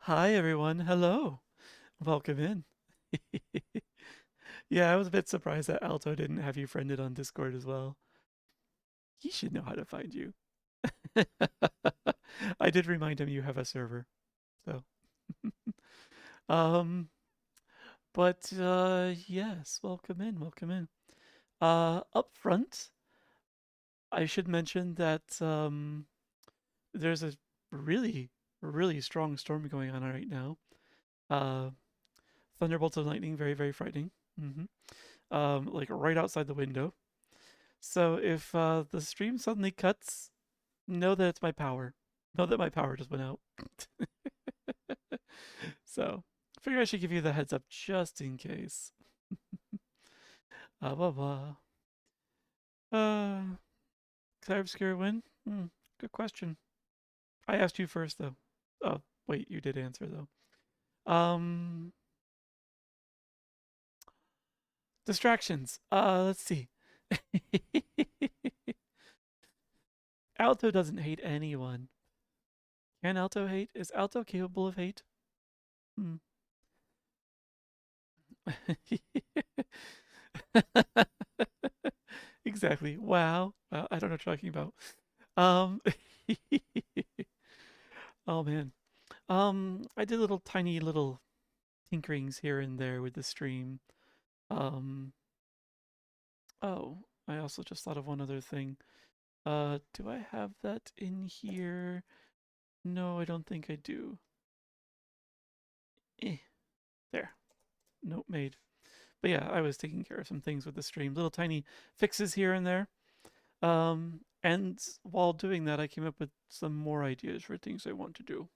Hi, everyone. Hello. Welcome in. Yeah, I was a bit surprised that Alto didn't have you friended on Discord as well. He should know how to find you. I did remind him you have a server, so. Um, but yes, welcome in, welcome in. Up front, I should mention that there's a really, really strong storm going on right now. Uh, Thunderbolts and lightning, very, very frightening. hmm like right outside the window. So if the stream suddenly cuts, know that it's my power. Know that my power just went out. So I figure I should give you the heads up just in case. Blah blah. Could I obscure win? Good question. I asked you first though. Oh wait, you did answer though. Um, Distractions. Let's see. Alto doesn't hate anyone. Can Alto hate? Is Alto capable of hate? Hmm. Exactly. Wow. I don't know what you're talking about. Um, oh man. I did little tiny little tinkerings here and there with the stream. Um, oh, I also just thought of one other thing. Do I have that in here? No, I don't think I do. Eh, there. Note made. But yeah, I was taking care of some things with the stream. Little tiny fixes here and there. And while doing that, I came up with some more ideas for things I want to do.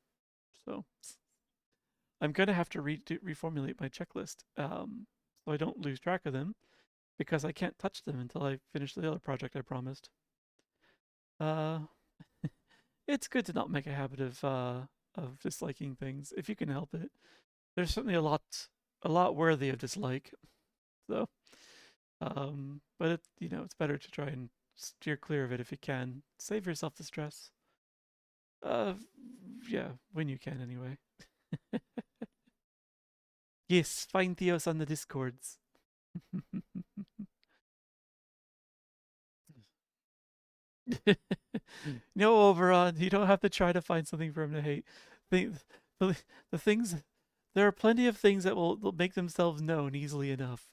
So I'm gonna have to reformulate my checklist, so I don't lose track of them because I can't touch them until I finish the other project I promised. Uh, it's good to not make a habit of disliking things if you can help it. There's certainly a lot worthy of dislike. So, but it's better to try and steer clear of it if you can. Save yourself the stress. Uh, yeah, when you can anyway. Yes, find Theos on the Discords. No, Oberon, you don't have to try to find something for him to hate. The, the, the things, there are plenty of things that will make themselves known easily enough.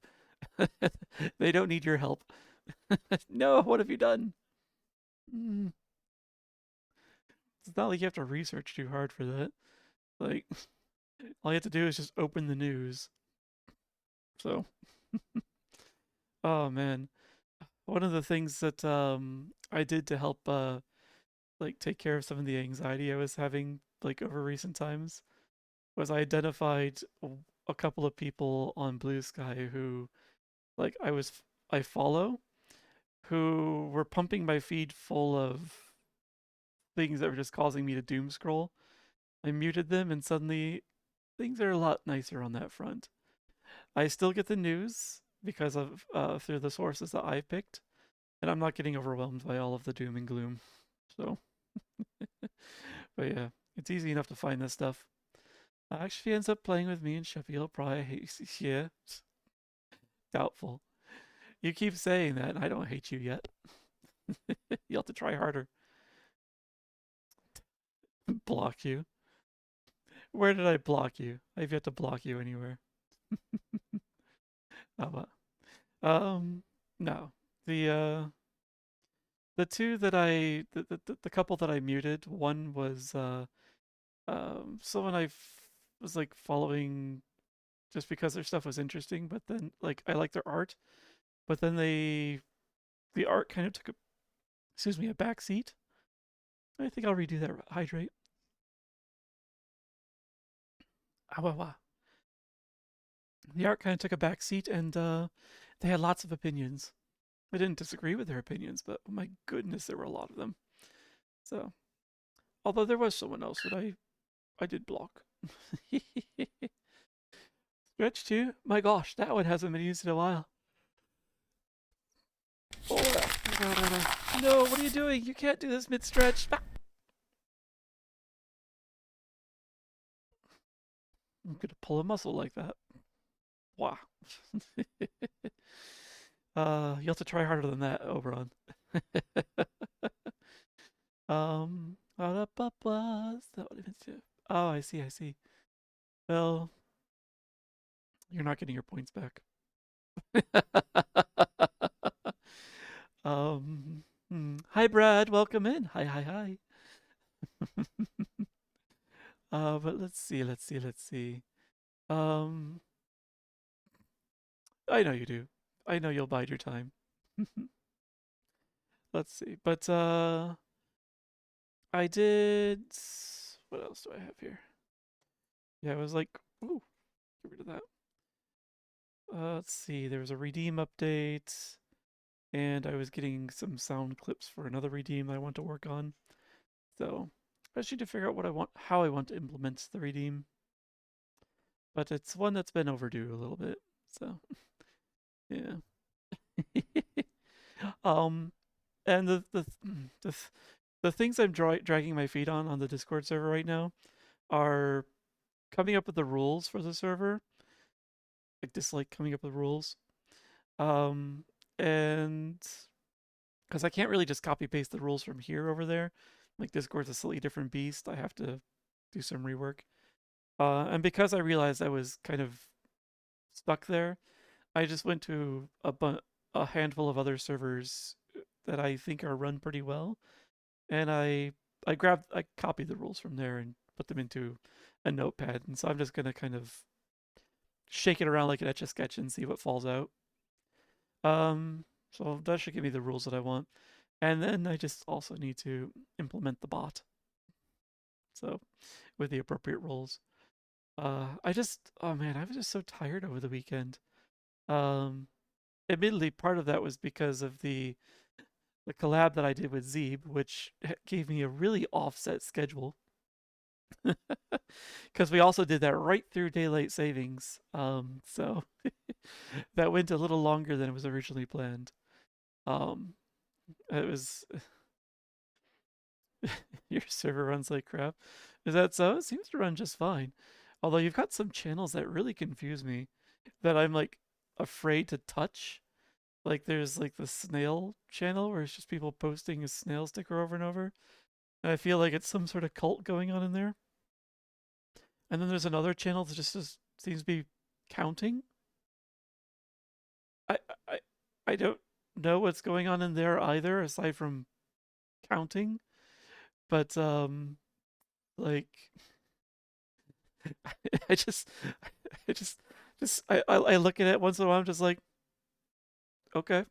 They don't need your help. No, what have you done? Mm, It's not like you have to research too hard for that. Like, all you have to do is just open the news. So, oh man. One of the things that I did to help like take care of some of the anxiety I was having like over recent times was I identified a couple of people on Blue Sky who like I follow who were pumping my feed full of things that were just causing me to doom scroll. I muted them and suddenly things are a lot nicer on that front. I still get the news because of through the sources that I picked, and I'm not getting overwhelmed by all of the doom and gloom. So, but yeah, it's easy enough to find this stuff. Actually, if he ends up playing with me in Sheffield, he'll probably hate. Yeah, doubtful. You keep saying that, and I don't hate you yet. You'll have to try harder. Block you. Where did I block you? I've yet to block you anywhere. Oh, well. No. The two that the couple that I muted, one was someone was like following just because their stuff was interesting, but then like I like their art, but then the art kind of took a back seat. I think I'll redo that hydrate. Ah, wah, wah. The art kind of took a back seat, and they had lots of opinions. I didn't disagree with their opinions, but oh my goodness, there were a lot of them. So, although there was someone else that I did block. Stretch too? My gosh, that one hasn't been used in a while. Oh, no, what are you doing? You can't do this mid stretch. I'm gonna pull a muscle like that. Wow. You have to try harder than that, Oberon. Is that what it meant to? Oh, I see, I see. Well, you're not getting your points back. Hi, Brad. Welcome in. Hi, hi, hi. But let's see, let's see, let's see. Um, I know you do. I know you'll bide your time. Let's see. But I did. What else do I have here? Yeah, it was like, ooh, get rid of that. Let's see. There was a redeem update, and I was getting some sound clips for another redeem that I want to work on. So I just need to figure out what I want, how I want to implement the redeem. But it's one that's been overdue a little bit. So yeah. um, and the the things I'm dragging my feet on the Discord server right now are coming up with the rules for the server. I dislike coming up with rules. Um, and because I can't really just copy paste the rules from here over there. Like Discord's a slightly different beast. I have to do some rework. And because I realized I was kind of stuck there, I just went to a handful of other servers that I think are run pretty well, and I copied the rules from there and put them into a notepad. And so I'm just gonna kind of shake it around like an Etch a Sketch and see what falls out. So that should give me the rules that I want. And then I just also need to implement the bot. So with the appropriate roles. Oh man, I was just so tired over the weekend. Um, Admittedly, part of that was because of the collab that I did with Zeeb, which gave me a really offset schedule. Because we also did that right through daylight savings. So that went a little longer than it was originally planned. Um, it was your server runs like crap. Is that so? It seems to run just fine. Although you've got some channels that really confuse me that I'm like afraid to touch. Like there's like the snail channel where it's just people posting a snail sticker over and over. And I feel like it's some sort of cult going on in there. And then there's another channel that just seems to be counting. I I I don't know what's going on in there either, aside from counting. But like I just I just I look at it once in a while. I'm just like, okay,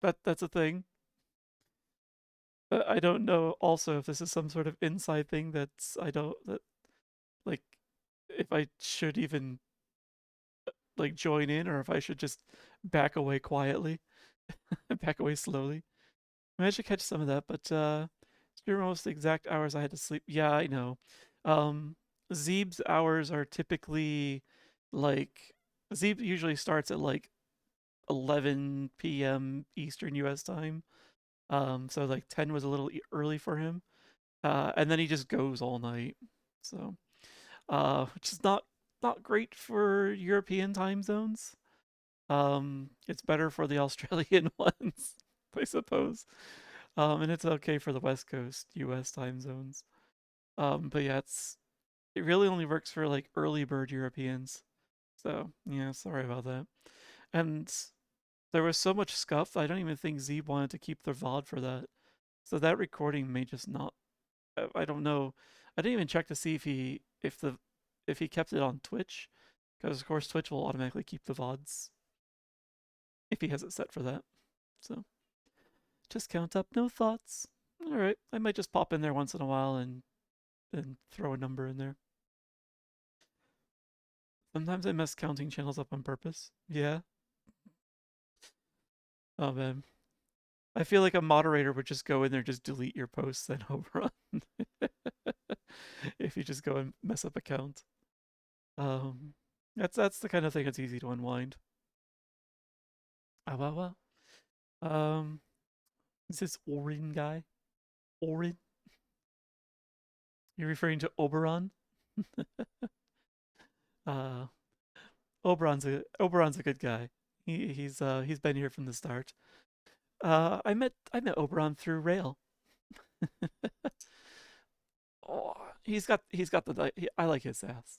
that's a thing. I don't know also if this is some sort of inside thing that's I don't that like if I should even like join in or if I should just back away quietly, back away slowly. I managed to catch some of that, but it's been almost the exact hours I had to sleep. Yeah, I know. Um, Zeeb's hours are typically like Zeeb usually starts at like 11 p.m. Eastern U.S. time. So like 10 was a little early for him. And then he just goes all night. So, which is not great for European time zones. It's better for the Australian ones, I suppose. And it's okay for the West Coast US time zones. But yeah, it really only works for like early bird Europeans. So yeah, sorry about that. And there was so much scuff, I don't even think Z wanted to keep the VOD for that. So that recording may just not. I don't know. I didn't even check to see if he kept it on Twitch, because of course Twitch will automatically keep the VODs if he has it set for that. So just count up, no thoughts. All right, I might just pop in there once in a while and throw a number in there. Sometimes I mess counting channels up on purpose. Yeah. Oh man. I feel like a moderator would just go in there and just delete your posts then over on if you just go and mess up a count. Um that's the kind of thing that's easy to unwind. Ah, well, well. Um is this Orin guy? Orin? You're referring to Oberon? Oberon's a good guy. He's been here from the start. I met Oberon through Rail. Oh, he's got I like his ass.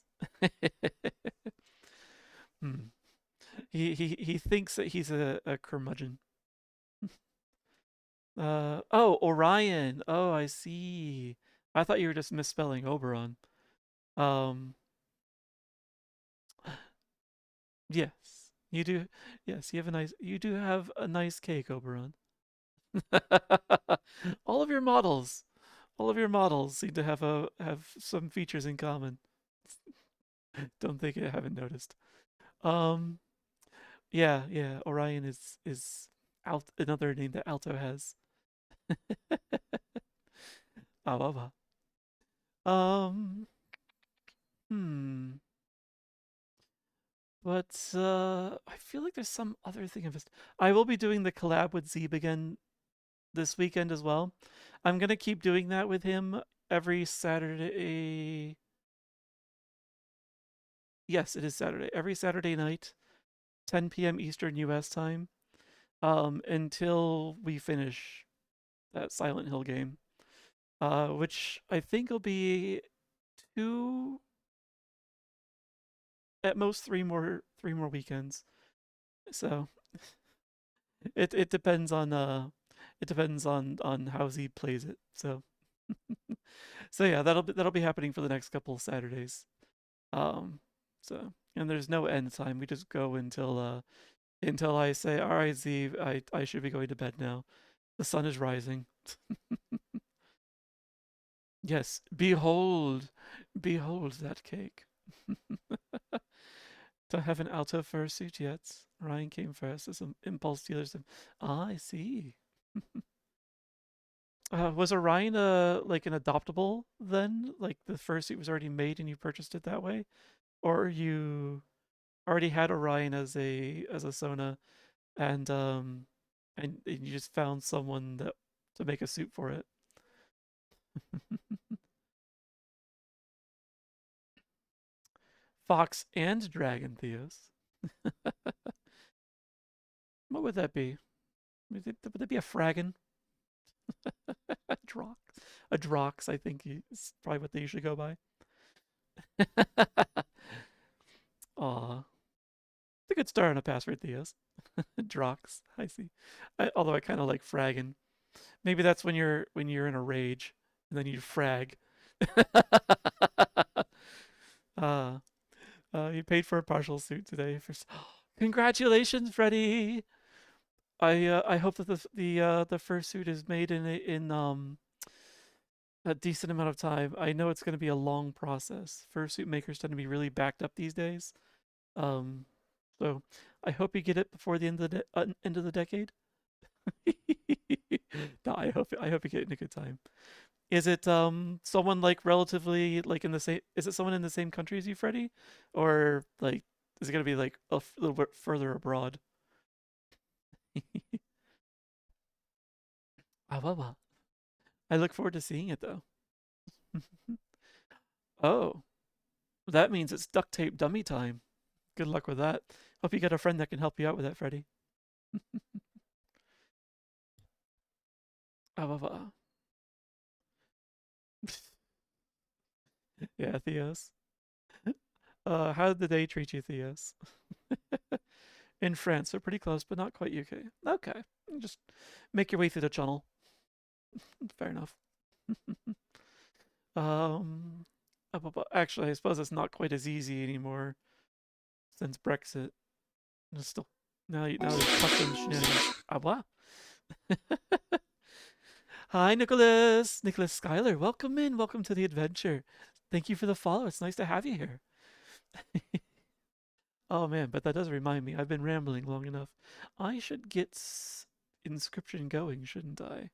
Hmm. He thinks that he's a curmudgeon. Oh, Orion. Oh, I see. I thought you were just misspelling Oberon. Um, yes, you do. Yes, you do have a nice cake, Oberon. All of your models, all of your models seem to have some features in common. Don't think I haven't noticed. Um, yeah, yeah. Orion is out another name that Alto has. Ah, hmm. But I feel like there's some other thing of this. I will be doing the collab with Zeeb again this weekend as well. I'm gonna keep doing that with him every Saturday. Yes, it is Saturday. Every Saturday night, 10 p.m. Eastern US time, until we finish that Silent Hill game, which I think will be two, at most three more weekends. So it depends on how Z plays it. So yeah, that'll be happening for the next couple of Saturdays. Um, and there's no end time. We just go until I say, all right, Z, I should be going to bed now. The sun is rising. Yes, behold that cake. Don't have an Alto fursuit yet. Ryan came first as some impulse dealers. Ah, I see. Was Orion like an adoptable then? Like the fursuit was already made and you purchased it that way, or you already had Orion as a Sona and you just found someone that to make a suit for it? Fox and Dragon Theos. What would that be? Would that be a Fragon? A Drox? A Drox, I think is probably what they usually go by. Aw. It's a good start on a password, Theos. Drox, I see. Although I kind of like Fragging. Maybe that's when you're in a rage and then you frag. uh, you paid for a partial suit today. Congratulations, Freddie. I hope that the first suit is made in a decent amount of time. I know it's going to be a long process. Fursuit makers tend to be really backed up these days. Um, so I hope you get it before the end of the decade. No, I hope you get it in a good time. Is it someone like relatively like in the same? Is it someone in the same country as you, Freddie, or like is it gonna be like a little bit further abroad? Ah, well, well. I look forward to seeing it though. Oh, that means it's duct tape dummy time. Good luck with that. Hope you got a friend that can help you out with that, Freddie. Ah, well, well. Yeah, Theos. How did the day treat you, Theos? In France, they're pretty close, but not quite UK. Okay, just make your way through the channel. Fair enough. um, actually, I suppose it's not quite as easy anymore since Brexit. It's still now there's customs shenanigans. Ah, wow. Hi, Nicholas. Nicholas Schuyler. Welcome in. Welcome to the adventure. Thank you for the follow. It's nice to have you here. Oh man, but that does remind me. I've been rambling long enough. I should get Inscryption going, shouldn't I?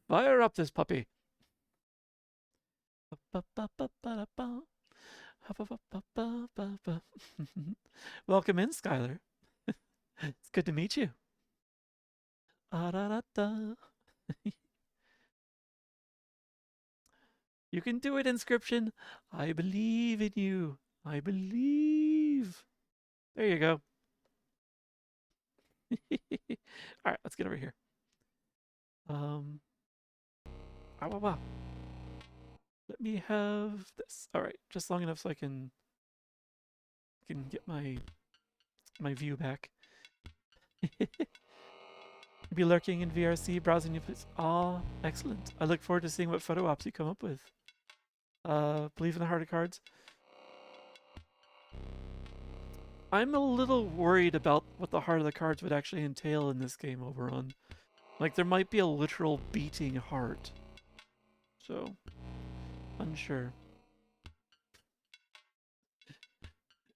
Fire up this puppy. Welcome in, Skylar. It's good to meet you. You can do it, Inscryption. I believe in you. I believe. There you go. All right, let's get over here. Wow, wow, wow. Let me have this. All right, just long enough so I can get my view back. Be lurking in VRC, browsing new places. Ah, excellent. I look forward to seeing what photo ops you come up with. Believe in the heart of cards. I'm a little worried about what the heart of the cards would actually entail in this game, Oberon. Like, there might be a literal beating heart. So, unsure.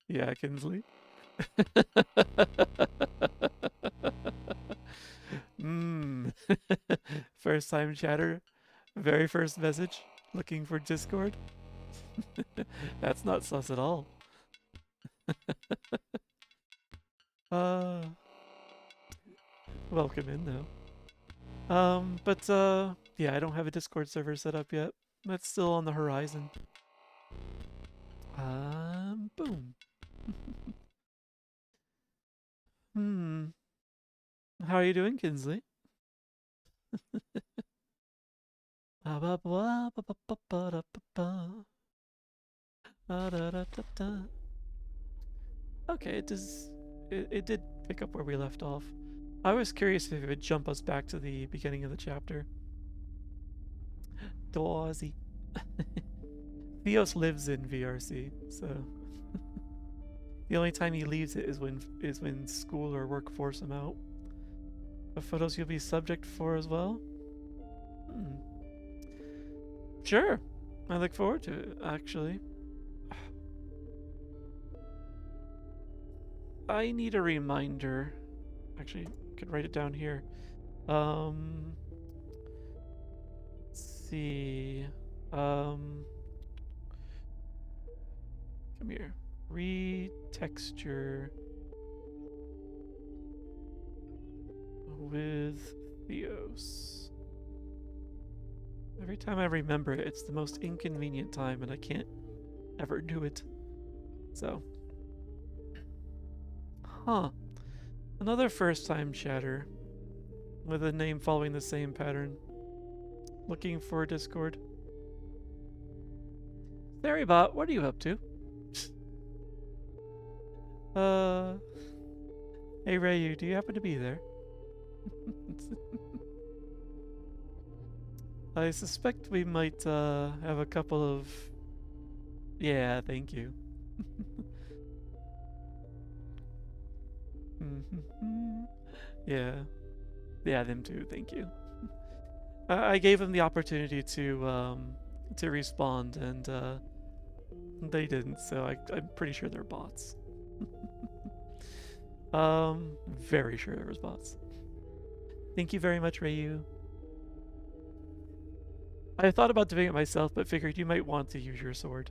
Yeah, Kinsley. First time chatter. Very first message. Looking for Discord. That's not sus at all. Welcome in though. Yeah, I don't have a Discord server set up yet. That's still on the horizon. Boom. How are you doing, Kinsley? Okay, it did pick up where we left off. I was curious if it would jump us back to the beginning of the chapter. Dawsy. Theos lives in VRC, so the only time he leaves it is when school or work force him out. The photos you'll be subject for as well? Sure. I look forward to it, actually. I need a reminder. Actually, I could write it down here. Let's see. Come here. Retexture with Theos. Every time I remember it, it's the most inconvenient time, and I can't ever do it. So. Huh. Another first-time chatter with a name following the same pattern. Looking for Discord. Therybot, what are you up to? Hey Rayu, do you happen to be there? I suspect we might have a couple of... Yeah, thank you. Yeah. Yeah, them too, thank you. I gave them the opportunity to respond, and they didn't, so I'm pretty sure they're bots. Very sure there was bots. Thank you very much, Rayu. I thought about doing it myself, but figured you might want to use your sword.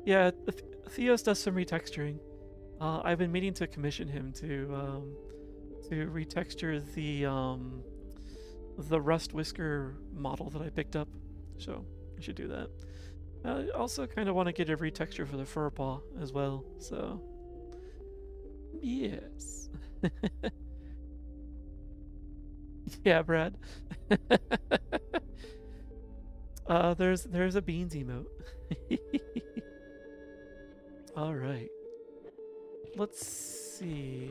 Yeah, Theos does some retexturing. I've been meaning to commission him to retexture the Rust Whisker model that I picked up, so I should do that. I also kind of want to get a retexture for the fur paw as well, so yes. Yeah, Brad. There's a beans emote. All right. Let's see.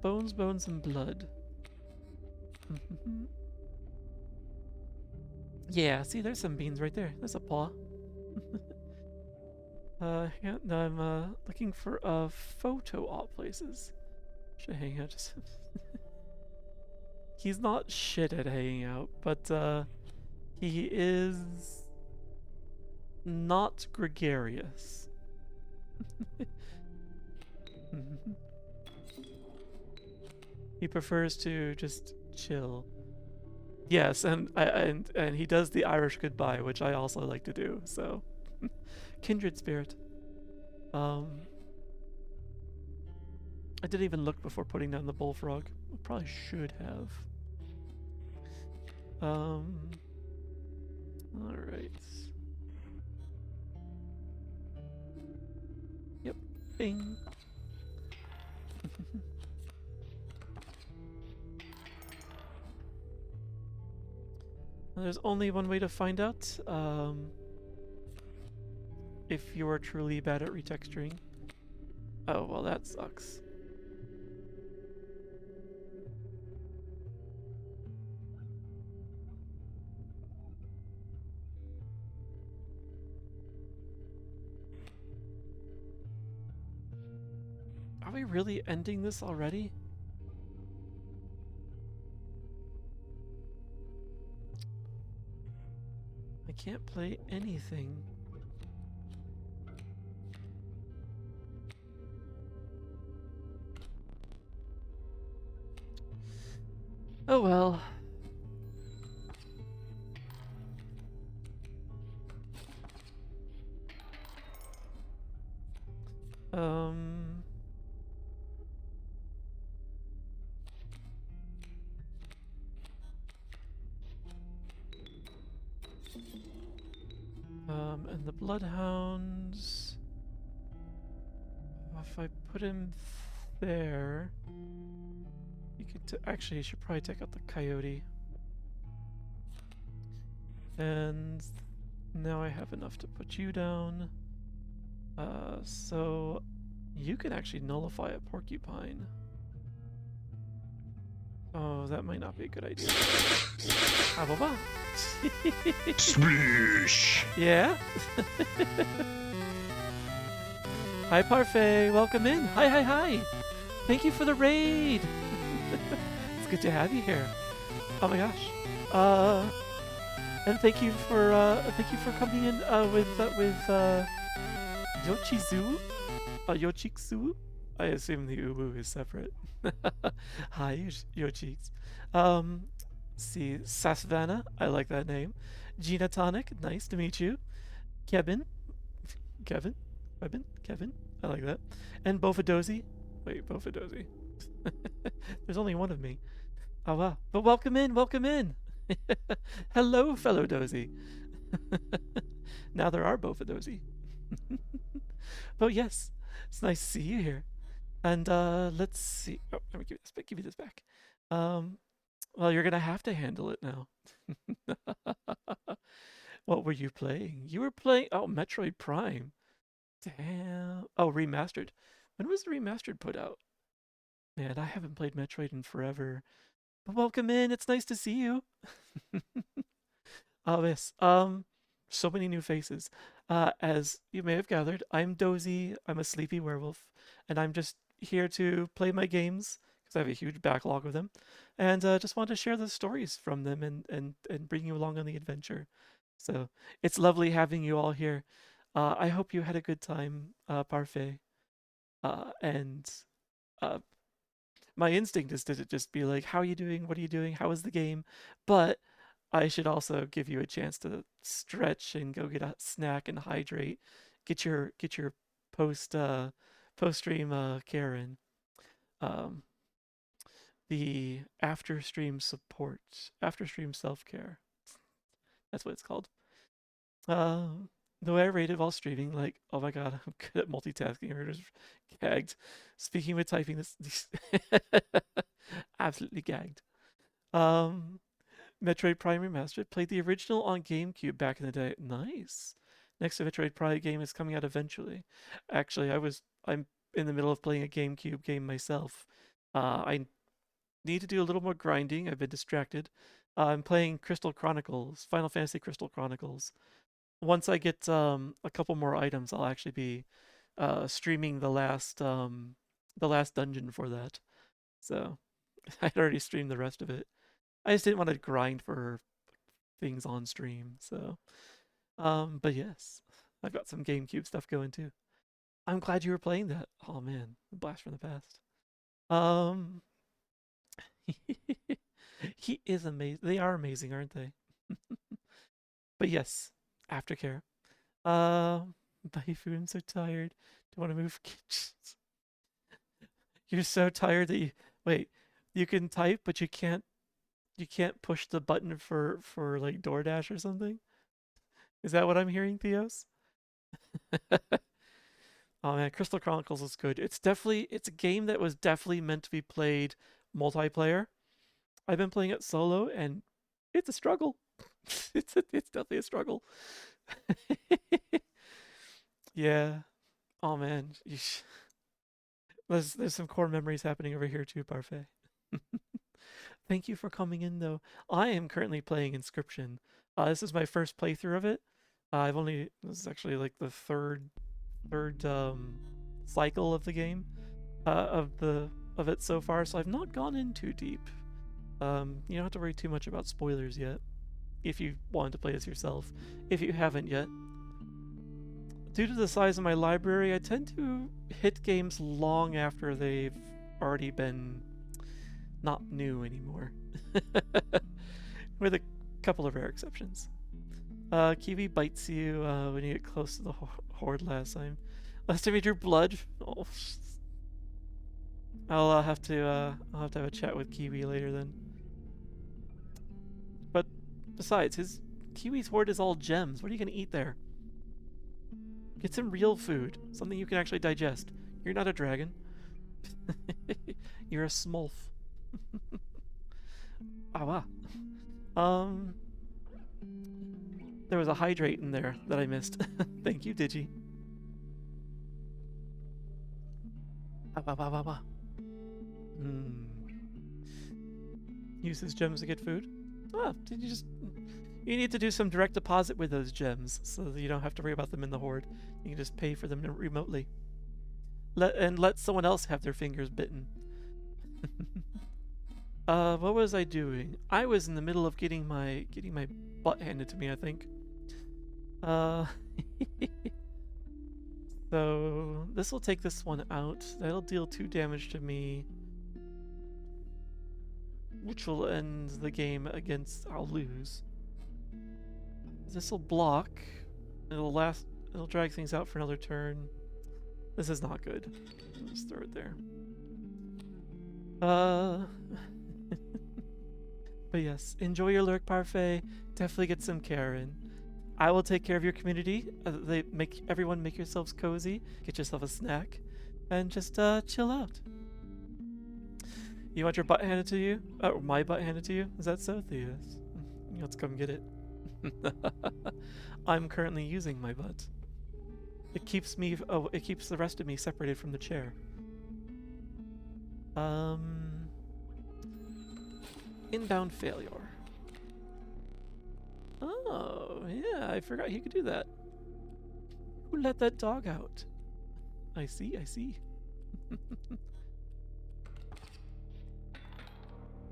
Bones, bones, and blood. Yeah, see, there's some beans right there. There's a paw. Yeah, no, I'm looking for photo op places. Should hang out just. He's not shit at hanging out, but he is not gregarious. He prefers to just chill. Yes, and he does the Irish goodbye, which I also like to do. So, kindred spirit. I didn't even look before putting down the bullfrog. I probably should have. Alright. Yep. Bing. There's only one way to find out if you are truly bad at retexturing. Oh, well, that sucks. Are we really ending this already? I can't play anything. Oh well. Um... and the bloodhounds... If I put him there... You could actually, you should probably take out the coyote. And now I have enough to put you down. So you can actually nullify a porcupine. Oh, that might not be a good idea. Ababa. Splish! Yeah? Hi, Parfait. Welcome in. Hi, hi, hi. Thank you for the raid. It's good to have you here. Oh my gosh. And thank you for coming in with Yochizu, Yochiksu. I assume the ubu is separate. Hi, Yochiks. See, Sasvana, I like that name. Gina Tonic, nice to meet you. Kevin, Kevin, I like that. And Bofadozi. Wait, Bofadozi. There's only one of me. Oh wow. But welcome in, welcome in. Hello, fellow Dozy. Now there are Bofadozi. But yes, it's nice to see you here. And let's see. Oh, let me give you this back. Well, you're gonna have to handle it now. What were you playing? You were playing Metroid Prime. Damn. Oh, remastered. When was the remastered put out? Man, I haven't played Metroid in forever. But welcome in. It's nice to see you. Oh yes. So many new faces. As you may have gathered, I'm Dozy. I'm a sleepy werewolf, and I'm just here to play my games because I have a huge backlog of them, and just want to share the stories from them and bring you along on the adventure. So it's lovely having you all here. I hope you had a good time, Parfait. And uh, my instinct is to just be like, "How are you doing? What are you doing? How was the game?" But I should also give you a chance to stretch and go get a snack and hydrate. Get your post stream care in. Um, the after stream self care. That's what it's called. Um, the way I rated while streaming, like, oh my god, I'm good at multitasking. I'm just gagged. Speaking with typing, this absolutely gagged. Um, Metroid Prime Remastered. Played the original on GameCube back in the day. Nice. Next Metroid Prime game is coming out eventually. Actually, I'm in the middle of playing a GameCube game myself. I need to do a little more grinding. I've been distracted. I'm playing Crystal Chronicles, Final Fantasy Crystal Chronicles. Once I get a couple more items, I'll actually be streaming the last dungeon for that. So I'd already streamed the rest of it. I just didn't want to grind for things on stream. So, but yes, I've got some GameCube stuff going too. I'm glad you were playing that. Oh man, a blast from the past. Um, he is amazing. They are amazing, aren't they? But yes, aftercare. Buy food. I'm so tired. Don't want to move kitchens. You're so tired that you wait. You can type, but you can't push the button for like DoorDash or something. Is that what I'm hearing, Theos? Oh man, Crystal Chronicles is good. It's a game that was definitely meant to be played multiplayer. I've been playing it solo and it's a struggle. It's definitely a struggle. Yeah. Oh man. There's some core memories happening over here too, Parfait. Thank you for coming in though. I am currently playing Inscryption. This is my first playthrough of it. This is actually like the third cycle of the game, of it so far, so I've not gone in too deep. You don't have to worry too much about spoilers yet, if you wanted to play this yourself. If you haven't yet, due to the size of my library, I tend to hit games long after they've already been not new anymore, with a couple of rare exceptions. Kiwi bites you when you get close to the horde last time. Last time you drew blood. Oh, I'll have to have a chat with Kiwi later then. But besides, Kiwi's horde is all gems. What are you gonna eat there? Get some real food, something you can actually digest. You're not a dragon. You're a smolf. Ah, wow. There was a hydrate in there that I missed. Thank you, Digi. Uses gems to get food. Ah, did you just... You need to do some direct deposit with those gems so that you don't have to worry about them in the horde. You can just pay for them remotely. Let someone else have their fingers bitten. What was I doing? I was in the middle of getting my butt handed to me, I think. So this will take this one out. That'll deal 2 damage to me, which will end the game against... I'll lose. This will block. It'll drag things out for another turn. This is not good. Just throw it there. But yes, enjoy your lurk, Parfait. Definitely get some care in. I will take care of your community. Everyone make yourselves cozy. Get yourself a snack, and just chill out. You want your butt handed to you? Or my butt handed to you? Is that so, Theus? Let's come get it. I'm currently using my butt. It keeps me. Oh, it keeps the rest of me separated from the chair. Inbound failure. Oh, yeah, I forgot he could do that. Who let that dog out? I see, I see.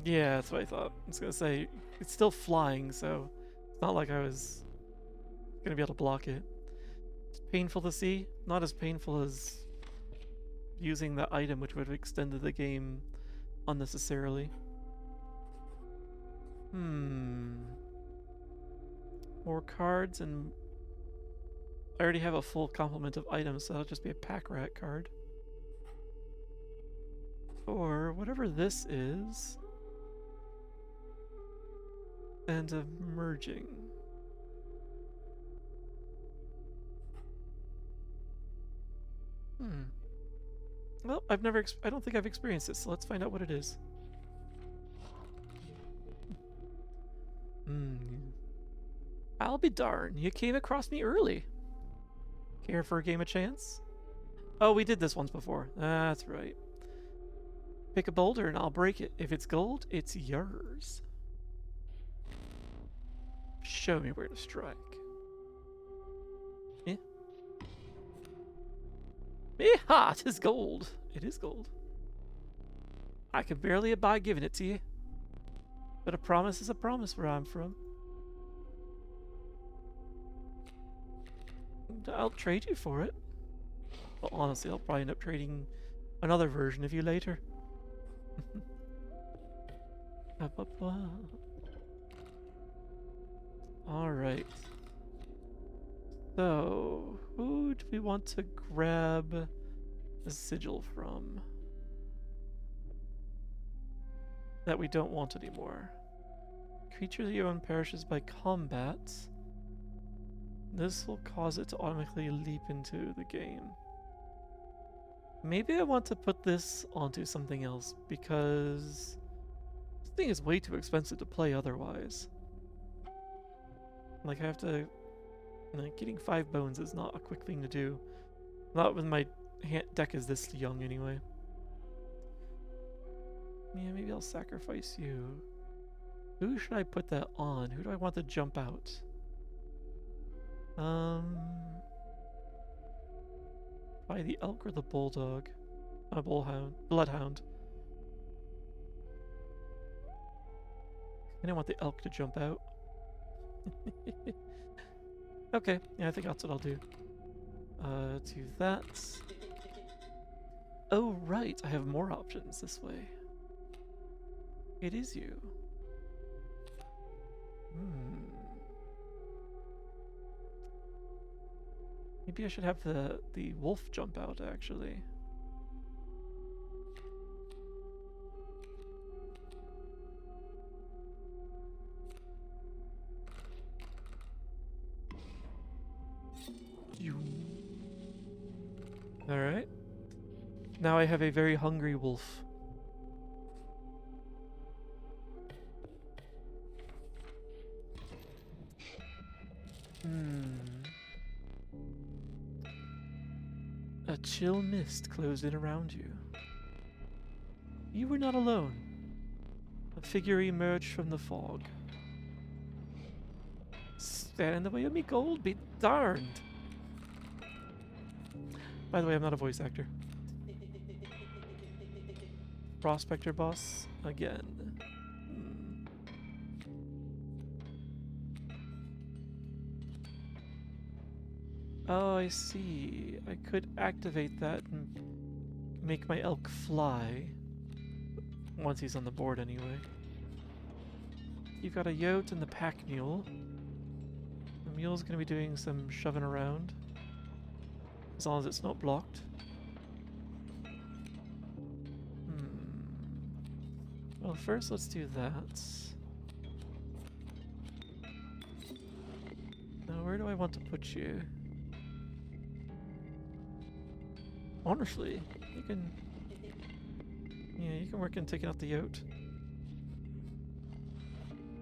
Yeah, that's what I thought. I was gonna say, it's still flying, so it's not like I was gonna be able to block it. It's painful to see. Not as painful as using that item, which would have extended the game unnecessarily. More cards, and I already have a full complement of items, so that'll just be a pack rat card. Or whatever this is. And a merging. Well, I don't think I've experienced this, so let's find out what it is. I'll be darned, you came across me early. Care for a game of chance? Oh, we did this once before. That's right. Pick a boulder and I'll break it. If it's gold, it's yours. Show me where to strike. Yeah. Ha! It is gold. It is gold. I can barely abide giving it to you. But a promise is a promise where I'm from. I'll trade you for it. Well, honestly, I'll probably end up trading another version of you later. Alright. So, who do we want to grab a sigil from? that we don't want anymore. Creature that you own perishes by combat. This will cause it to automatically leap into the game. Maybe I want to put this onto something else because this thing is way too expensive to play otherwise. Like I have to, like getting 5 bones is not a quick thing to do. Not when my deck is this young anyway. Yeah, maybe I'll sacrifice you. Who should I put that on? Who do I want to jump out? Probably the elk or the bulldog. A bullhound. Bloodhound. I don't want the elk to jump out. Okay, yeah, I think that's what I'll do. Do that. Oh, right, I have more options this way. It is you. Maybe I should have the wolf jump out, actually. Alright. Now I have a very hungry wolf. A chill mist closed in around you. You were not alone. A figure emerged from the fog. Stand in the way of me gold, be darned! By the way, I'm not a voice actor. Prospector boss again. Oh, I see. I could activate that and make my elk fly. Once he's on the board anyway. You've got a yote and the pack mule. The mule's gonna be doing some shoving around. As long as it's not blocked. Well, first let's do that. Now, where do I want to put you? Honestly, you can... Yeah, you can work in taking out the yote.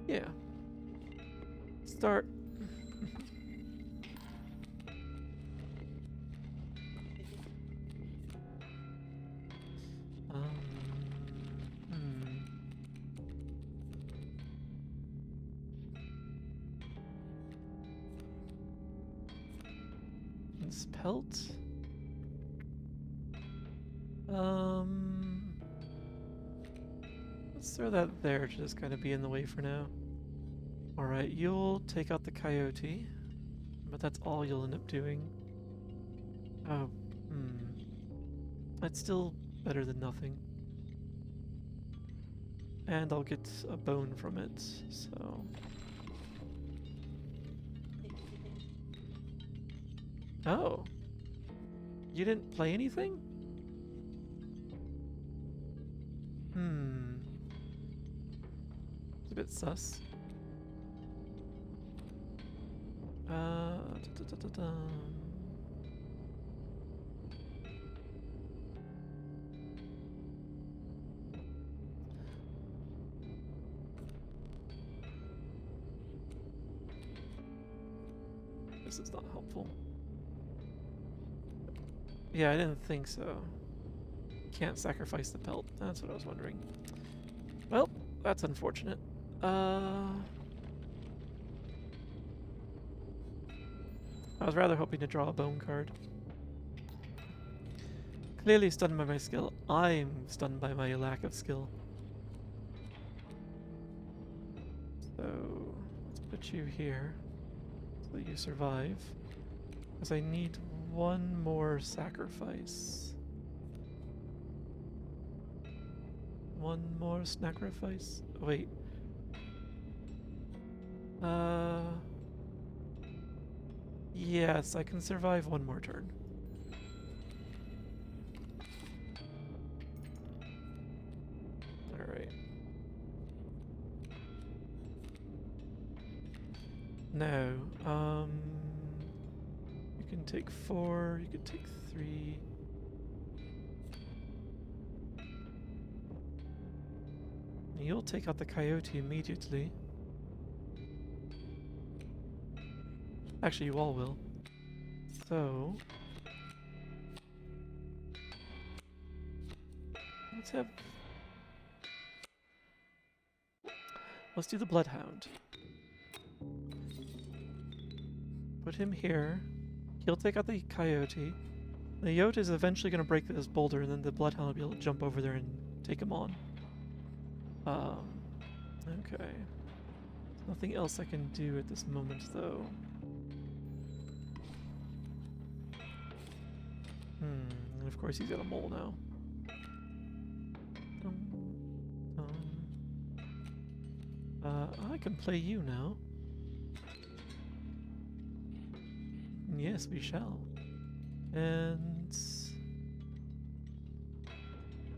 Yeah. Start. This pelt. Let's throw that there to just kind of be in the way for now. Alright, you'll take out the coyote, but that's all you'll end up doing. Oh, That's still better than nothing. And I'll get a bone from it, so... Oh. You didn't play anything? It's a bit sus. This is not helpful. Yeah, I didn't think so. Can't sacrifice the pelt. That's what I was wondering. Well, that's unfortunate. I was rather hoping to draw a bone card. Clearly stunned by my skill. I'm stunned by my lack of skill. So, let's put you here so that you survive. Because I need one more sacrifice. One more sacrifice? Wait. Yes, I can survive one more turn. Alright. No. You can take 4, you can take 3. You'll take out the coyote immediately. Actually, you all will. So... Let's do the bloodhound. Put him here. He'll take out the coyote. The coyote is eventually going to break this boulder, and then the bloodhound will be able to jump over there and take him on. Okay. Nothing else I can do at this moment, though. And of course he's got a mole now. I can play you now. Yes, we shall. And...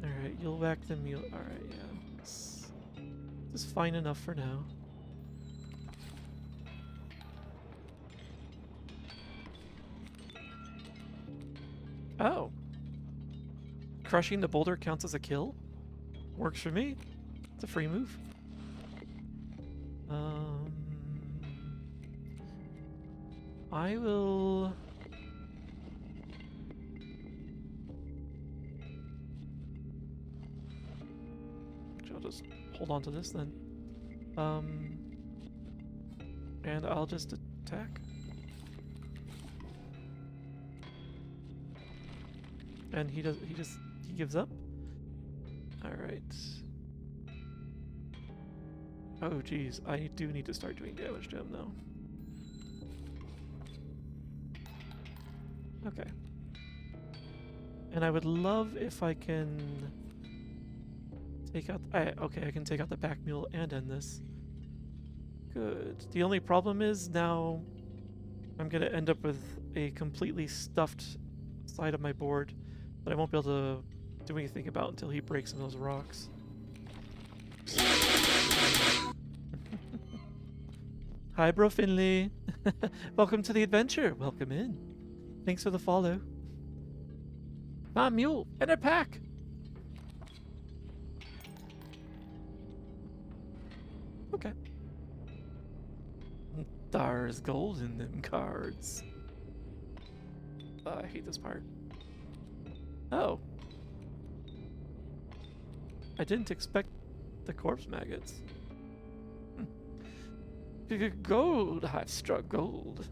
Alright, you'll whack the mule. Alright, yeah. This is fine enough for now. Oh. Crushing the boulder counts as a kill? Works for me. It's a free move. I will... I'll just hold on to this then. And I'll just attack. And he gives up. Alright. Oh geez, I do need to start doing damage to him now. Okay. And I would love if I can take out... okay, I can take out the pack mule and end this. Good. The only problem is now I'm going to end up with a completely stuffed side of my board that I won't be able to do anything about until he breaks some of those rocks. Hi, Bro Finley. Welcome to the adventure. Welcome in. Thanks for the follow. Ah, mule and a pack. Okay. There's gold in them cards. I hate this part. Oh. I didn't expect the corpse maggots. Gold, I've struck gold.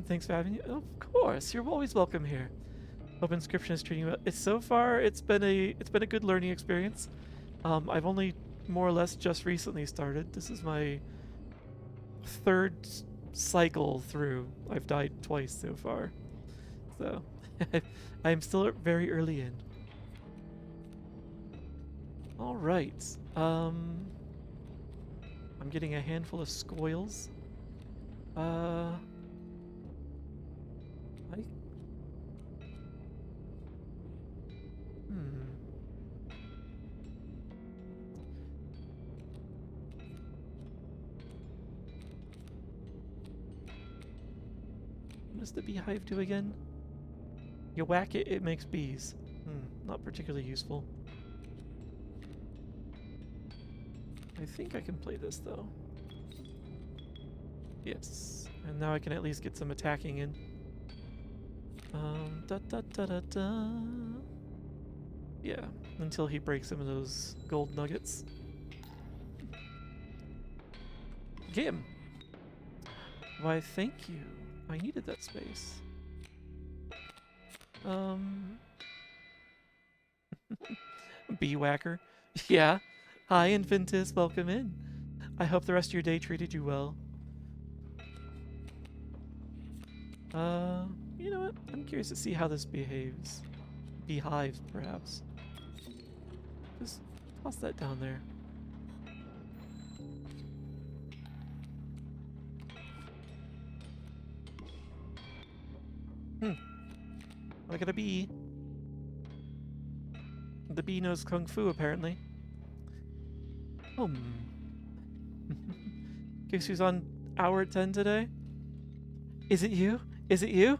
Thanks for having you. Of course, you're always welcome here. Hope Inscryption is treating you well. So far, it's been a good learning experience. I've only more or less just recently started. This is my third cycle through. I've died twice so far, so I'm still very early in. All right. I'm getting a handful of scoils. What does the beehive do again? You whack it, it makes bees. Not particularly useful. I think I can play this though. Yes. And now I can at least get some attacking in. Yeah, until he breaks some of those gold nuggets. Get him! Why, thank you. I needed that space. Bee whacker. Yeah. Hi, Infintus. Welcome in. I hope the rest of your day treated you well. You know what? I'm curious to see how this behaves. Beehives, perhaps. Just toss that down there. I got a bee. The bee knows Kung Fu, apparently. Guess who's on Hour 10 today? Is it you? Is it you?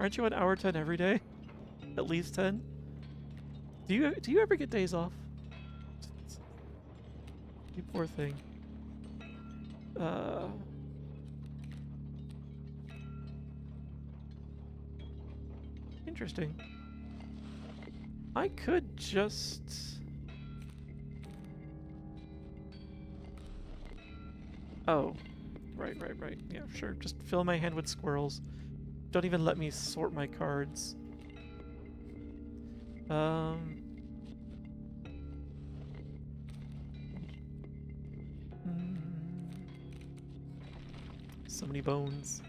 Aren't you on hour 10 every day? At least 10? Do you ever get days off? You poor thing. Interesting. I could just... Oh. Right. Yeah, sure. Just fill my hand with squirrels. Don't even let me sort my cards. So many bones.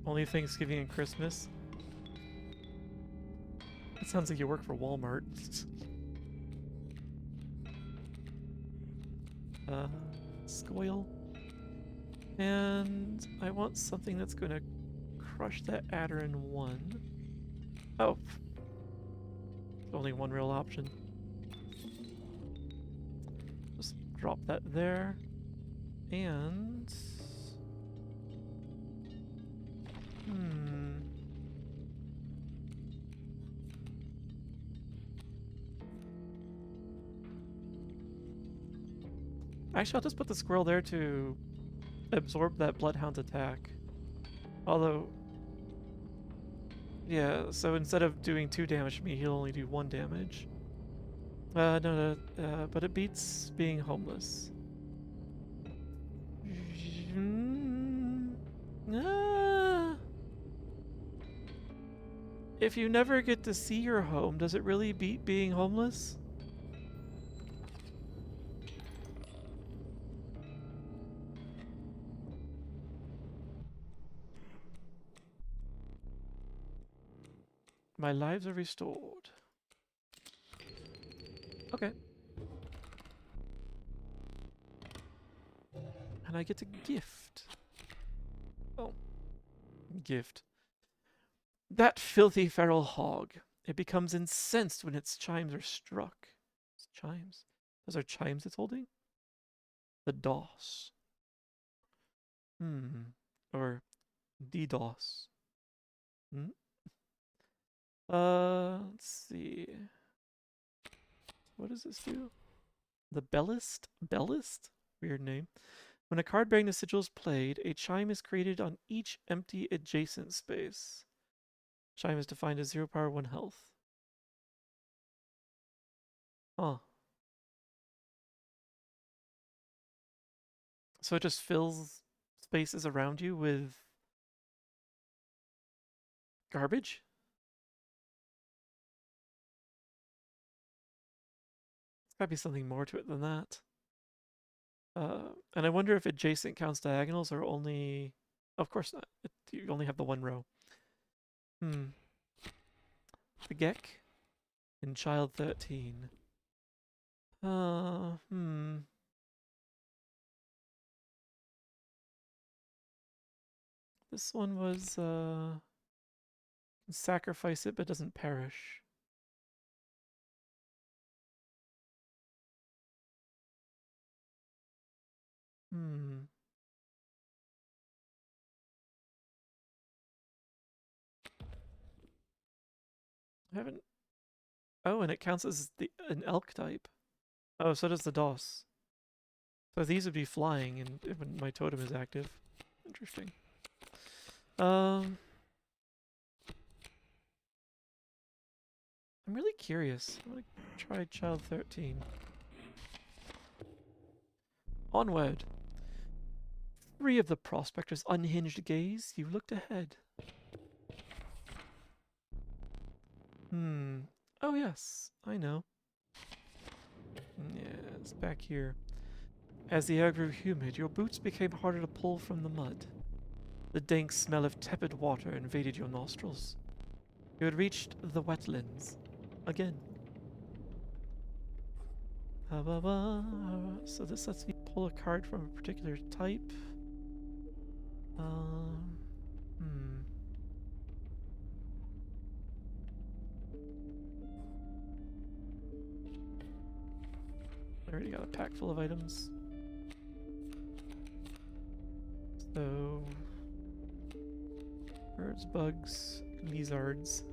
Only Thanksgiving and Christmas. It sounds like you work for Walmart. Scoil. And I want something that's going to crush that adder in one. Oh. Only one real option. Just drop that there. And... Actually, I'll just put the squirrel there to absorb that bloodhound's attack. Although... Yeah, so instead of doing 2 damage to me, he'll only do 1 damage. No, but it beats being homeless. If you never get to see your home, does it really beat being homeless? My lives are restored. Okay. And I get a gift. Oh. Gift. That filthy feral hog. It becomes incensed when its chimes are struck. Chimes? Those are chimes it's holding? The DOS. Or DDoS. Let's see. What does this do? The Bellist? Bellist? Weird name. When a card-bearing sigil is played, a chime is created on each empty adjacent space. Chime is defined as 0 power, 1 health. Huh. So it just fills spaces around you with garbage? There's gotta be something more to it than that. And I wonder if adjacent counts diagonals or only... Of course not. You only have the 1 row. The Geck in Child 13. This one was, sacrifice it but doesn't perish. I haven't... Oh, and it counts as an elk type. Oh, so does the DOS. So these would be flying and when my totem is active. Interesting. I'm really curious. I want to try Child 13. Onward. Free of the prospector's unhinged gaze, you looked ahead. Oh yes, I know. Yeah, it's back here. As the air grew humid, your boots became harder to pull from the mud. The dank smell of tepid water invaded your nostrils. You had reached the wetlands. Again. So this lets me pull a card from a particular type. I already got a pack full of items. So... birds, bugs, lizards.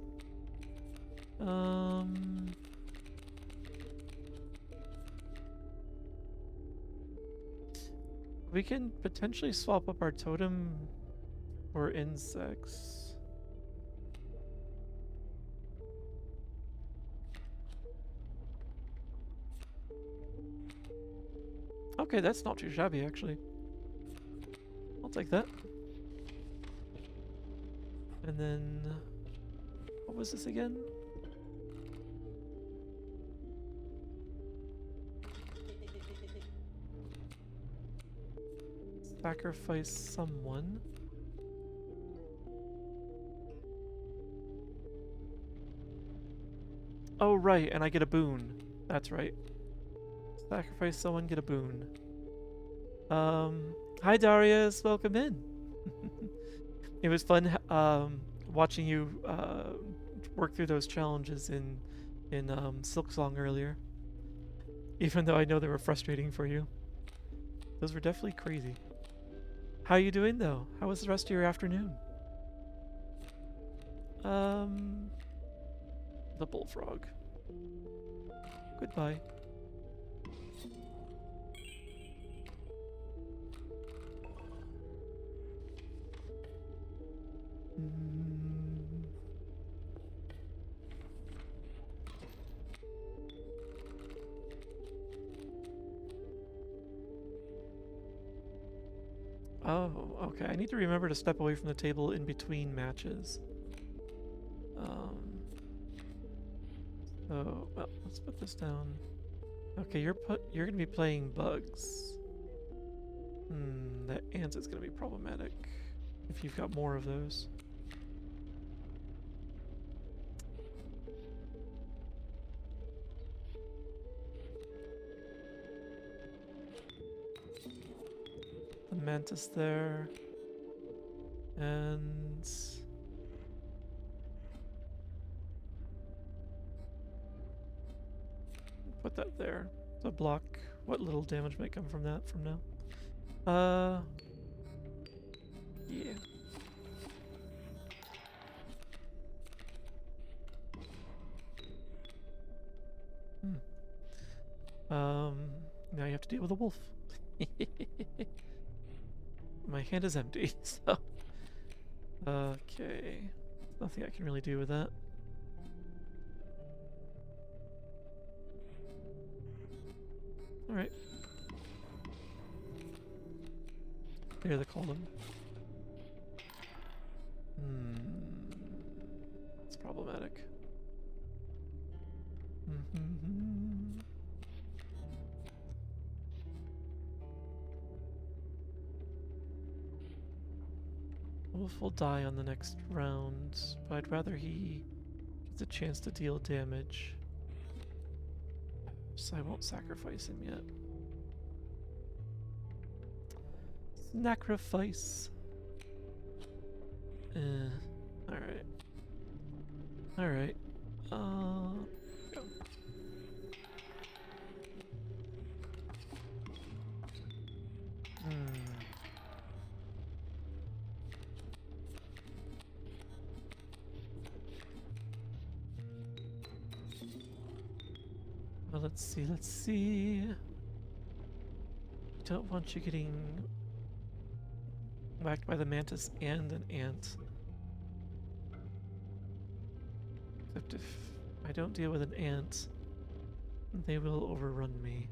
We can potentially swap up our totem for insects. Okay, that's not too shabby, actually. I'll take that. And then... what was this again? Sacrifice someone. Oh, right, and I get a boon. That's right. Sacrifice someone, get a boon. Hi Darius, welcome in. It was fun watching you work through those challenges in Silksong earlier. Even though I know they were frustrating for you. Those were definitely crazy. How are you doing though? How was the rest of your afternoon? The bullfrog. Goodbye. Oh, okay. I need to remember to step away from the table in between matches. So, well, let's put this down. Okay, you're gonna be playing bugs. That ant is gonna be problematic if you've got more of those. The mantis there. And... put that there to block what little damage might come from that from now. Yeah. Now you have to deal with a wolf. My hand is empty, so... okay. Nothing I can really do with that. Alright. Clear the column. It's problematic. Wolf will die on the next round, but I'd rather he gets a chance to deal damage. So I won't sacrifice him yet. Sacrifice. Alright. Alright. Go. Well, let's see. Don't want you getting whacked by the mantis and an ant. Except if I don't deal with an ant, they will overrun me.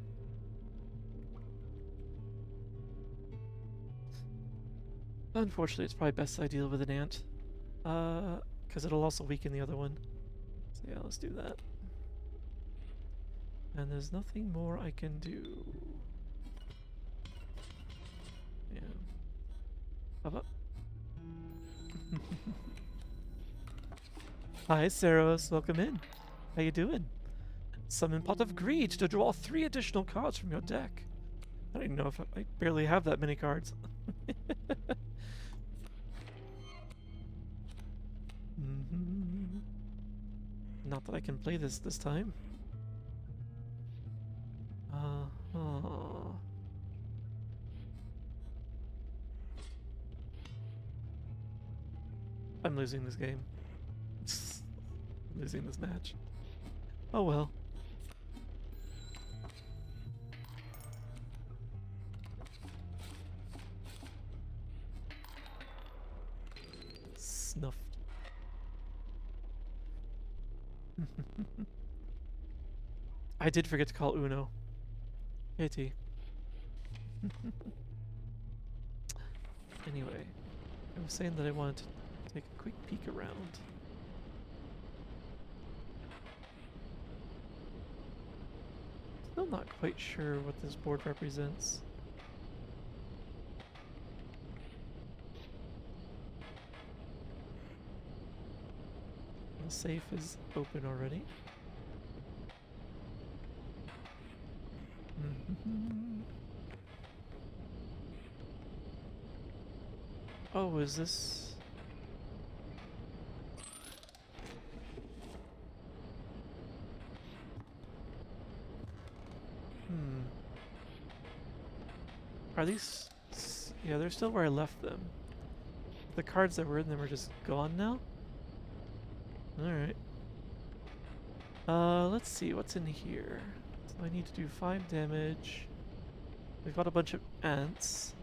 Unfortunately, it's probably best I deal with an ant. Because it'll also weaken the other one. So yeah, let's do that. And there's nothing more I can do. Yeah. Up. Hi, Saros. Welcome in. How you doing? Summon Pot of Greed to draw 3 additional cards from your deck. I don't even know if I barely have that many cards. Not that I can play this time. losing this game. Losing this match. Oh well. Snuffed. I did forget to call Uno. KT. Anyway, I was saying that I wanted to take a quick peek around. Still not quite sure what this board represents. The safe is open already. Oh, is this... Are these... Yeah, they're still where I left them. The cards that were in them are just gone now? Alright. Let's see, what's in here? So I need to do 5 damage. We've got a bunch of ants.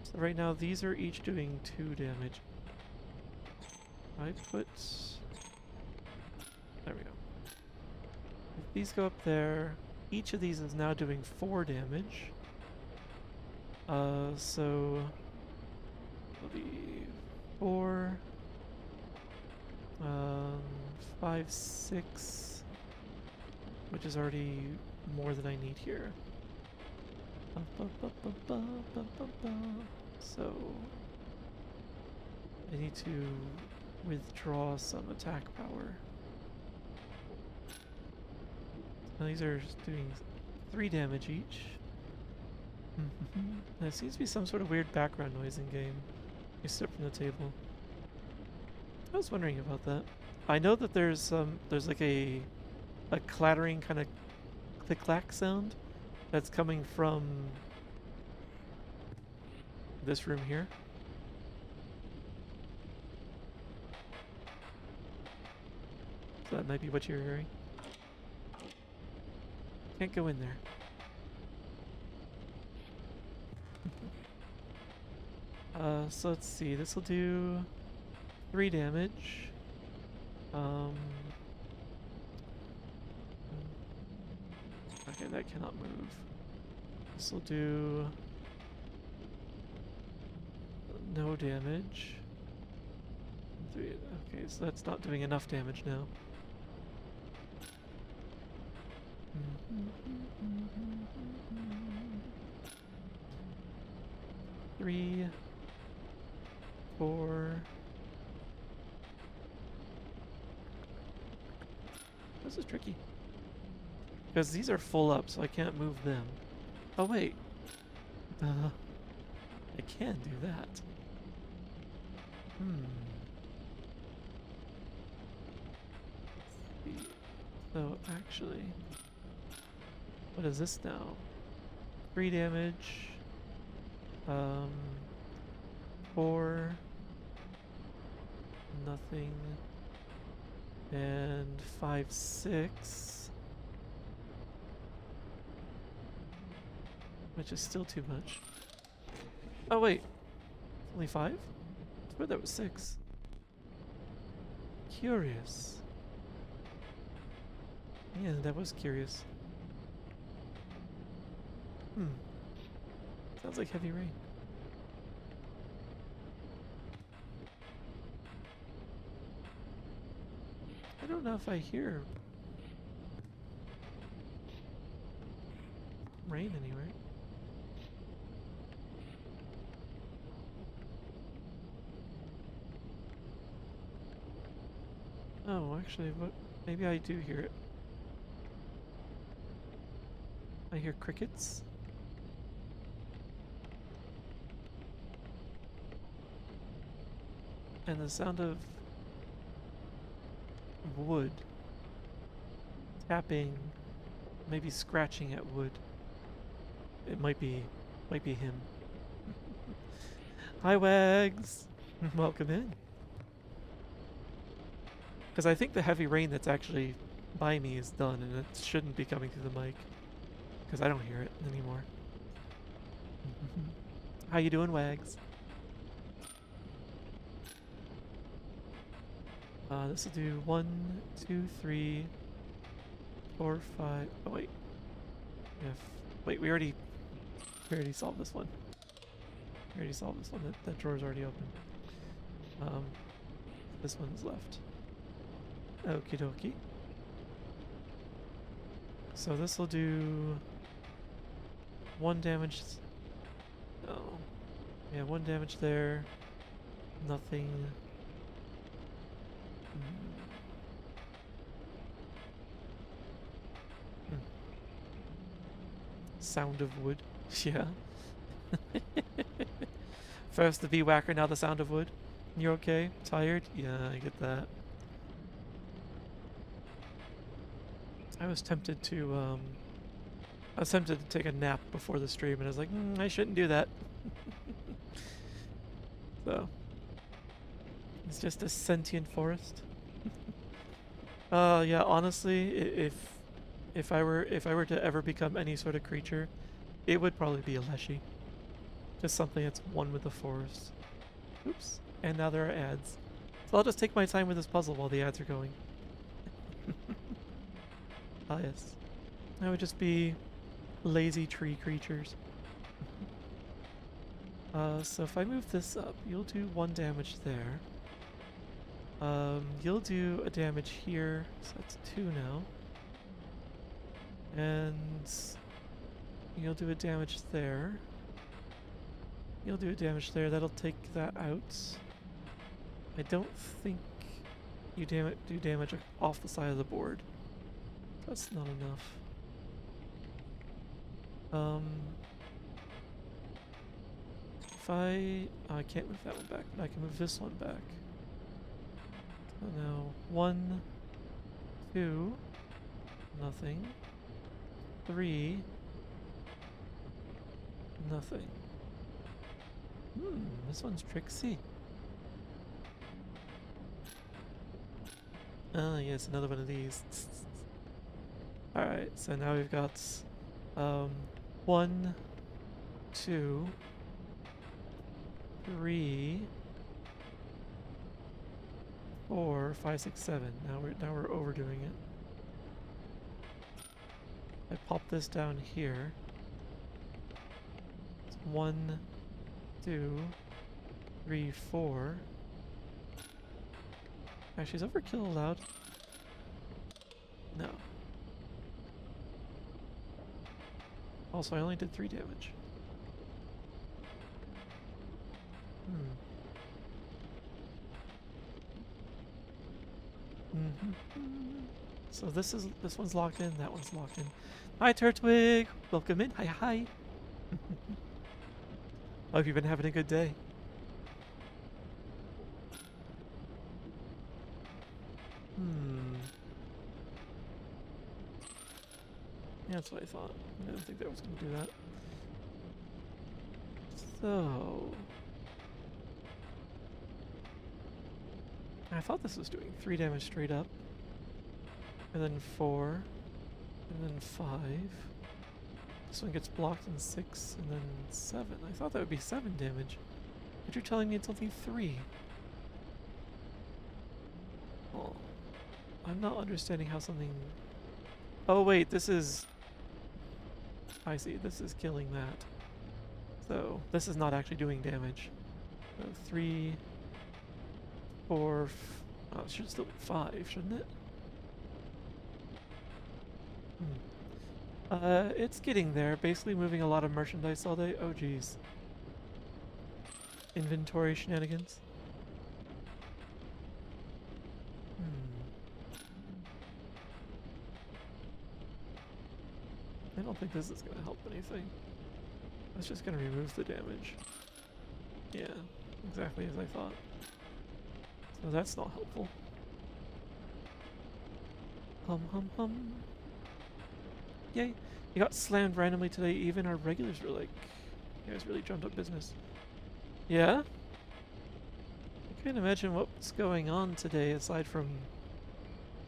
So right now these are each doing 2 damage. I put... There we go. If these go up there, each of these is now doing 4 damage. So... It'll be 4... 5, 6... Which is already more than I need here. So I need to withdraw some attack power. Now these are doing 3 damage each. There seems to be some sort of weird background noise in game. You step from the table. I was wondering about that. I know that there's like a clattering kind of click-clack sound that's coming from this room here. So that might be what you're hearing. Can't go in there. So let's see, this will do 3 damage. Okay, that cannot move. This will do no damage. 3, okay, so that's not doing enough damage now. Three, 4. This is tricky. Because these are full up, so I can't move them. Oh, wait. I can do that. So, actually... What is this now? 3 damage. 4. Nothing. And 5, 6. Which is still too much. Oh wait, only 5? I swear that was 6. Curious. Yeah, that was curious. Sounds like heavy rain. I don't know if I hear rain anywhere. Oh, actually, what? Maybe I do hear it. I hear crickets. And the sound of wood tapping, maybe scratching at wood. It might be him. Hi, Wags. Welcome in. Because I think the heavy rain that's actually by me is done, and it shouldn't be coming through the mic. Because I don't hear it anymore. How you doing, Wags? This will do 1, 2, 3, 4, 5. Oh wait, wait. We already solved this one. We already solved this one. That drawer's already open. This one's left. Okie dokie. So this will do 1 damage. Oh, yeah, 1 damage there. Nothing. Sound of wood. Yeah. First the bee whacker, now the sound of wood. You okay? Tired? Yeah, I get that. I was tempted to take a nap before the stream, and I was like, I shouldn't do that. So it's just a sentient forest. Yeah, honestly, if I were to ever become any sort of creature, it would probably be a leshy. Just something that's one with the forest. Oops. And now there are ads. So I'll just take my time with this puzzle while the ads are going. Ah, yes. I would just be lazy tree creatures. So if I move this up, you'll do 1 damage there. You'll do a damage here, so that's 2 now. And you'll do a damage there. You'll do a damage there. That'll take that out. I don't think you do damage off the side of the board. That's not enough. If I can't move that one back, but I can move this one back. So now 1, 2, nothing. 3, nothing. This one's tricksy. Ah, yes, another one of these. Alright, so now we've got 1, 2, 3, 4, 5, 6, 7. Now we're overdoing it. I pop this down here. It's 1, 2, 3, 4. Actually, is overkill allowed? No. Also, I only did 3 damage. So this one's locked in, that one's locked in. Hi Turtwig! Welcome in. Hi. Hope you've been having a good day. Yeah, that's what I thought. I didn't think that was going to do that. So I thought this was doing 3 damage straight up. And then 4. And then 5. This one gets blocked in 6. And then 7. I thought that would be 7 damage. But you're telling me it's only 3. Oh. I'm not understanding how something... Oh wait, this is... I see, this is killing that. So, this is not actually doing damage. So 3, 4... Oh, it should still be 5, shouldn't it? It's getting there. Basically moving a lot of merchandise all day. Oh geez. Inventory shenanigans. I don't think this is going to help anything. It's just going to remove the damage. Yeah, exactly as I thought. So that's not helpful. Hum. Yay. You got slammed randomly today. Even our regulars were like, you guys really jumped up business. Yeah? I can't imagine what's going on today aside from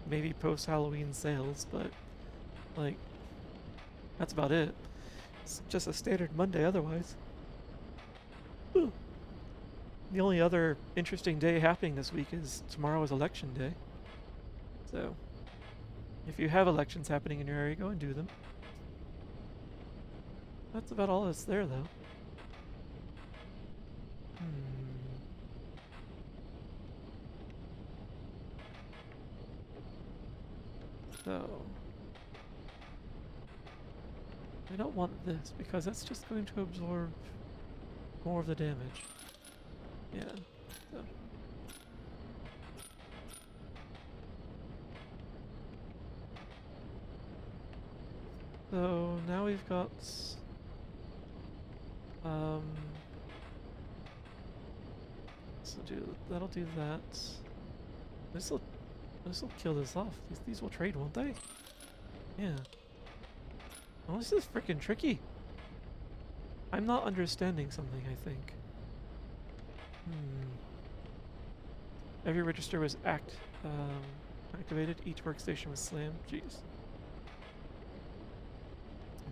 maybe post-Halloween sales, but like that's about it. It's just a standard Monday otherwise. Whew. The only other interesting day happening this week is tomorrow is election day. So if you have elections happening in your area, go and do them. That's about all that's there, though. So I don't want this because that's just going to absorb more of the damage. Yeah. So now we've got so that'll do that. This'll kill this off. These will trade, won't they? Yeah. Oh, this is freaking tricky. I'm not understanding something, I think. Every register was activated. Each workstation was slammed. Jeez.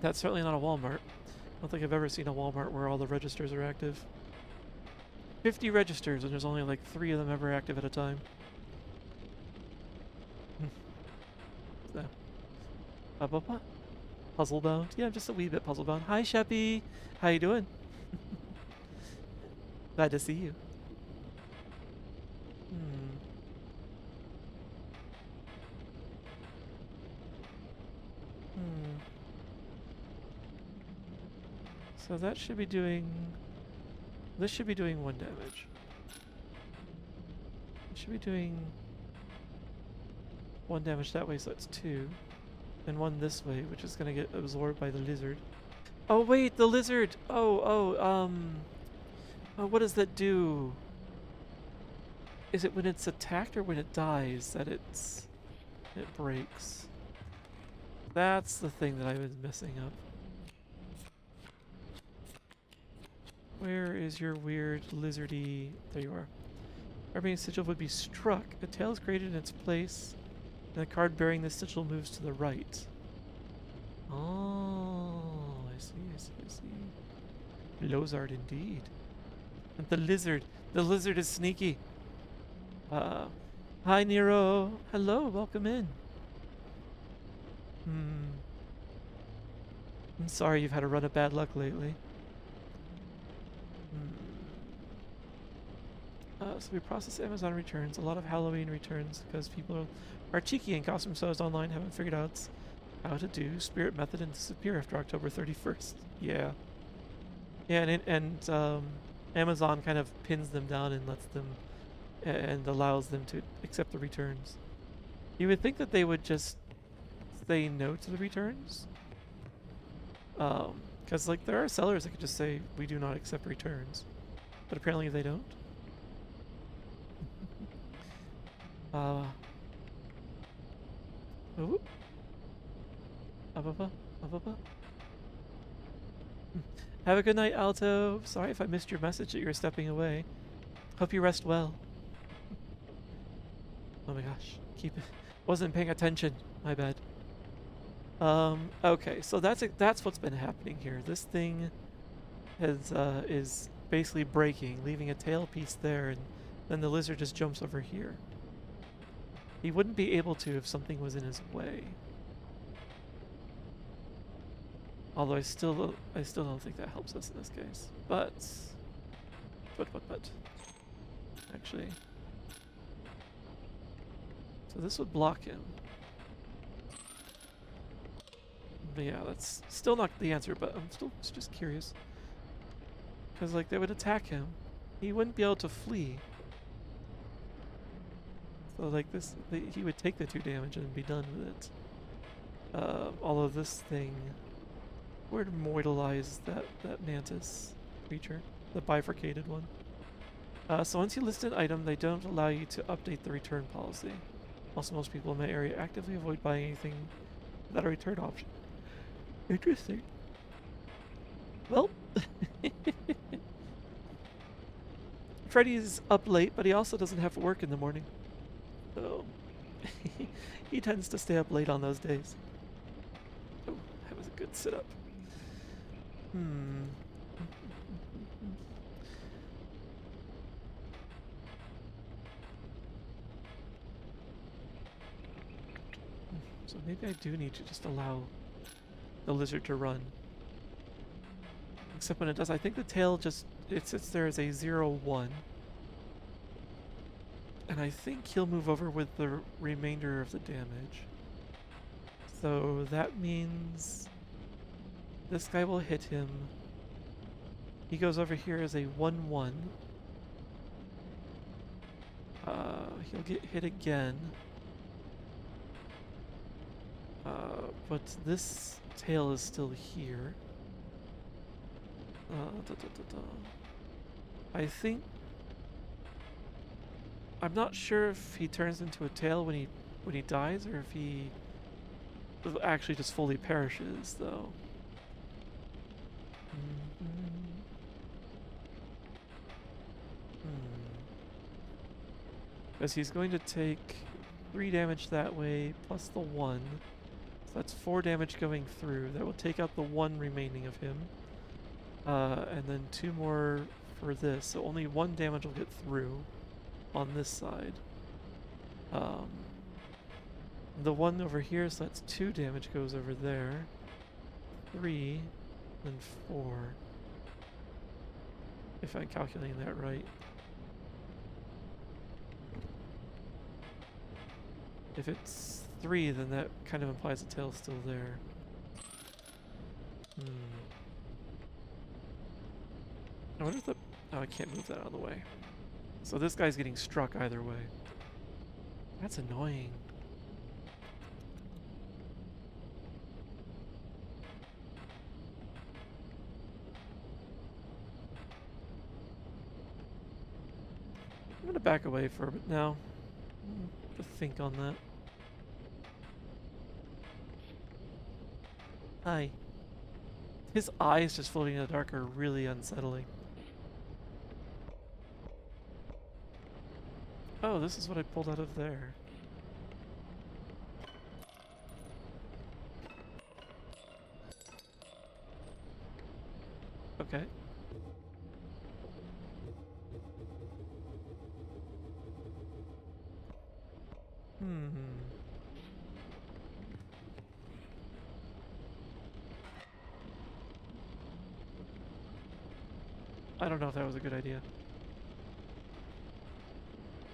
That's certainly not a Walmart. I don't think I've ever seen a Walmart where all the registers are active. 50 registers and there's only like 3 of them ever active at a time. So. Puzzle bound? Yeah, just a wee bit puzzle bound. Hi, Sheppy! How you doing? Glad to see you. So that should be doing... This should be doing 1 damage. It should be doing 1 damage that way, so that's 2. And 1 this way, which is gonna get absorbed by the lizard. Oh wait, the lizard! Oh, what does that do? Is it when it's attacked or when it dies that it breaks? That's the thing that I was messing up. Where is your weird lizardy... There you are. Remaining sigil would be struck. A tail is created in its place, and the card bearing this sigil moves to the right. Oh, I see. Lozard indeed. And the lizard is sneaky. Hi Nero. Hello, welcome in. I'm sorry you've had a run of bad luck lately. So we process Amazon returns, a lot of Halloween returns, because people are cheeky and costume sellers online haven't figured out how to do Spirit Method and disappear after October 31st. Yeah. Yeah, and Amazon kind of pins them down and lets them, and allows them to accept the returns. You would think that they would just say no to the returns. Because like there are sellers that could just say, we do not accept returns. But apparently they don't. Ooh. Have a good night, Alto. Sorry if I missed your message that you were stepping away. Hope you rest well. Oh my gosh. Wasn't paying attention. My bad. Okay, so that's what's been happening here. This thing is basically breaking, leaving a tail piece there, and then the lizard just jumps over here. He wouldn't be able to if something was in his way. Although I still don't think that helps us in this case. But actually, so this would block him. But yeah, that's still not the answer. But I'm still just curious because like they would attack him, he wouldn't be able to flee. So like this, he would take the 2 damage and be done with it. Although this thing would immortalize that mantis creature, the bifurcated one. So once you list an item, they don't allow you to update the return policy. Also, most people in my area actively avoid buying anything without a return option. Interesting. Well, Freddy's up late, but he also doesn't have to work in the morning. So, He tends to stay up late on those days. Oh, that was a good sit-up. Hmm. So maybe I do need to just allow the lizard to run. Except when it does, I think the tail just, it sits there as a 0-1. And I think he'll move over with the remainder of the damage. So that means this guy will hit him. He goes over here as a 1-1. He'll get hit again. But this tail is still here. I think... I'm not sure if he turns into a tail when he dies, or if he actually just fully perishes, though. Because he's going to take 3 damage that way, plus the 1. So that's 4 damage going through. That will take out the 1 remaining of him. And then 2 more for this. So only 1 damage will get through on this side. The 1 over here, so that's 2 damage goes over there. 3, and 4. If I'm calculating that right. If it's 3, then that kind of implies the tail's still there. I wonder if the... Oh, I can't move that out of the way. So this guy's getting struck either way. That's annoying. I'm gonna back away for a bit now. To think on that. Hi. His eyes just floating in the dark are really unsettling. Oh, this is what I pulled out of there. Okay. I don't know if that was a good idea.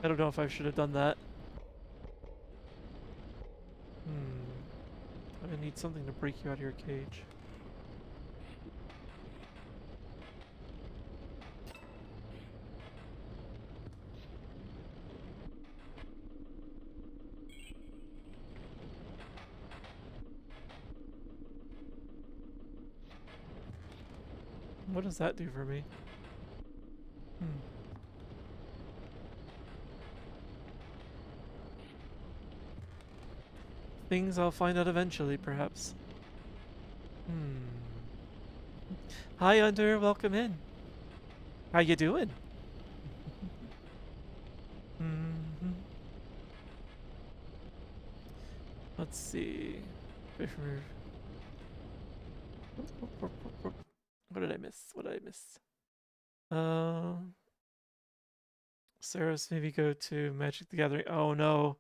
I don't know if I should have done that. I need something to break you out of your cage. What does that do for me? Things I'll find out eventually, perhaps. Hi, Under. Welcome in. How you doing? Let's see. What did I miss? What did I miss? Sarah's maybe go to Magic the Gathering. Oh no.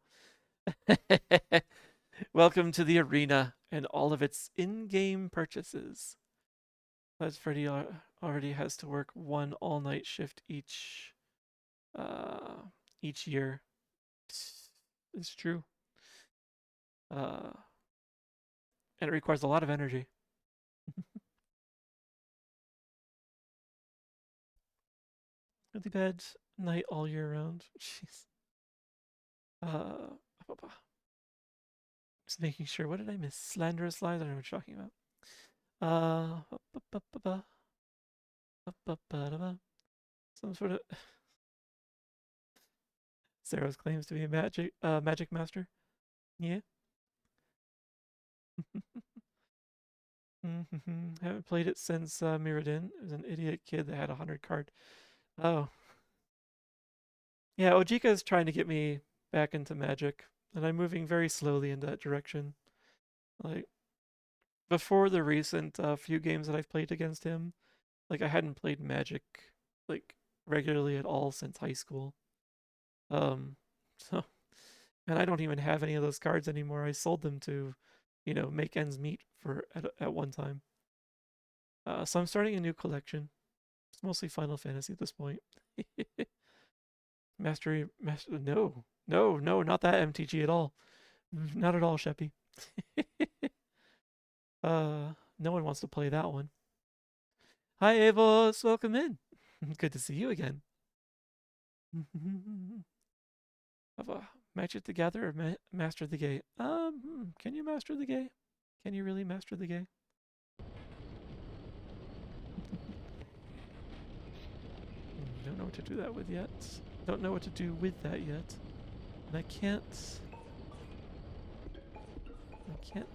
Welcome to the arena and all of its in-game purchases. But Freddy already has to work 1 all-night shift each year. It's true. And it requires a lot of energy. Go to bed night all year round. Jeez. Just making sure. What did I miss? Slanderous lies? I don't know what you're talking about. Some sort of... Sarah's claims to be a magic master. Yeah. Haven't played it since Mirrodin. It was an idiot kid that had 100 card. Oh. Yeah, Ojika is trying to get me back into Magic. And I'm moving very slowly in that direction. Like, before the recent few games that I've played against him, like, I hadn't played Magic, like, regularly at all since high school. So, and I don't even have any of those cards anymore. I sold them to, make ends meet for at one time. So I'm starting a new collection. It's mostly Final Fantasy at this point. No, not that MTG at all. Not at all, Sheppy. No one wants to play that one. Hi, Avos, welcome in. Good to see you again. Have a match it together or master the gay? Can you master the gay? Can you really master the gay? Don't know what to do that with yet. Don't know what to do with that yet. And I can't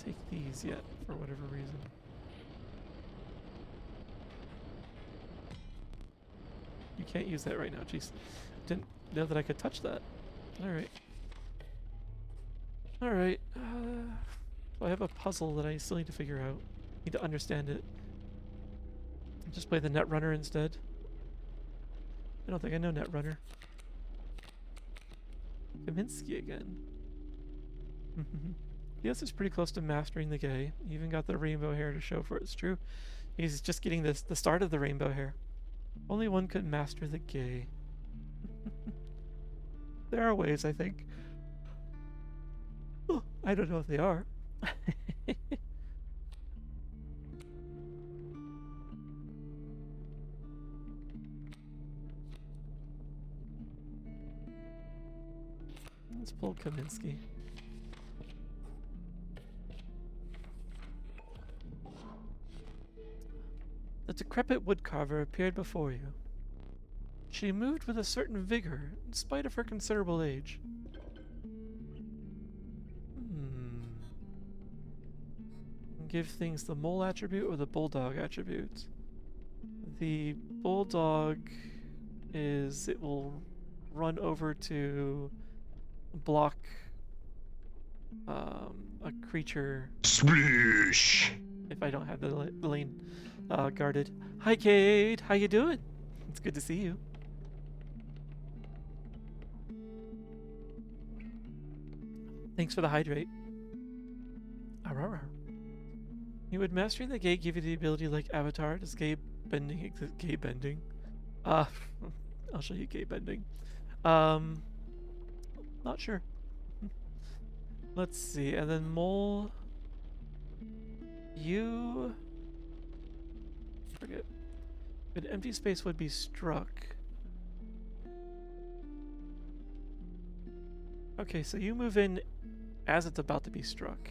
take these yet for whatever reason. You can't use that right now. Jeez. Didn't know that I could touch that. Alright. Alright. So I have a puzzle that I still need to figure out. Need to understand it. Just play the Netrunner instead. I don't think I know Netrunner. Kaminsky again. Yes, is pretty close to mastering the gay. He even got the rainbow hair to show for it. It's true. He's just getting the start of the rainbow hair. Only one could master the gay. There are ways, I think. Oh, I don't know if they are. Let's pull Kaminsky. The decrepit woodcarver appeared before you. She moved with a certain vigor, in spite of her considerable age. Give things the mole attribute or the bulldog attribute. The bulldog is it will run over to block a creature. Sploosh! If I don't have the lane guarded. Hi, Cade. How you doing? It's good to see you. Thanks for the hydrate. Arr. You would mastering the gate give you the ability like Avatar? Does gay bending exist? Gay bending? I'll show you gay bending. Not sure. Let's see. And then mole. You forget. An empty space would be struck. Okay, so you move in as it's about to be struck.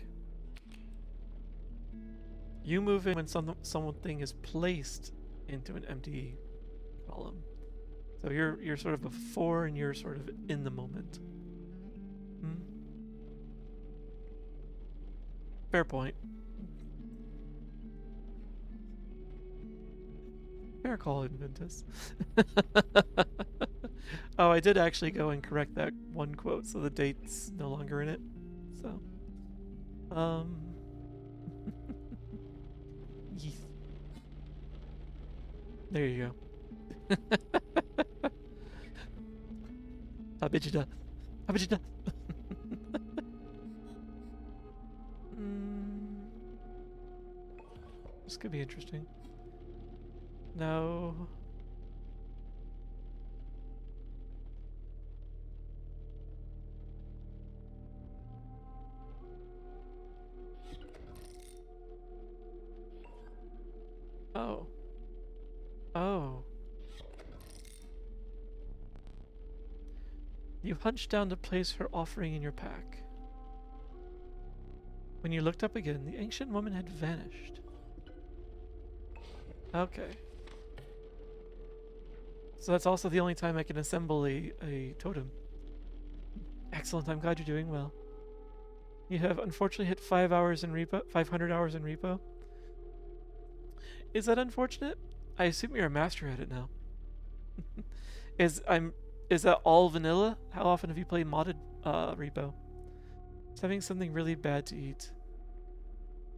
You move in when something is placed into an empty column. So you're sort of before and you're sort of in the moment. Fair point. Fair call, Inventus. Oh, I did actually go and correct that one quote, so the date's no longer in it. So, there you go. Abijita. This could be interesting. No. Oh. Oh. You hunched down to place her offering in your pack. When you looked up again, the ancient woman had vanished. Okay. So that's also the only time I can assemble a totem. Excellent, I'm glad you're doing well. You have unfortunately hit 500 hours in repo. Is that unfortunate? I assume you're a master at it now. Is that all vanilla? How often have you played modded repo? It's having something really bad to eat.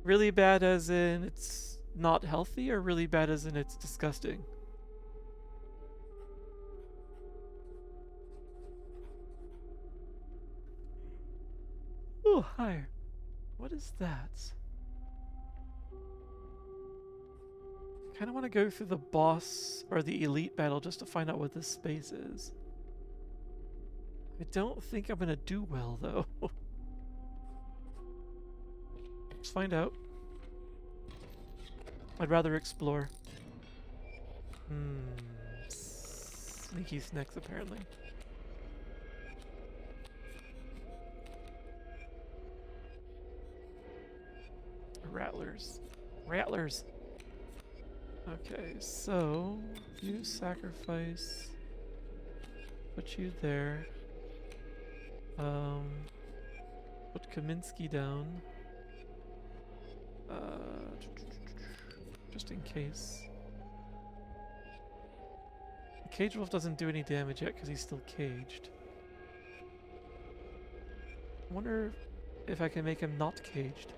Really bad as in it's not healthy, or really bad as in it's disgusting? Oh, hi. What is that? I kind of want to go through the boss or the elite battle just to find out what this space is. I don't think I'm going to do well, though. Let's find out. I'd rather explore. Sneaky snacks, apparently. Rattlers. Rattlers! Okay, so you sacrifice. Put you there. Put Kaminsky down. Just in case. The Cage Wolf doesn't do any damage yet because he's still caged. I wonder if I can make him not caged.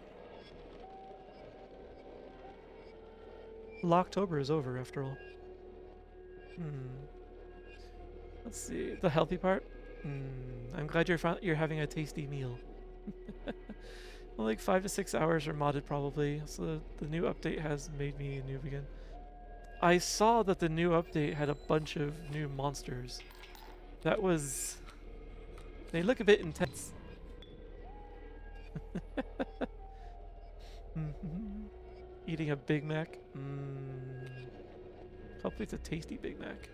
Locktober is over after all. Let's see. The healthy part? I'm glad you're having a tasty meal. Well, like 5 to 6 hours are modded probably, so the new update has made me a noob again. I saw that the new update had a bunch of new monsters. That was... They look a bit intense. Eating a Big Mac? Hopefully it's a tasty Big Mac.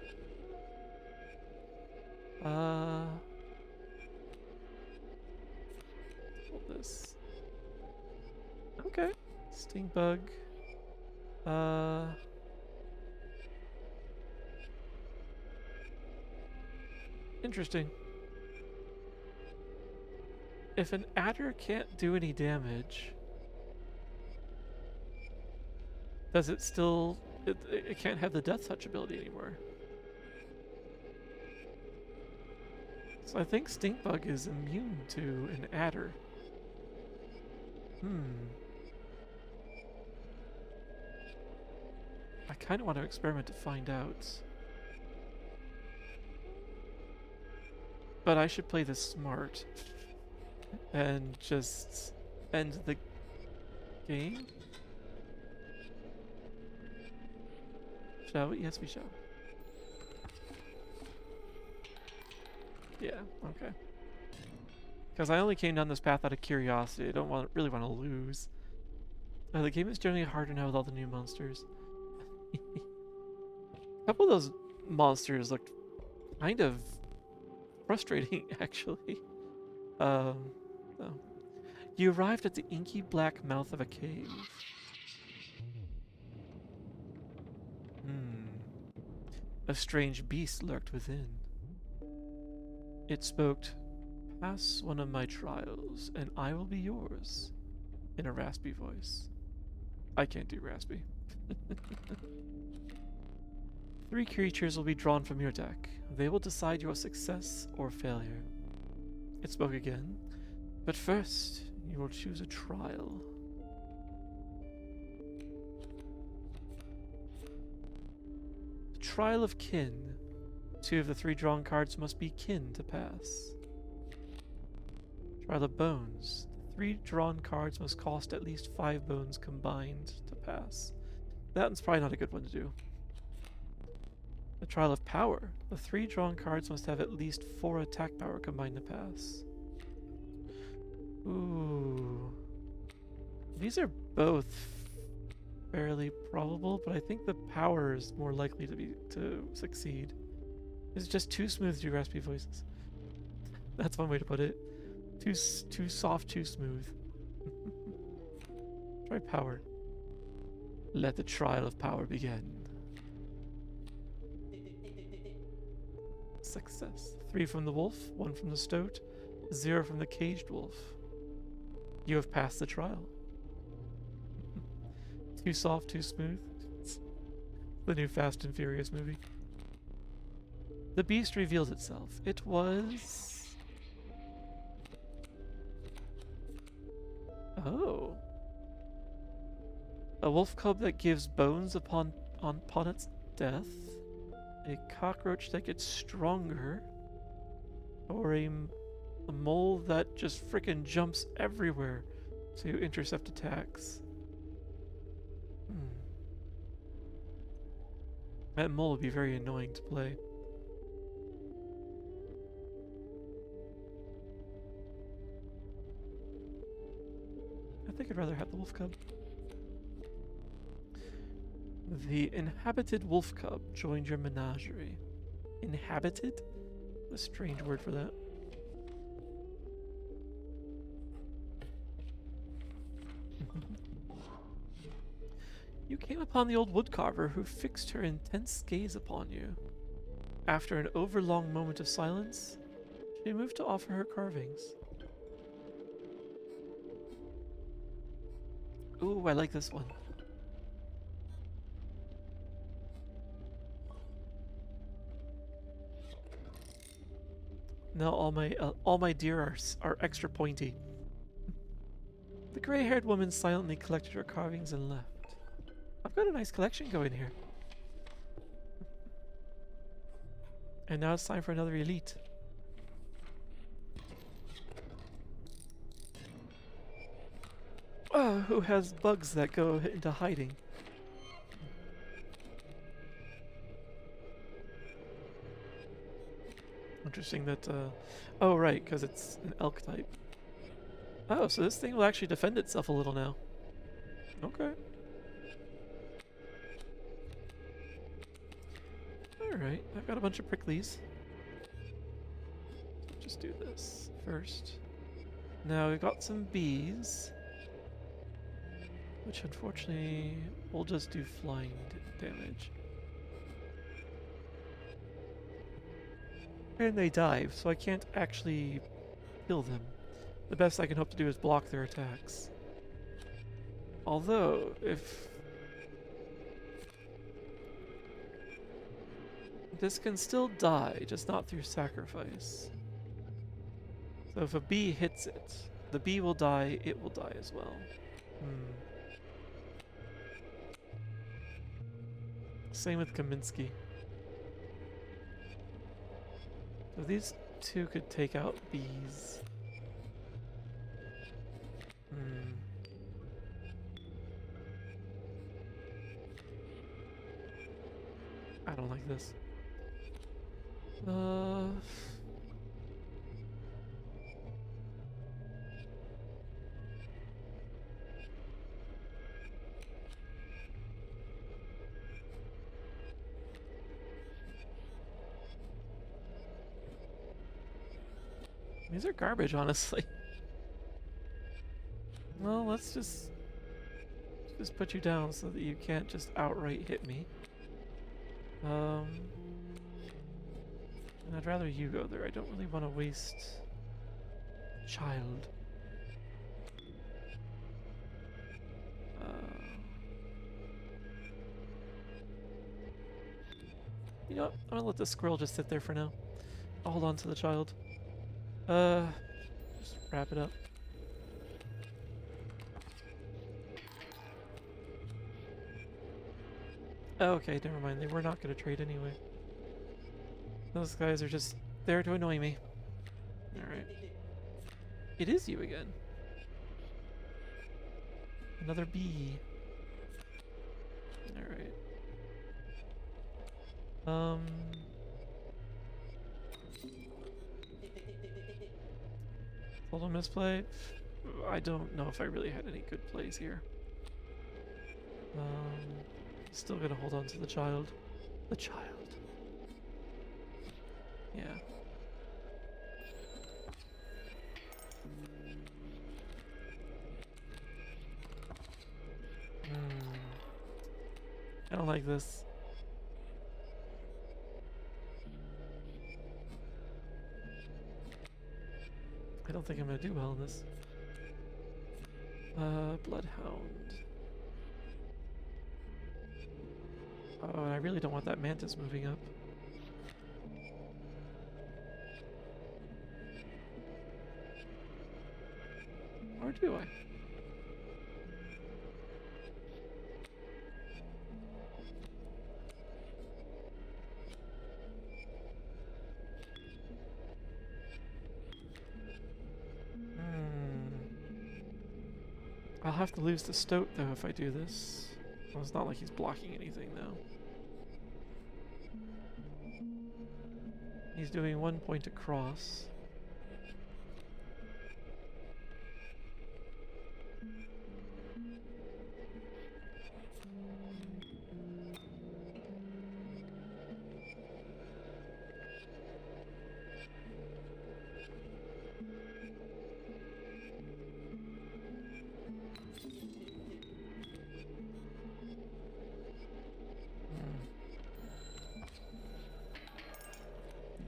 Hold this. Okay. Sting bug. Interesting. If an adder can't do any damage, does it still... It can't have the death touch ability anymore. So I think Stink Bug is immune to an adder. I kind of want to experiment to find out. But I should play this smart. And just end the game? Shall we? Yes, we shall. Yeah, okay. Because I only came down this path out of curiosity. I don't really want to lose. The game is generally hard now with all the new monsters. A couple of those monsters looked kind of frustrating, actually. Oh. You arrived at the inky black mouth of a cave. A strange beast lurked within. It spoke, "Pass one of my trials, and I will be yours," in a raspy voice. I can't do raspy. 3 creatures will be drawn from your deck. They will decide your success or failure. It spoke again. But first, you will choose a trial. The Trial of Kin. 2 of the 3 drawn cards must be kin to pass. Trial of Bones. The 3 drawn cards must cost at least 5 bones combined to pass. That one's probably not a good one to do. The Trial of Power. The 3 drawn cards must have at least 4 attack power combined to pass. Ooh. These are both fairly probable, but I think the power is more likely to succeed. It's just too smooth, too raspy voices. That's one way to put it. Too soft, too smooth. Try power. Let the trial of power begin. Success. 3 from the wolf, 1 from the stoat, 0 from the caged wolf. You have passed the trial. Too soft, too smooth. It's the new Fast and Furious movie. The beast reveals itself. It was Oh. A wolf cub that gives bones upon its death. A cockroach that gets stronger. Or a mole that just frickin' jumps everywhere to intercept attacks. Hmm. That mole would be very annoying to play. I think I'd rather have the wolf cub. The inhabited wolf cub joined your menagerie. Inhabited? A strange word for that. You came upon the old woodcarver who fixed her intense gaze upon you. After an overlong moment of silence, she moved to offer her carvings. Ooh, I like this one. Now all my deer are extra pointy. The gray-haired woman silently collected her carvings and left. I've got a nice collection going here. And now it's time for another elite. Oh, who has bugs that go into hiding? Interesting that, oh right, because it's an elk type. Oh, so this thing will actually defend itself a little now. Okay. Alright, I've got a bunch of pricklies. Just do this first. Now we've got some bees. Which unfortunately will just do flying damage. And they dive, so I can't actually kill them. The best I can hope to do is block their attacks. Although, if... this can still die, just not through sacrifice. So if a bee hits it, the bee will die, it will die as well. Same with Kaminsky. So these two could take out bees. I don't like this. These are garbage, honestly. Well, let's just put you down so that you can't just outright hit me. And I'd rather you go there. I don't really want to waste child. You know what? I'm gonna let the squirrel just sit there for now. I'll hold on to the child. Just wrap it up. Oh, okay, never mind. They were not going to trade anyway. Those guys are just there to annoy me. Alright. It is you again. Another bee. Alright. Total misplay? I don't know if I really had any good plays here. Still gonna hold on to the child. The child. Yeah. I don't like this. I don't think I'm gonna do well in this. Bloodhound. Oh, I really don't want that mantis moving up. Or do I? I'll have to lose the stoat though if I do this. Well, it's not like he's blocking anything though. He's doing 1 point across.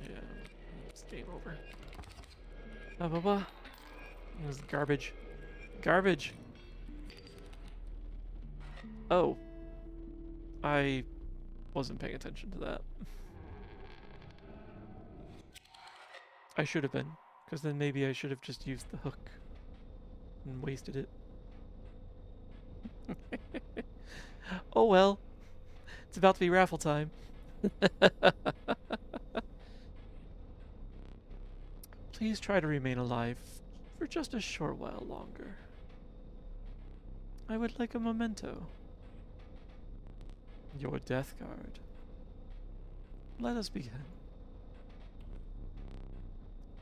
Yeah, it's game over. Blah blah blah. This is garbage. Garbage! Oh. I wasn't paying attention to that. I should have been, because then maybe I should have just used the hook and wasted it. Oh well. It's about to be raffle time. Please try to remain alive for just a short while longer. I would like a memento. Your death card. Let us begin.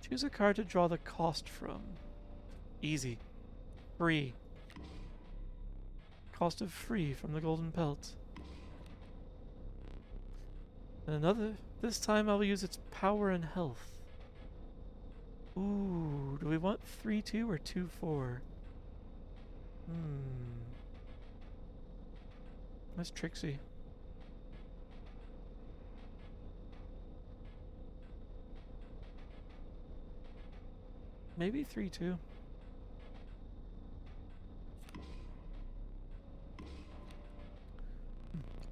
Choose a card to draw the cost from. Easy. Free. Cost of free from the golden pelt. And another. This time I will use its power and health. Ooh, do we want 3-2 or 2-4? That's tricksy. Maybe 3-2.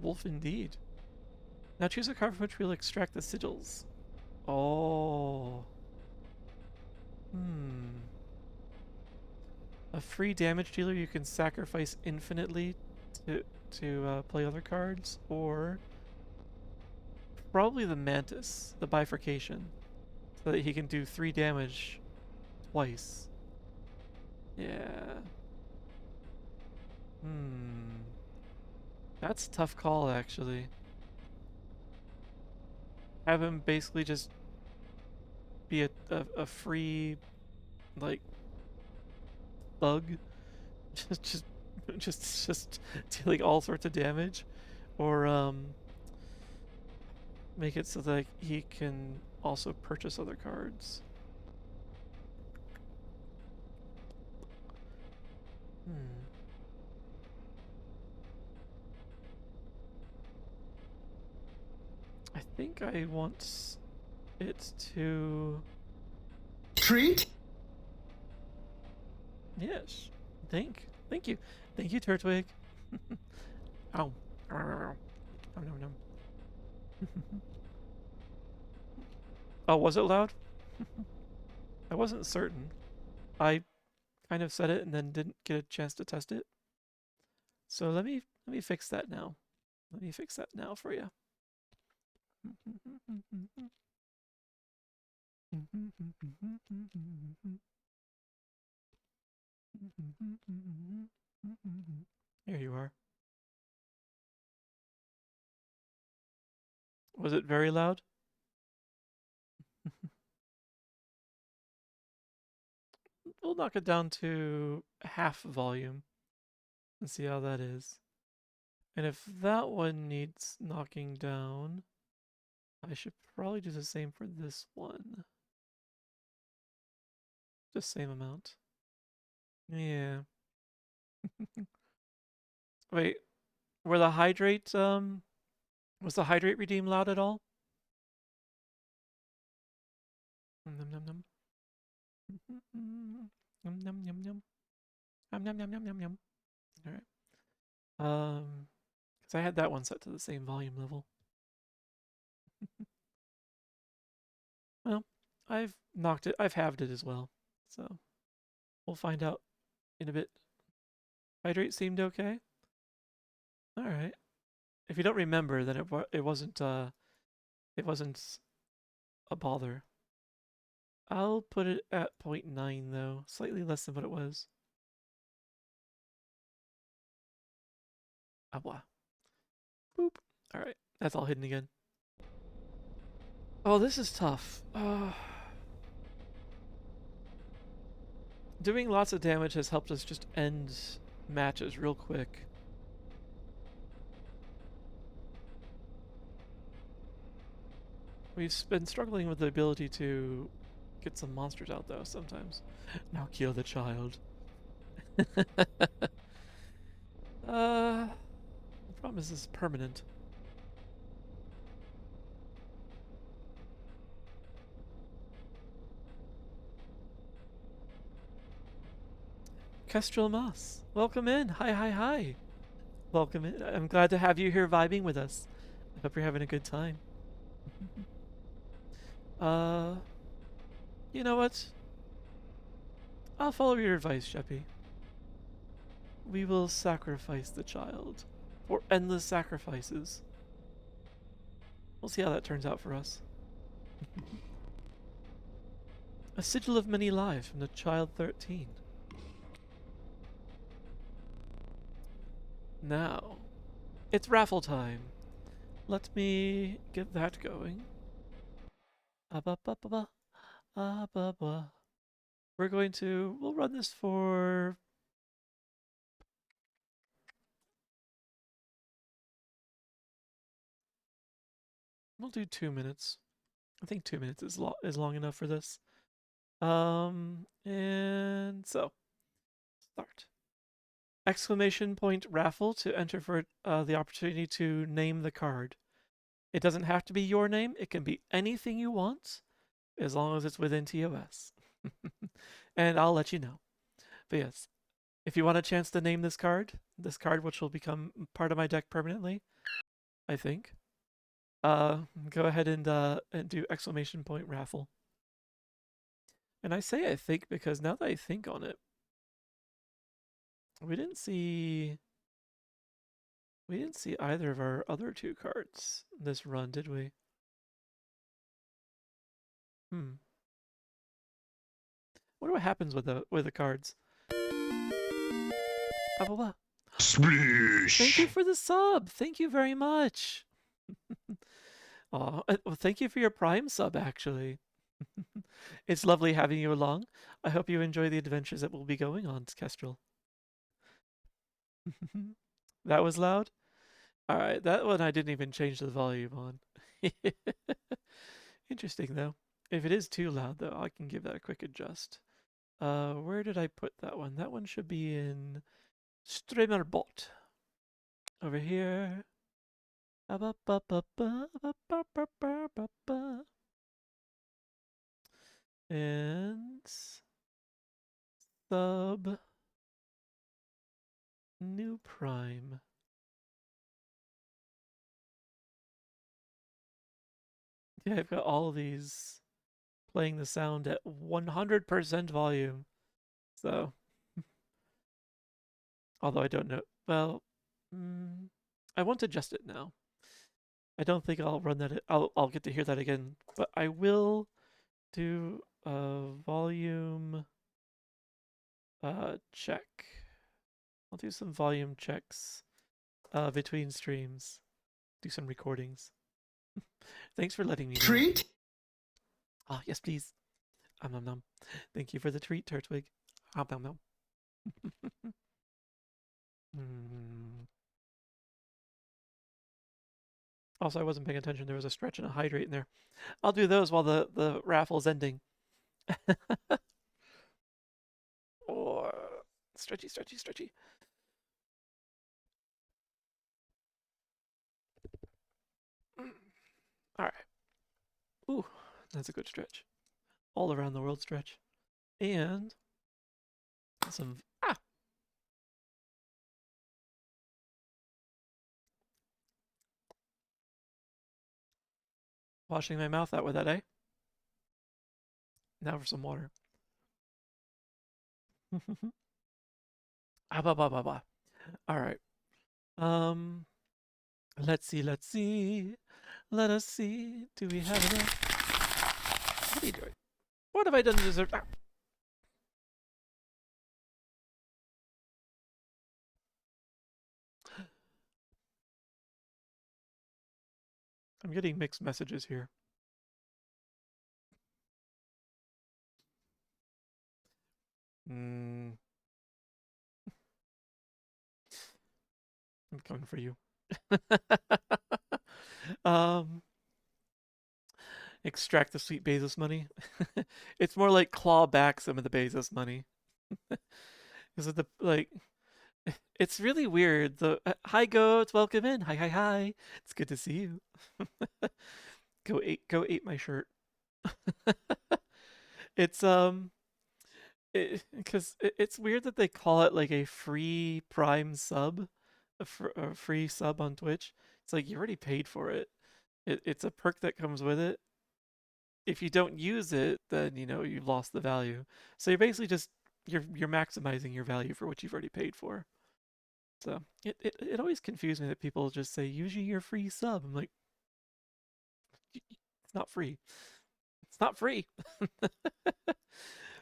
Wolf indeed. Now choose a card from which we'll extract the sigils. Oh. A free damage dealer you can sacrifice infinitely to play other cards, or probably the Mantis, the bifurcation, so that he can do 3 damage twice. Yeah. That's a tough call, actually. Have him basically just be a free, like, thug, just dealing all sorts of damage, or make it so that he can also purchase other cards. I think I want it to... Treat? Yes. Thank you. Thank you, Turtwig. Ow. Nom, nom, nom. Oh, was it loud? I wasn't certain. I kind of said it and then didn't get a chance to test it. So let me fix that now. Let me fix that now for you. Here you are. Was it very loud? We'll knock it down to half volume and see how that is. And if that one needs knocking down, I should probably do the same for this one. Just same amount. Yeah. Wait, were the hydrate was the hydrate redeem loud at all? Num num num. Num num num num. Num num num num num num. All right. Because I had that one set to the same volume level. Well, I've knocked it. I've halved it as well. So we'll find out in a bit. Hydrate seemed okay. All right. If you don't remember, then it wasn't a bother. I'll put it at 0.9 though, slightly less than what it was. Ah, blah. Boop. All right, that's all hidden again. Oh, this is tough. Doing lots of damage has helped us just end matches real quick. We've been struggling with the ability to get some monsters out, though, sometimes. Now kill the child. The problem is this is permanent. Kestrel Moss, welcome in. Hi, hi, hi. Welcome in. I'm glad to have you here vibing with us. I hope you're having a good time. You know what? I'll follow your advice, Sheppy. We will sacrifice the child. For endless sacrifices. We'll see how that turns out for us. A sigil of many lives from the child 13. Now, it's raffle time. Let me get that going. We'll run this for... We'll do 2 minutes. I think 2 minutes is long enough for this. And so, start. Exclamation point raffle to enter for the opportunity to name the card. It doesn't have to be your name. It can be anything you want, as long as it's within TOS. And I'll let you know. But yes, if you want a chance to name this card which will become part of my deck permanently, I think, go ahead and do exclamation point raffle. And I say I think because now that I think on it, we didn't see either of our other 2 cards this run, did we? Wonder what happens with the cards. Thank you for the sub. Thank you very much. Well, thank you for your Prime sub, actually. It's lovely having you along. I hope you enjoy the adventures that will be going on, Kestrel. That was loud? Alright, that one I didn't even change the volume on. Interesting, though. If it is too loud, though, I can give that a quick adjust. Where did I put that one? That one should be in Streamerbot. Over here. And sub new prime. Yeah, I've got all of these playing the sound at 100% volume. So, although I don't know, well, I won't adjust it now. I don't think I'll run that. I'll get to hear that again, but I will do a volume check. I'll do some volume checks between streams. Do some recordings. Thanks for letting me know. Treat? Ah, yes, please. Nom nom. Thank you for the treat, Turtwig. Nom nom. Also, I wasn't paying attention. There was a stretch and a hydrate in there. I'll do those while the raffle's ending. Or stretchy, stretchy, stretchy. All right. Ooh, that's a good stretch. All around the world stretch. And some washing my mouth out with that, eh? Now for some water. All right. Let's see. Let us see. Do we have enough? What are you doing? What have I done to deserve? I'm getting mixed messages here. I'm coming for you. um, extract the sweet Bezos money. It's more like claw back some of the Bezos money. Because of the like, it's really weird. The hi goats, welcome in. Hi hi hi. It's good to see you. Go eat my shirt. It's because it's weird that they call it like a free Prime sub, a free sub on Twitch. It's like you already paid for it. It's a perk that comes with it. If you don't use it, then you know you've lost the value. So you're basically just you're maximizing your value for what you've already paid for. So it always confused me that people just say use your free sub. I'm like, it's not free. It's not free.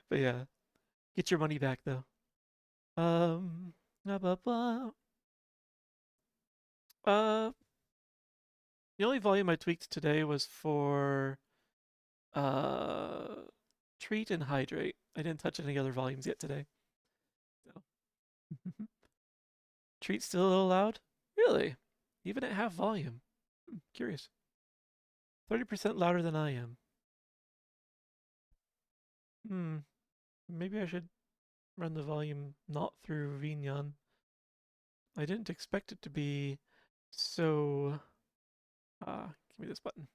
But yeah, get your money back though. Blah, blah, blah. Uh, the only volume I tweaked today was for uh treat and hydrate. I didn't touch any other volumes yet today. So. Treat still a little loud? Really? Even at half volume? Curious. 30% louder than I am. Hmm. Maybe I should run the volume not through Vignon. I didn't expect it to be so. Give me this button.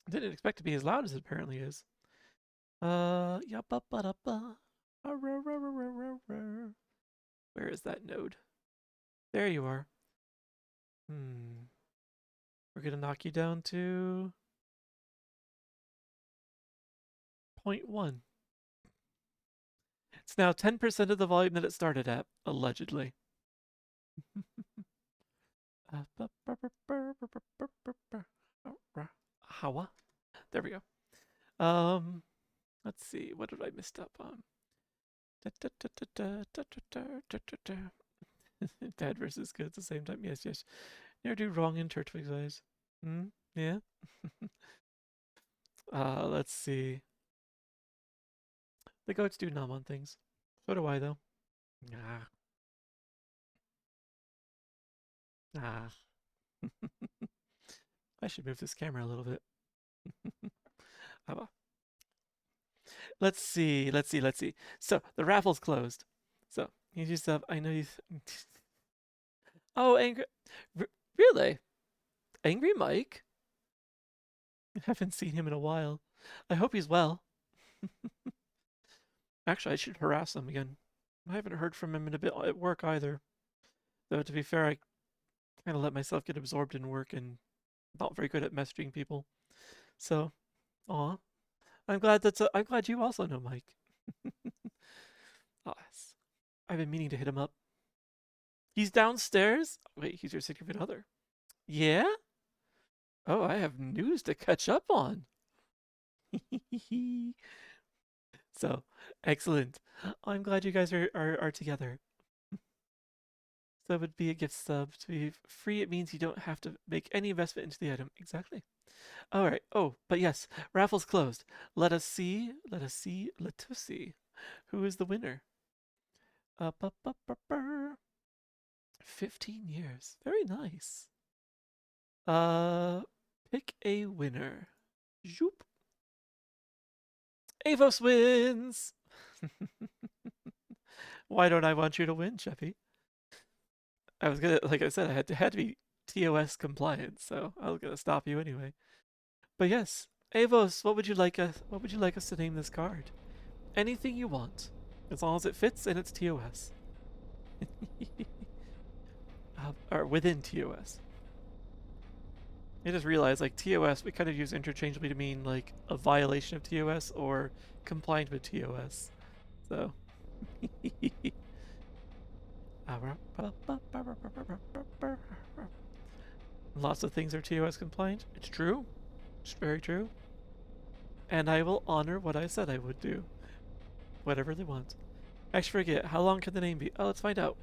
I didn't expect it to be as loud as it apparently is. Where is that node? There you are. We're gonna knock you down to 0.1. It's now 10% of the volume that it started at, allegedly. Hawa. There we go. Let's see. What did I messed up on? Bad versus good at the same time. Yes, yes. Never do wrong in Turtwig's eyes. Yeah. Let's see. The goats do numb on things. So do I, though. Ah. Ah. I should move this camera a little bit. Let's see. Let's see. Let's see. So the raffle's closed. So you just have. I know you. Oh, angry. Really? Angry Mike? I haven't seen him in a while. I hope he's well. Actually, I should harass him again. I haven't heard from him in a bit at work either. Though to be fair, I kind of let myself get absorbed in work and not very good at messaging people. So, aw, I'm glad you also know Mike. Oh, yes. I've been meaning to hit him up. He's downstairs. Wait, he's your significant other. Yeah? Oh, I have news to catch up on. So, excellent. I'm glad you guys are together. So it would be a gift sub. To be free, it means you don't have to make any investment into the item. Exactly. All right. Oh, but yes, raffle's closed. Let us see. Let us see. Let us see. Who is the winner? 15 years. Very nice. Pick a winner. Zoop. Avos wins. Why don't I want you to win, Cheffy? I was gonna, like I said, I had to be TOS compliant, so I was gonna stop you anyway. But yes, Avos, what would you like us to name this card? Anything you want, as long as it fits and it's TOS. Or within TOS. I just realized, like, TOS, we kind of use interchangeably to mean, like, a violation of TOS or compliant with TOS. So. Lots of things are TOS compliant. It's true. It's very true. And I will honor what I said I would do. Whatever they want. Actually, forget. How long can the name be? Oh, let's find out.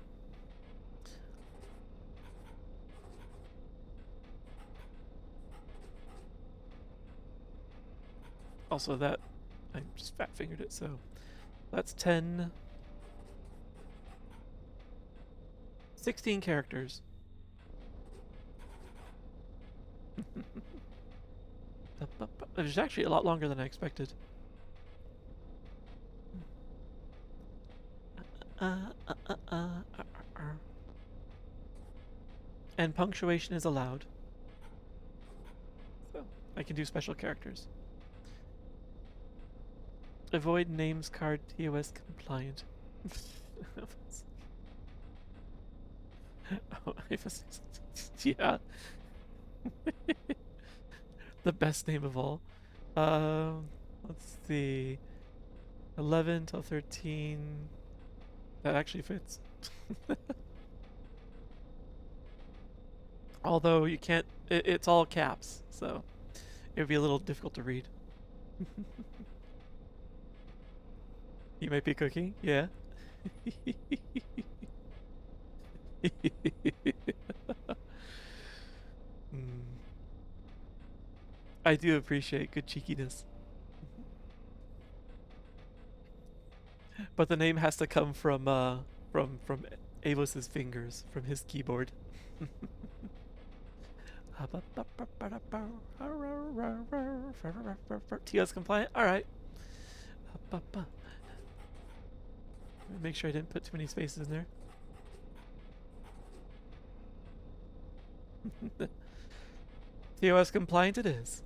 Also, that I just fat fingered it, so that's 10. 16 characters. It was actually a lot longer than I expected. And punctuation is allowed. So I can do special characters. Avoid names card TOS compliant. Oh, yeah. The best name of all. Let's see. 11 till 13. That actually fits. Although you can't, it's all caps, so it would be a little difficult to read. You might be cooking, yeah. Mm. I do appreciate good cheekiness. But the name has to come from Avos's fingers, from his keyboard. TS compliant. All right. Make sure I didn't put too many spaces in there. TOS compliant it is.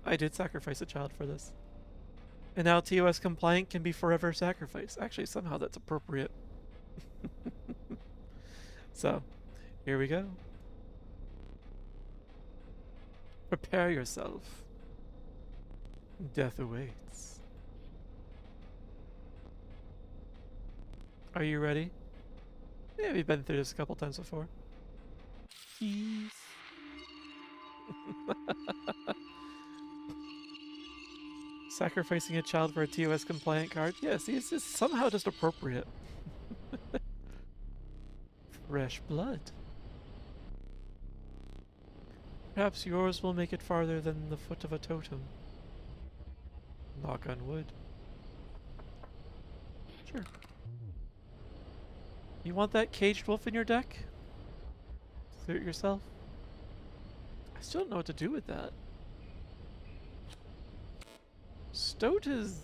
I did sacrifice a child for this. And now TOS compliant can be forever sacrificed. Actually, somehow that's appropriate. So, here we go. Prepare yourself. Death awaits. Are you ready? Yeah, we've been through this a couple times before. Jeez. Sacrificing a child for a TOS compliant card? Yeah, see, it's just somehow just appropriate. Fresh blood. Perhaps yours will make it farther than the foot of a totem. Knock on wood. Sure. You want that caged wolf in your deck? Suit yourself. I still don't know what to do with that. Stoat is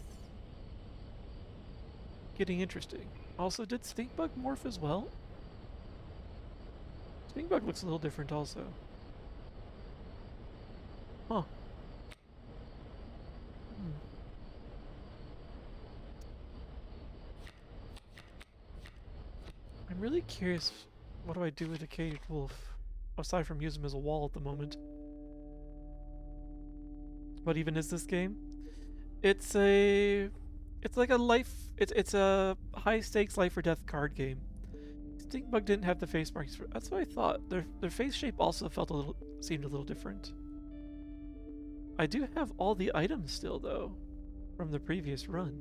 getting interesting. Also, did Stinkbug morph as well? Stinkbug looks a little different also. Huh. I'm really curious, what do I do with a caged wolf? Aside from use him as a wall at the moment. What even is this game? It's like a life, it's a high stakes life or death card game. Stinkbug didn't have the face marks for, that's what I thought. Their face shape also seemed a little different. I do have all the items still though, from the previous run.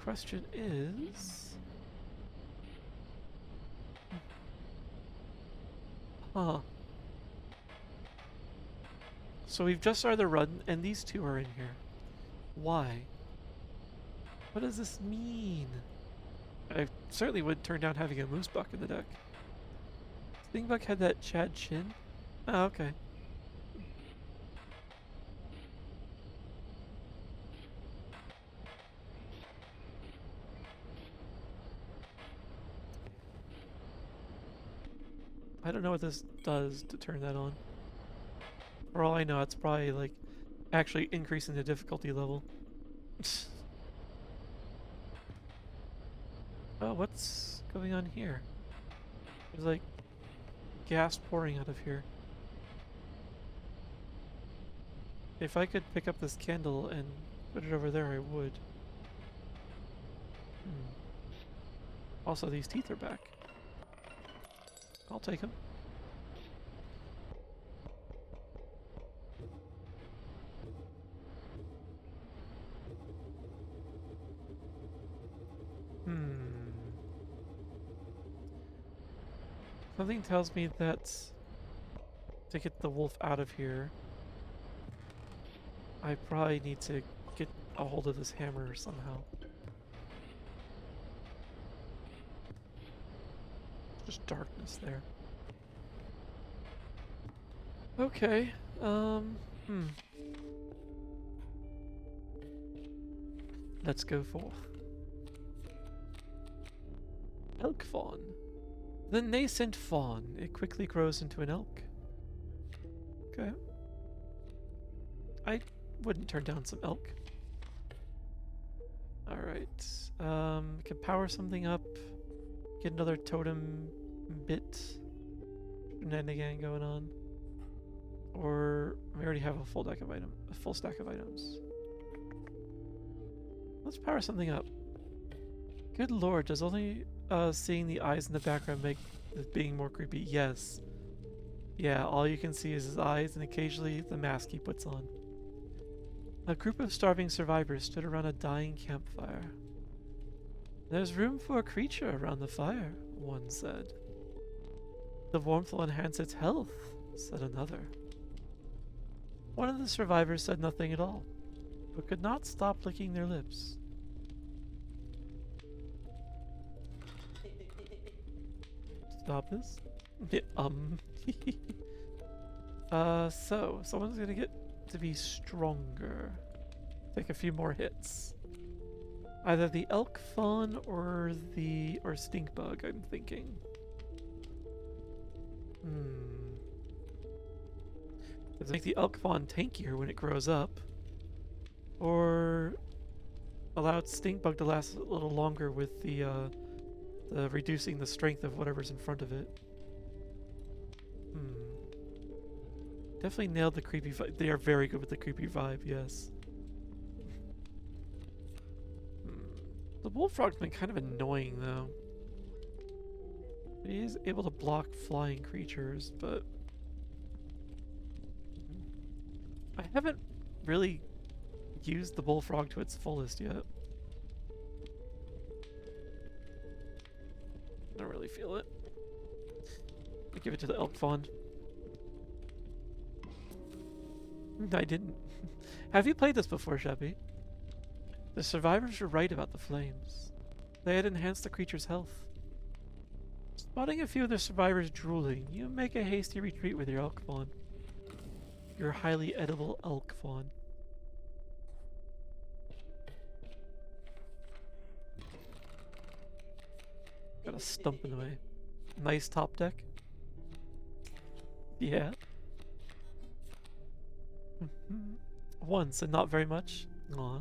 Question is... Huh. So we've just started the run, and these two are in here. Why? What does this mean? I certainly would turn down having a moose buck in the deck. Stingbuck had that Chad chin? Oh, okay. I don't know what this does to turn that on. For all I know, it's probably like actually increasing the difficulty level. Oh, what's going on here? There's like gas pouring out of here. If I could pick up this candle and put it over there, I would. Also, these teeth are back. I'll take them. Something tells me that to get the wolf out of here, I probably need to get a hold of this hammer somehow. Just darkness there. Okay. Let's go forth. Elk fawn. The nascent fawn. It quickly grows into an elk. Okay. I wouldn't turn down some elk. Alright. Can power something up. Get another totem bit shenanigan going on. Or we already have a full stack of items. Let's power something up. Good lord, does only seeing the eyes in the background make this being more creepy? Yes. Yeah, all you can see is his eyes and occasionally the mask he puts on. A group of starving survivors stood around a dying campfire. There's room for a creature around the fire, one said. The warmth will enhance its health, said another. One of the survivors said nothing at all, but could not stop licking their lips. Stop this? So someone's gonna get to be stronger. Take a few more hits. Either the elk fawn or stink bug, I'm thinking. Does it make the elk fawn tankier when it grows up? Or allow its stink bug to last a little longer with the reducing the strength of whatever's in front of it? Definitely nailed the creepy vibe. They are very good with the creepy vibe, yes. The bullfrog's been kind of annoying, though. He is able to block flying creatures, but I haven't really used the bullfrog to its fullest yet. I don't really feel it. I give it to the elk fawn. I didn't. Have you played this before, Sheppy? The survivors were right about the flames. They had enhanced the creature's health. Spotting a few of the survivors drooling, you make a hasty retreat with your elk fawn. Your highly edible elk fawn. Got a stump in the way. Nice top deck. Yeah. Once and not very much. Aw.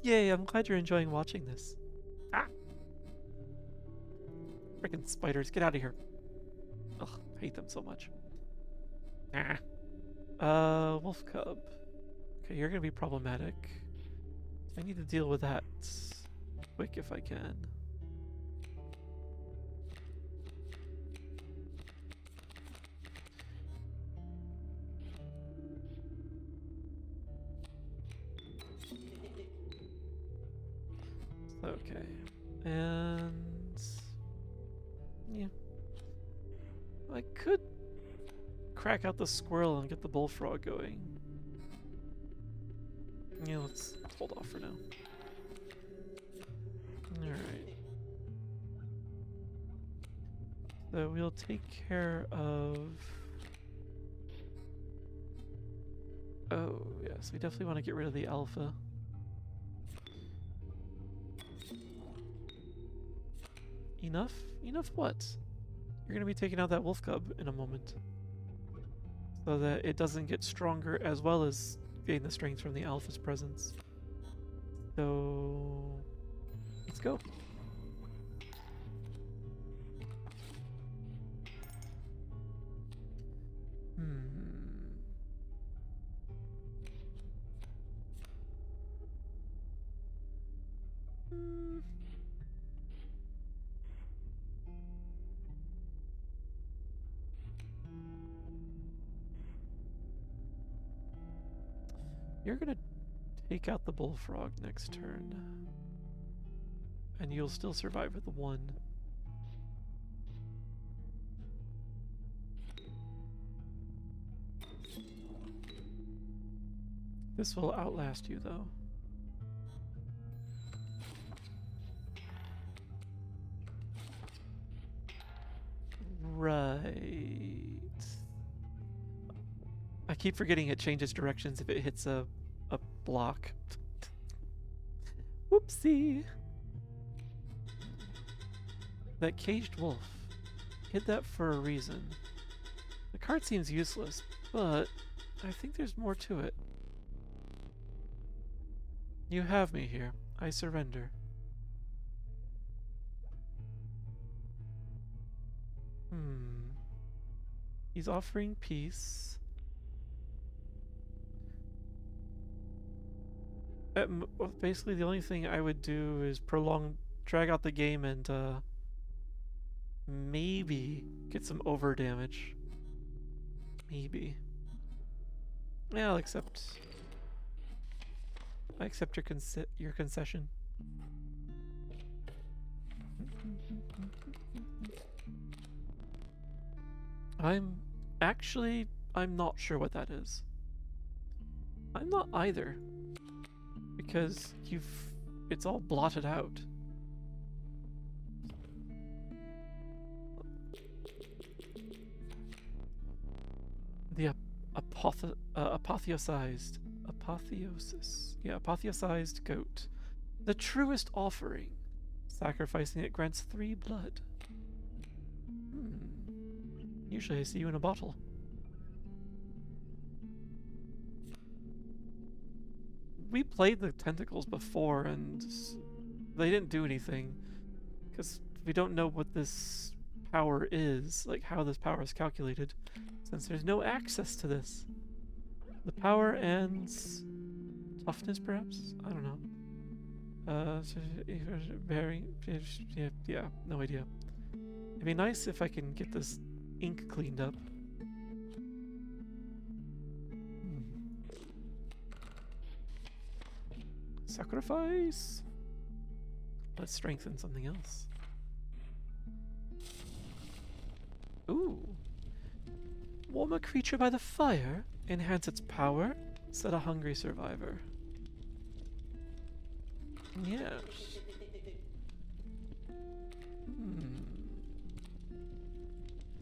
Yay, I'm glad you're enjoying watching this. Ah! Freaking spiders, get out of here. Ugh, I hate them so much. Ah. Wolf cub. Okay, you're gonna be problematic. I need to deal with that quick if I can. Okay, and yeah, I could crack out the squirrel and get the bullfrog going. Yeah, let's hold off for now. Alright. So we'll take care of... Oh, yes, we definitely want to get rid of the alpha. Enough? Enough what? You're going to be taking out that wolf cub in a moment. So that it doesn't get stronger as well as gain the strength from the alpha's presence. So... let's go. You're gonna take out the bullfrog next turn. And you'll still survive with the one. This will outlast you, though. Right. I keep forgetting it changes directions if it hits a block. Whoopsie. That caged wolf. Hid that for a reason. The card seems useless, but I think there's more to it. You have me here. I surrender. He's offering peace. Well, basically, the only thing I would do is drag out the game and maybe get some over damage. Maybe. Yeah, I accept your concession. I'm not sure what that is. I'm not either. Because it's all blotted out. The apotheosized goat. The truest offering. Sacrificing it grants 3 blood. Usually I see you in a bottle. We played the tentacles before and they didn't do anything because we don't know what this power is, like how this power is calculated, since there's no access to this. The power ends toughness, perhaps? I don't know. Yeah, no idea. It'd be nice if I can get this ink cleaned up. Sacrifice. Let's strengthen something else. Ooh. Warm a creature by the fire. Enhance its power. Set a hungry survivor. Yes.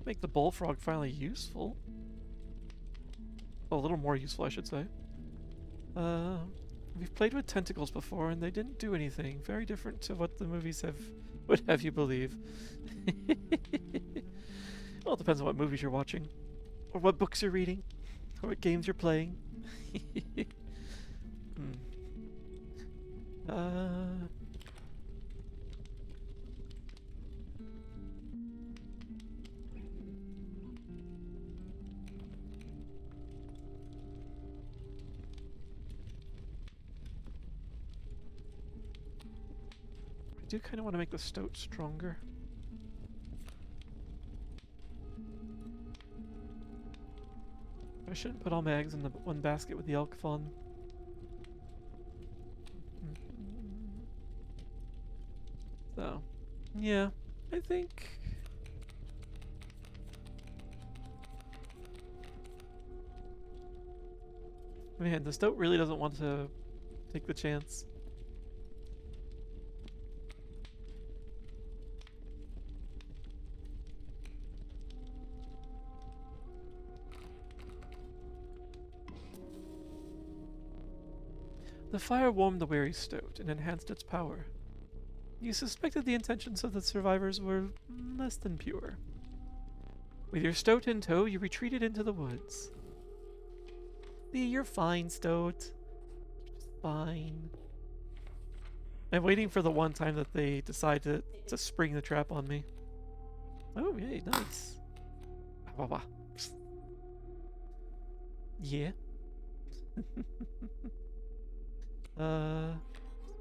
Make the bullfrog finally useful. A little more useful, I should say. We've played with tentacles before, and they didn't do anything. Very different to what the movies would have you believe. Well, it depends on what movies you're watching, or what books you're reading, or what games you're playing. I do kind of want to make the stoat stronger. I shouldn't put all my eggs in the one basket with the elk fawn. So, yeah, I think... Man, the stoat really doesn't want to take the chance. The fire warmed the weary stoat and enhanced its power. You suspected the intentions of the survivors were less than pure. With your stoat in tow, you retreated into the woods. See, you're fine, stoat. You're just fine. I'm waiting for the one time that they decide to spring the trap on me. Oh, yay, nice. Yeah.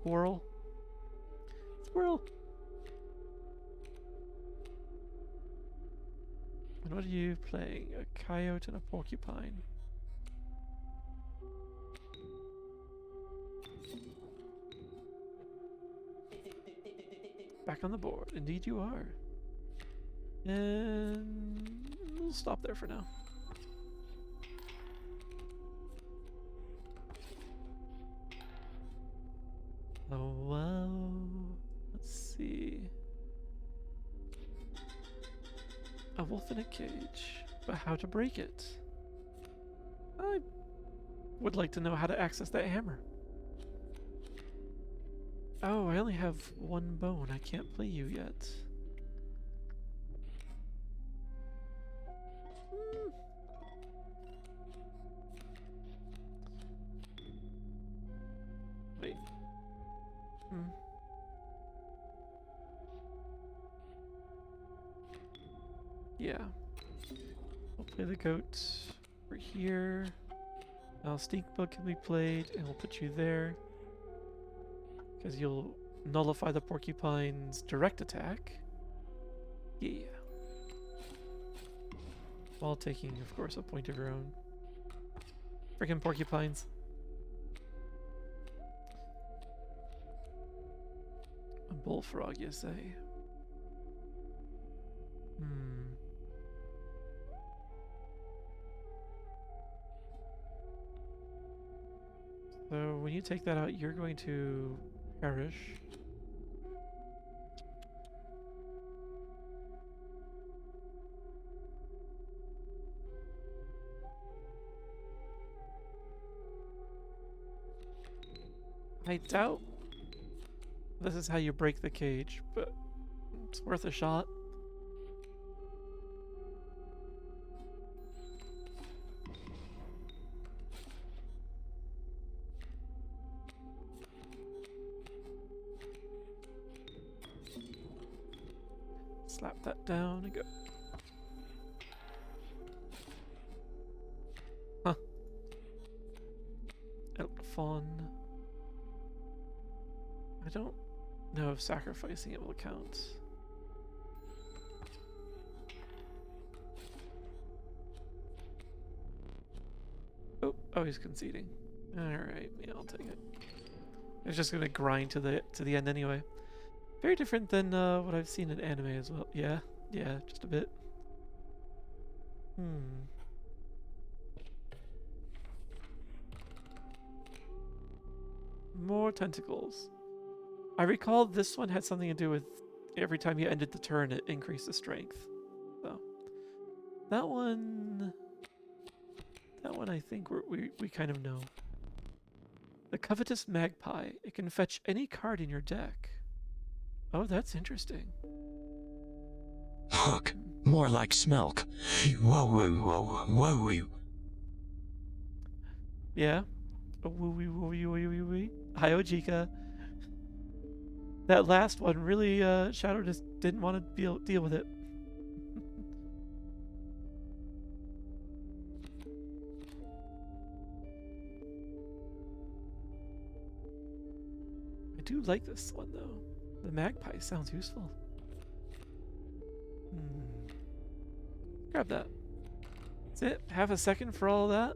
Squirrel. Squirrel. And what are you playing? A coyote and a porcupine. Back on the board. Indeed you are. And we'll stop there for now. A wolf in a cage. But how to break it? I would like to know how to access that hammer. Oh, I only have one bone. I can't play you yet. Hmm. Wait. Hmm. Yeah. We'll play the goat over here. Now Stink Bug can be played, and we'll put you there. Because you'll nullify the porcupine's direct attack. Yeah. While taking, of course, a point of your own. Freaking porcupines. A bullfrog, you say? Hmm. So when you take that out, you're going to perish. I doubt this is how you break the cage, but it's worth a shot. Slap that down and go. Huh. Elk fawn. I don't know if sacrificing it will count. Oh, he's conceding. Alright, yeah, I'll take it. It's just gonna grind to the end anyway. Very different than what I've seen in anime as well. Yeah, just a bit. More tentacles. I recall this one had something to do with every time you ended the turn, it increased the strength. So that one I think we kind of know. The Covetous Magpie. It can fetch any card in your deck. Oh, that's interesting. Hook. More like Smelk. Whoa, whoa, whoa, whoa, whoa. Yeah. Woo-wee. Hi, Ojika. That last one really, Shadow just didn't want to deal with it. I do like this one, though. The magpie sounds useful. Grab that. That's it. Half a second for all that.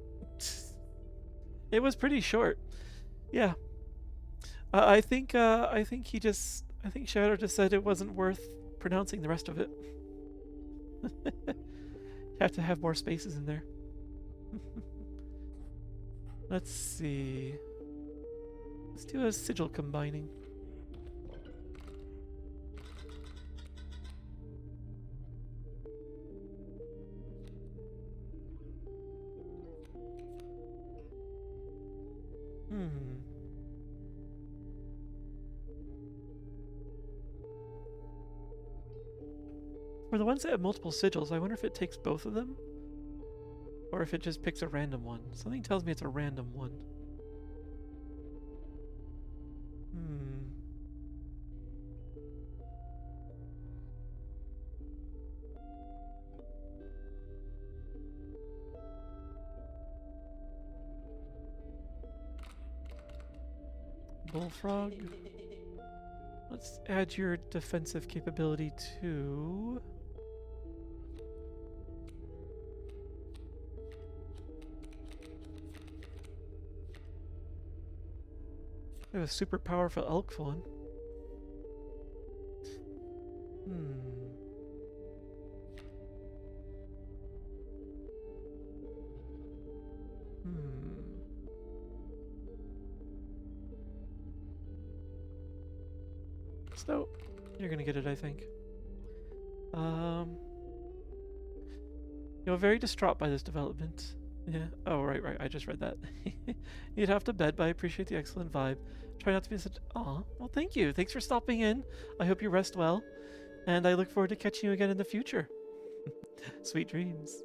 It was pretty short. Yeah. I think Shadow just said it wasn't worth pronouncing the rest of it. You have to have more spaces in there. Let's see. Let's do a sigil combining. For the ones that have multiple sigils, I wonder if it takes both of them? Or if it just picks a random one. Something tells me it's a random one. Bullfrog. Let's add your defensive capability to... We have a super powerful elk fawn. So, you're gonna get it, I think. You're very distraught by this development. Yeah. Oh, right, right. I just read that. You'd have to bed, but I appreciate the excellent vibe. Try not to be such. Aw. Well, thank you. Thanks for stopping in. I hope you rest well, and I look forward to catching you again in the future. Sweet dreams.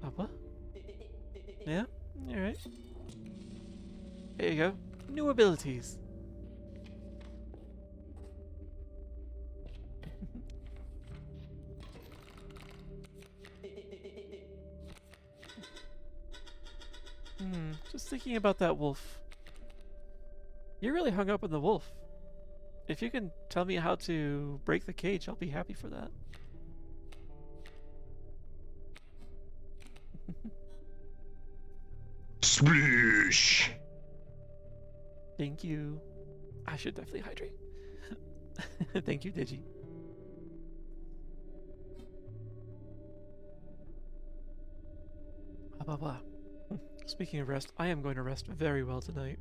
Papa? Yeah? Alright. There you go. New abilities. Just thinking about that wolf. You're really hung up on the wolf. If you can tell me how to break the cage, I'll be happy for that. Splish! Thank you. I should definitely hydrate. Thank you, Digi. Blah, blah, blah. Speaking of rest, I am going to rest very well tonight.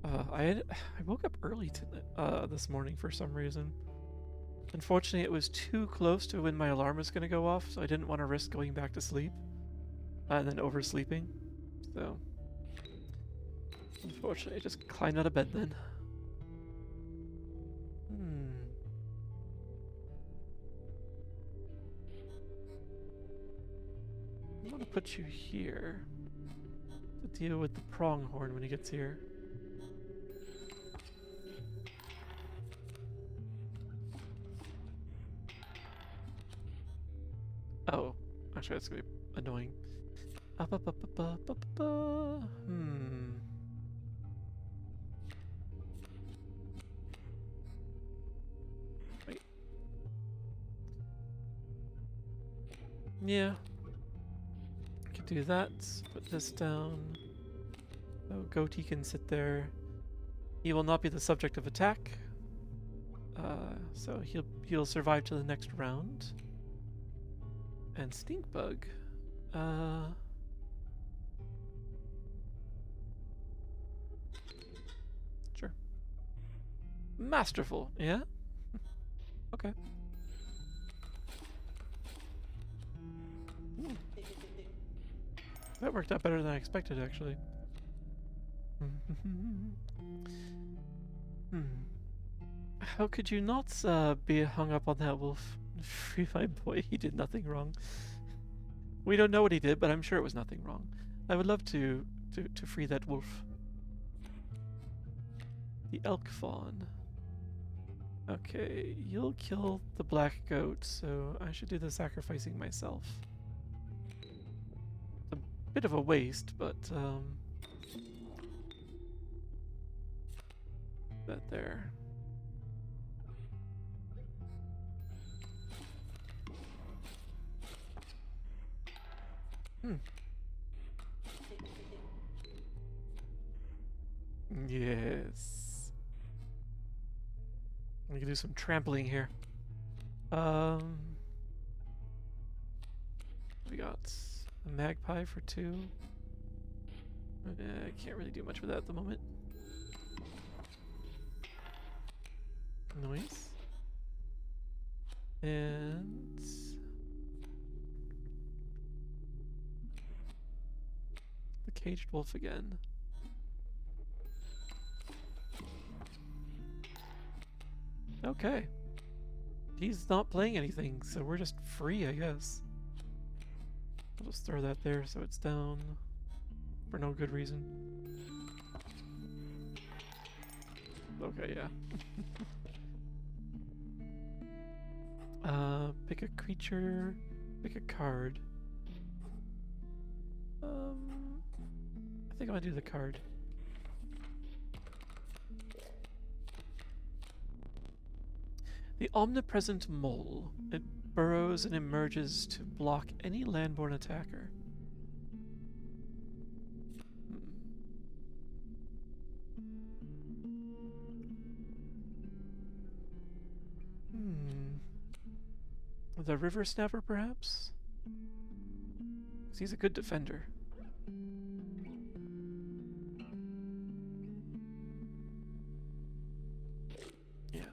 I woke up early this morning for some reason. Unfortunately, it was too close to when my alarm was going to go off, so I didn't want to risk going back to sleep and then oversleeping. So, unfortunately, I just climbed out of bed then. I'm going to put you here to deal with the pronghorn when he gets here. Oh, actually, that's gonna be annoying. Wait. Yeah. I could do that. Put this down. Oh, Goatee can sit there. He will not be the subject of attack. So he'll survive to the next round. And Stinkbug. Sure. Masterful, yeah? Okay. That worked out better than I expected, actually. How could you not be hung up on that wolf? Free my boy, he did nothing wrong. We don't know what he did, but I'm sure it was nothing wrong. I would love to free that wolf. The elk fawn. Okay, you'll kill the black goat, so I should do the sacrificing myself. It's a bit of a waste, but that there. Yes. We can do some trampling here. We got a magpie for 2. I can't really do much with that at the moment. Nice. And the caged wolf again. Okay. He's not playing anything, so we're just free, I guess. I'll just throw that there so it's down for no good reason. Okay, yeah. Pick a creature, pick a card. I think I'm gonna do the card. The omnipresent mole. It burrows and emerges to block any landborne attacker. The river snapper, perhaps? 'Cause he's a good defender. Yeah.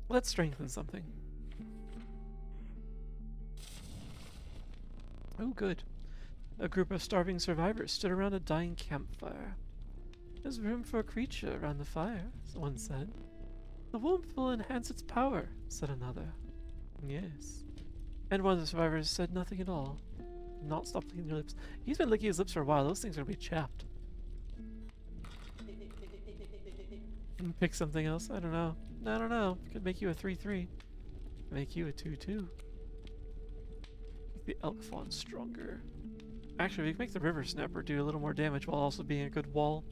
Let's strengthen something. Oh, good. A group of starving survivors stood around a dying campfire. There's room for a creature around the fire, someone said. The warmth will enhance its power, said another. Yes. And one of the survivors said nothing at all. Not stop licking their lips. He's been licking his lips for a while. Those things are gonna be chapped. Pick something else. I don't know. I don't know. Could make you a 3-3. Make you a 2-2. Make the elk fawn stronger. Actually, we can make the river snapper do a little more damage while also being a good wall.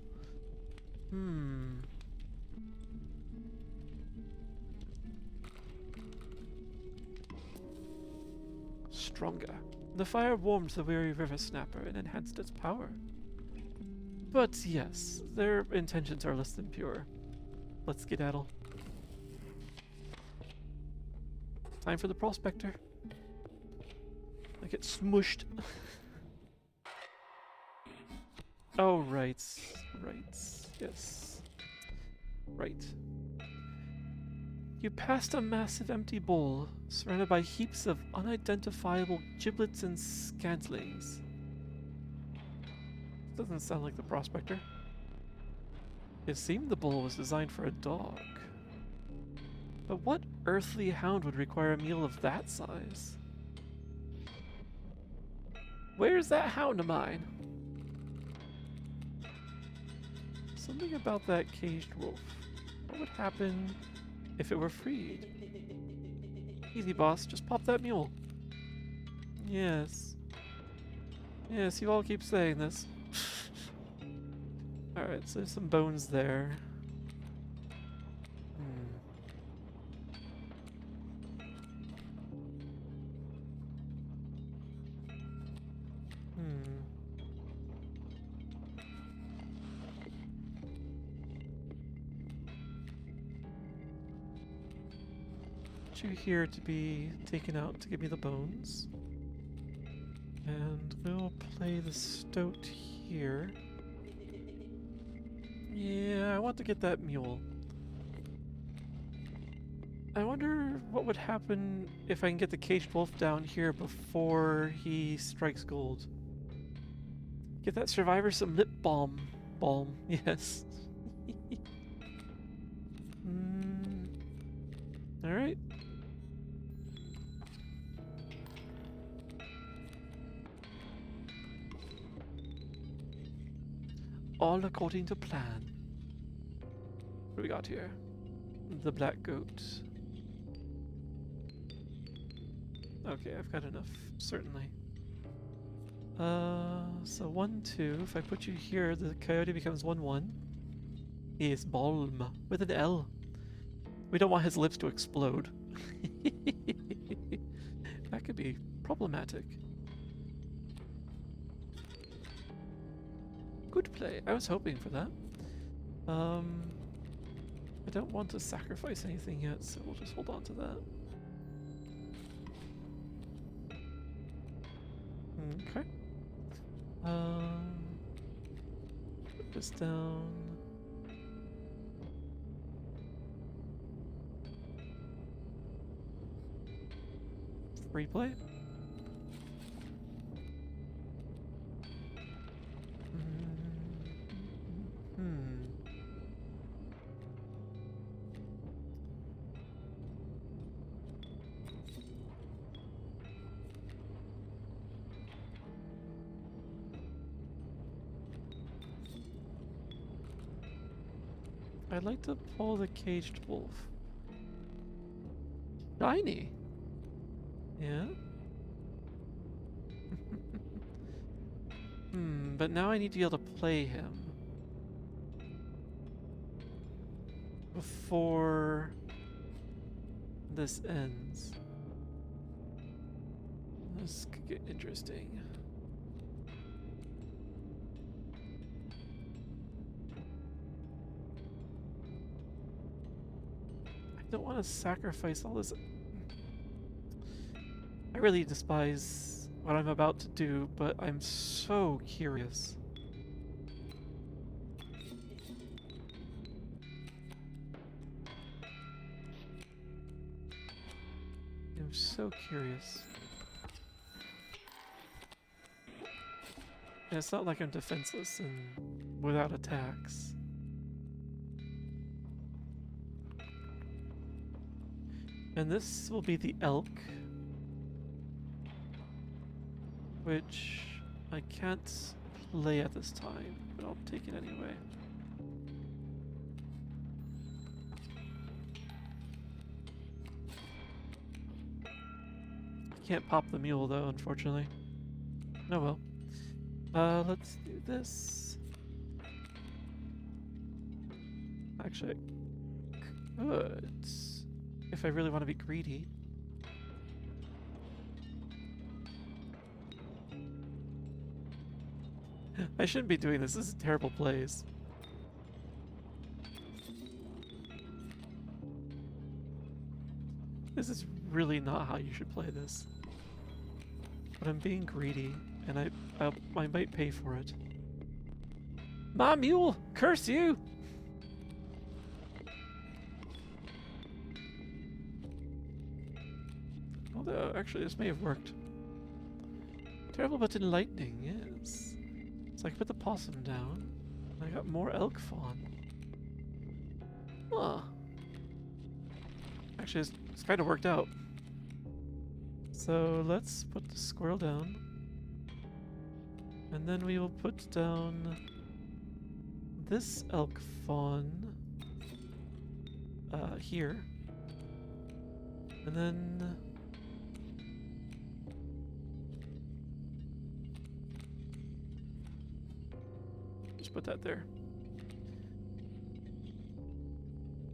Stronger. The fire warmed the weary river snapper and enhanced its power. But yes, their intentions are less than pure. Let's skedaddle. Time for the prospector. I get smushed. Oh, right. Right. Yes. Right. You passed a massive empty bowl, surrounded by heaps of unidentifiable giblets and scantlings. Doesn't sound like the prospector. It seemed the bowl was designed for a dog. But what earthly hound would require a meal of that size? Where's that hound of mine? Something about that caged wolf. What would happen if it were freed? Easy, boss. Just pop that mule. Yes. Yes, you all keep saying this. Alright, so there's some bones there. You here to be taken out to give me the bones. And we'll play the stoat here. Yeah, I want to get that mule. I wonder what would happen if I can get the caged wolf down here before he strikes gold. Get that survivor some lip balm. Yes. Alright. All according to plan. What do we got here? The black goat. Okay, I've got enough, certainly. So 1-2. If I put you here, the coyote becomes 1-1. He is Balm with an L. We don't want his lips to explode. That could be problematic. Good play. I was hoping for that. I don't want to sacrifice anything yet, so we'll just hold on to that. Okay. Put this down. Replay. I'd like to pull the caged wolf. Shiny. Yeah. But now I need to be able to play him before this ends. This could get interesting. I don't want to sacrifice all this. I really despise what I'm about to do, but I'm so curious. so curious. And it's not like I'm defenseless and without attacks. And this will be the elk, which I can't play at this time, but I'll take it anyway. I can't pop the mule though, unfortunately. Oh well. Let's do this. Actually, I could, if I really want to be greedy. I shouldn't be doing this. This is terrible plays. This is really not how you should play this. But I'm being greedy, and I might pay for it. My mule! Curse you! Although, actually, this may have worked. Terrible but enlightening, yes. So I can put the possum down, and I got more elk fawn. Huh. Actually, it's kind of worked out. So let's put the squirrel down. And then we will put down this elk fawn here. And then just put that there.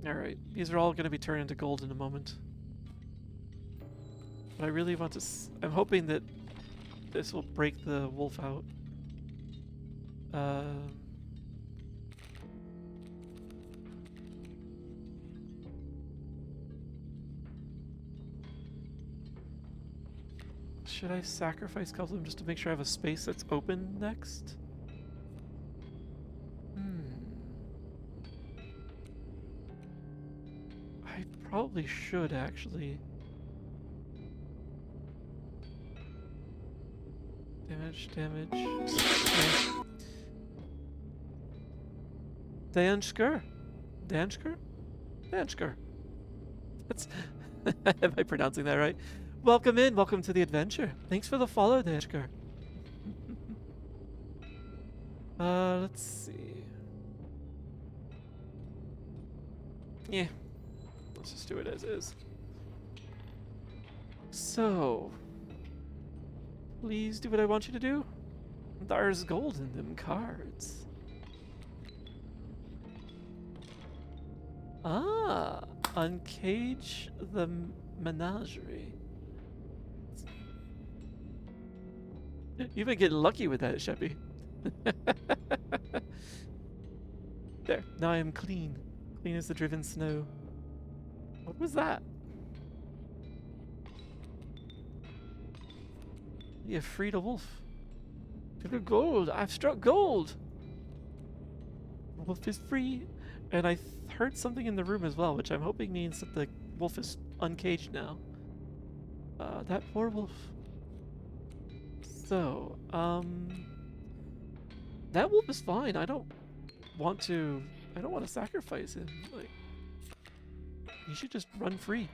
Alright, these are all going to be turned into gold in a moment. But I really want to... I'm hoping that this will break the wolf out. Should I sacrifice a couple of them just to make sure I have a space that's open next? I probably should, actually. Damage. Okay. Dansker? Dansker. That's... Am I pronouncing that right? Welcome in. Welcome to the adventure. Thanks for the follow, Dansker. Let's see. Yeah. Let's just do it as is. So... Please do what I want you to do. There's gold in them cards. Ah, uncage the menagerie. You've been getting lucky with that, Sheppy. There, now I am clean. Clean as the driven snow. What was that? You freed a wolf. Gold! I've struck gold! The wolf is free. And I heard something in the room as well, which I'm hoping means that the wolf is uncaged now. That poor wolf. So, that wolf is fine. I don't want to sacrifice him. Like, he should just run free.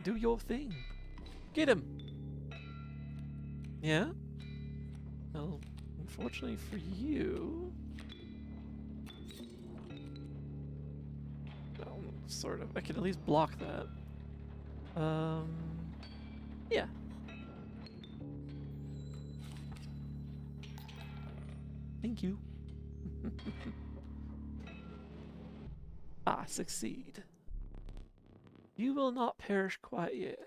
Do your thing. Get him. Yeah? Well, unfortunately for you... Well, sort of. I can at least block that. Yeah. Thank you. Succeed. You will not perish quite yet.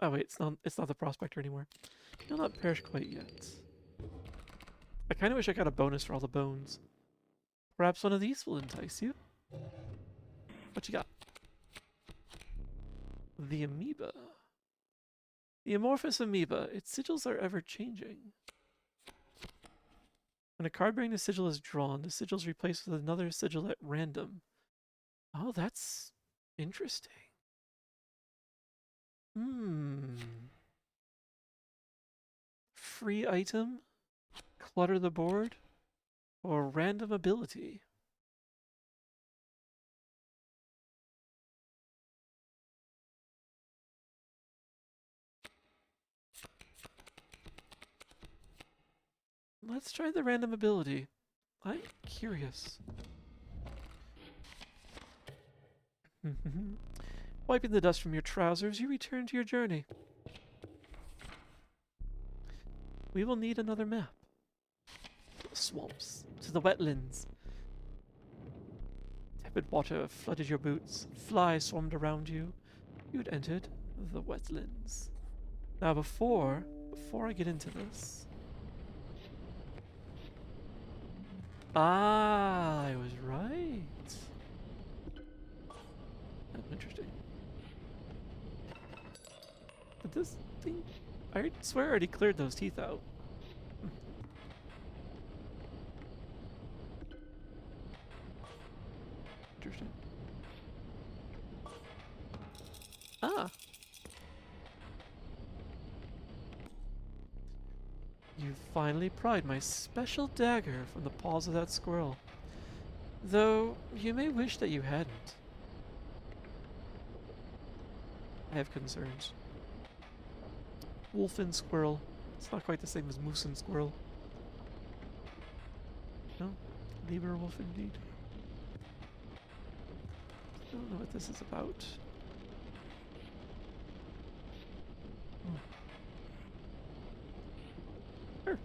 Oh wait, it's not the prospector anymore. You'll not perish quite yet. I kind of wish I got a bonus for all the bones. Perhaps one of these will entice you. What you got? The amoeba. The amorphous amoeba. Its sigils are ever changing. When a card bearing the sigil is drawn, the sigil is replaced with another sigil at random. Oh, that's Interesting. Hmm. Free item, clutter the board, or random ability. Let's try the random ability. I'm curious. Wiping the dust from your trousers, you return to your journey. We will need another map. To the swamps, to the wetlands. Tepid water flooded your boots. Flies swarmed around you. You'd entered the wetlands. Now before I get into this. Ah, I was right. Interesting. But this thing, I swear I already cleared those teeth out. Interesting. Ah. You finally pried my special dagger from the paws of that squirrel. Though, you may wish that you hadn't. I have concerns. Wolf and squirrel. It's not quite the same as moose and squirrel. No? Lieber wolf indeed. I don't know what this is about. Sure.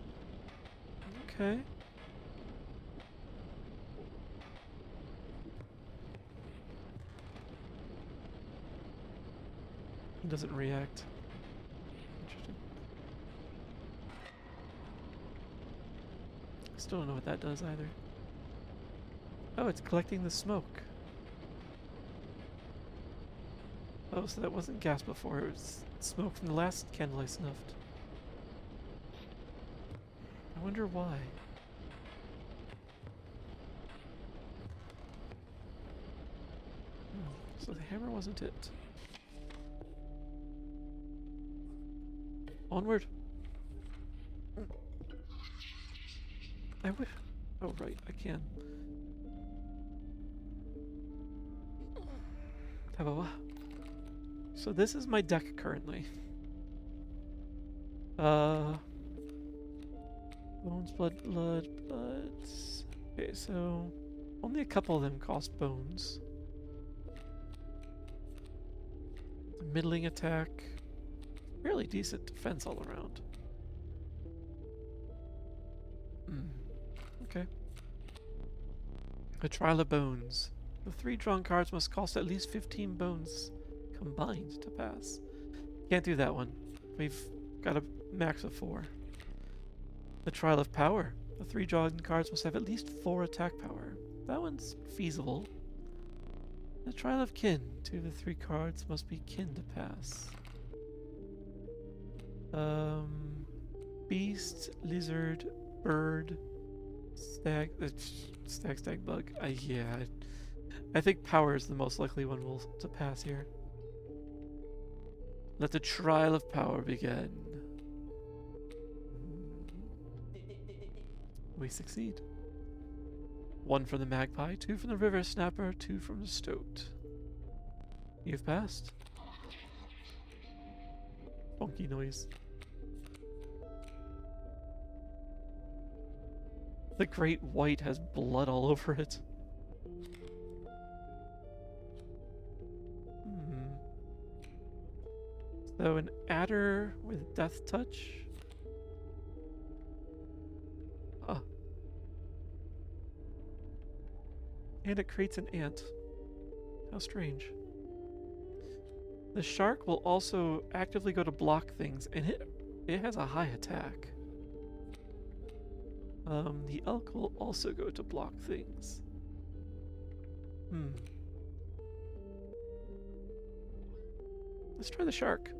Okay. He doesn't react. Interesting. I still don't know what that does either. Oh, it's collecting the smoke. Oh, so that wasn't gas before, it was smoke from the last candle I snuffed. I wonder why. So the hammer wasn't it. Onward! I wish. Oh, right, I can. So this is my deck currently. Bones, blood. Okay, so only a couple of them cost bones. Middling attack. Fairly decent defense all around. Okay. A trial of bones. The 3 drawn cards must cost at least 15 bones combined to pass. Can't do that one. We've got a max of 4. The trial of power. The 3 drawn cards must have at least 4 attack power. That one's feasible. The trial of kin. 2 of the 3 cards must be kin to pass. Beast, lizard, bird, stag, bug. Yeah, I think power is the most likely one to pass here. Let the trial of power begin. We succeed. 1 from the magpie, 2 from the river snapper, 2 from the stoat. You've passed. Funky noise. The great white has blood all over it. So an adder with death touch. Ah. And it creates an ant. How strange. The shark will also actively go to block things, and it has a high attack. The elk will also go to block things. Let's try the shark.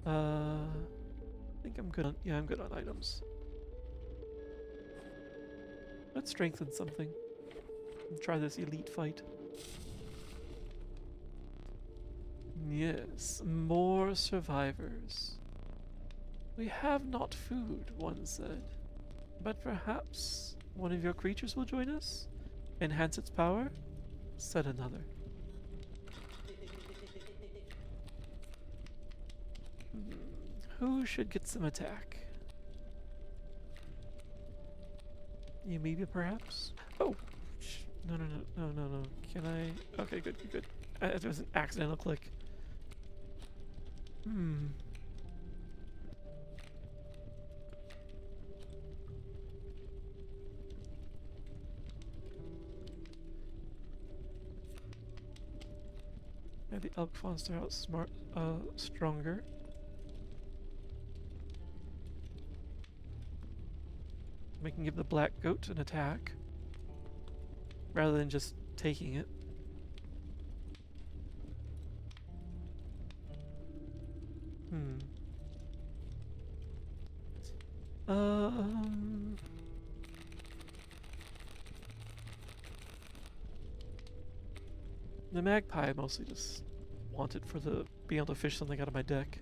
I think I'm good on, yeah, I'm good on items. Let's strengthen something. And try this elite fight. Yes, more survivors. We have not food, one said. But perhaps one of your creatures will join us? Enhance its power? Said another. Who should get some attack? You maybe, perhaps? Oh! No, no, no, no, no, no. Can I? Okay, good, good, good. It was an accidental click. Yeah, the elk fonts are stronger. We can give the black goat an attack rather than just taking it. The magpie mostly just wanted for the being able to fish something out of my deck.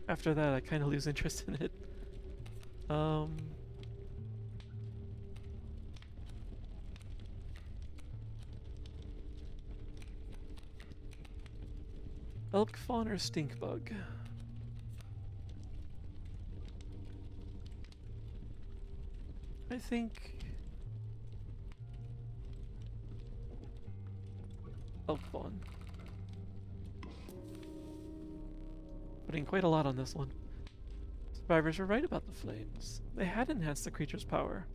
After that, I kind of lose interest in it. Elk fawn or stink bug? I think elk fawn. Putting quite a lot on this one. Survivors were right about the flames. They had enhanced the creature's power.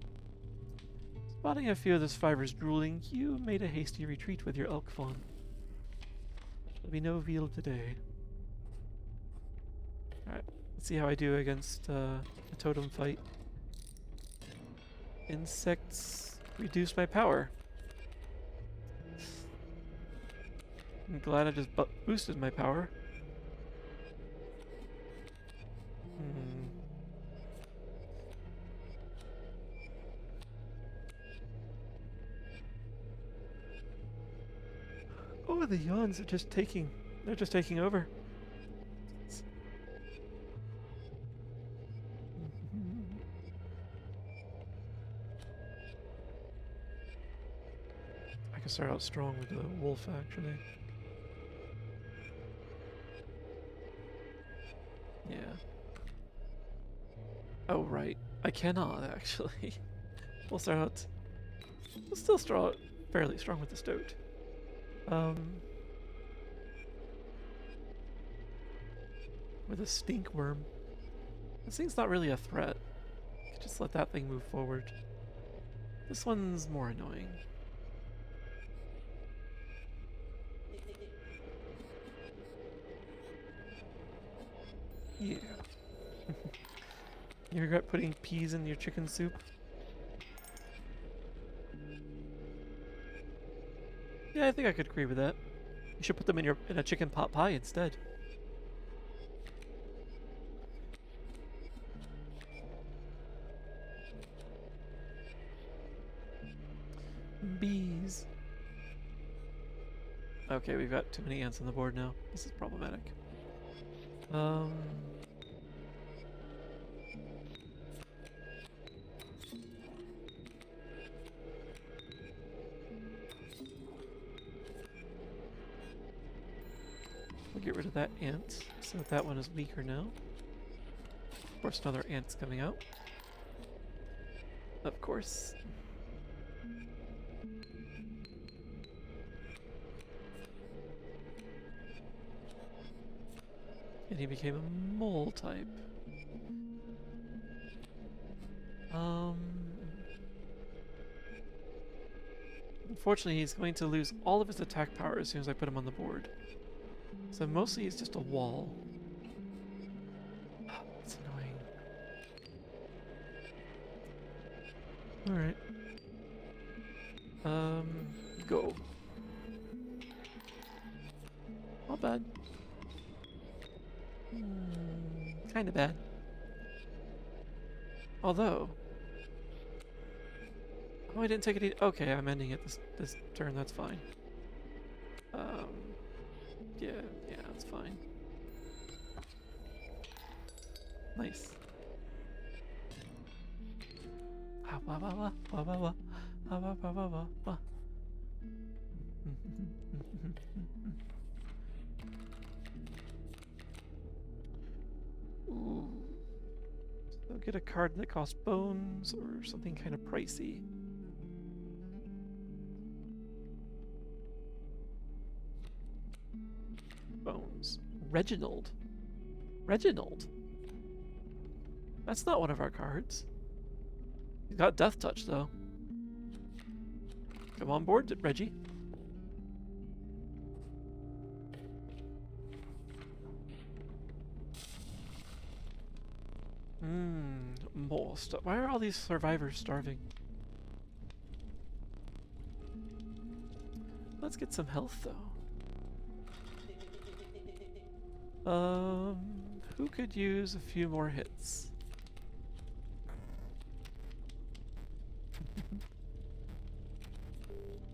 Spotting a few of the survivors drooling, you made a hasty retreat with your elk fawn. There'll be no veal today. Alright, let's see how I do against a totem fight. Insects reduce my power. I'm glad I just boosted my power. Oh, the yawns are just taking... They're just taking over. I can start out strong with the wolf, actually. Yeah. Oh, right. I cannot, actually. We'll start out... We'll still start out fairly strong with the stoat. With a stink worm. This thing's not really a threat. I could just let that thing move forward. This one's more annoying. Yeah. You regret putting peas in your chicken soup? Yeah, I think I could agree with that. You should put them in a chicken pot pie instead. Bees. Okay, we've got too many ants on the board now. This is problematic. We'll get rid of that ant, so that one is weaker now. Of course, another ant's coming out. Of course. And he became a mole type. Unfortunately, he's going to lose all of his attack power as soon as I put him on the board. So mostly he's just a wall. It's annoying. Alright. Go. Not bad. Kinda bad. Although, Oh, I didn't take it. Okay, I'm ending it this turn. That's fine. Yeah, that's fine. Nice. Ah, wah, wah, wah, wah, wah, wah. Ah, wah, wah, wah, wah, wah. Ooh. So get a card that costs bones or something kind of pricey. Bones. Reginald. Reginald. That's not one of our cards. He's got Death Touch though. Come on board, Reggie. More stuff. Why are all these survivors starving? Let's get some health though. Who could use a few more hits?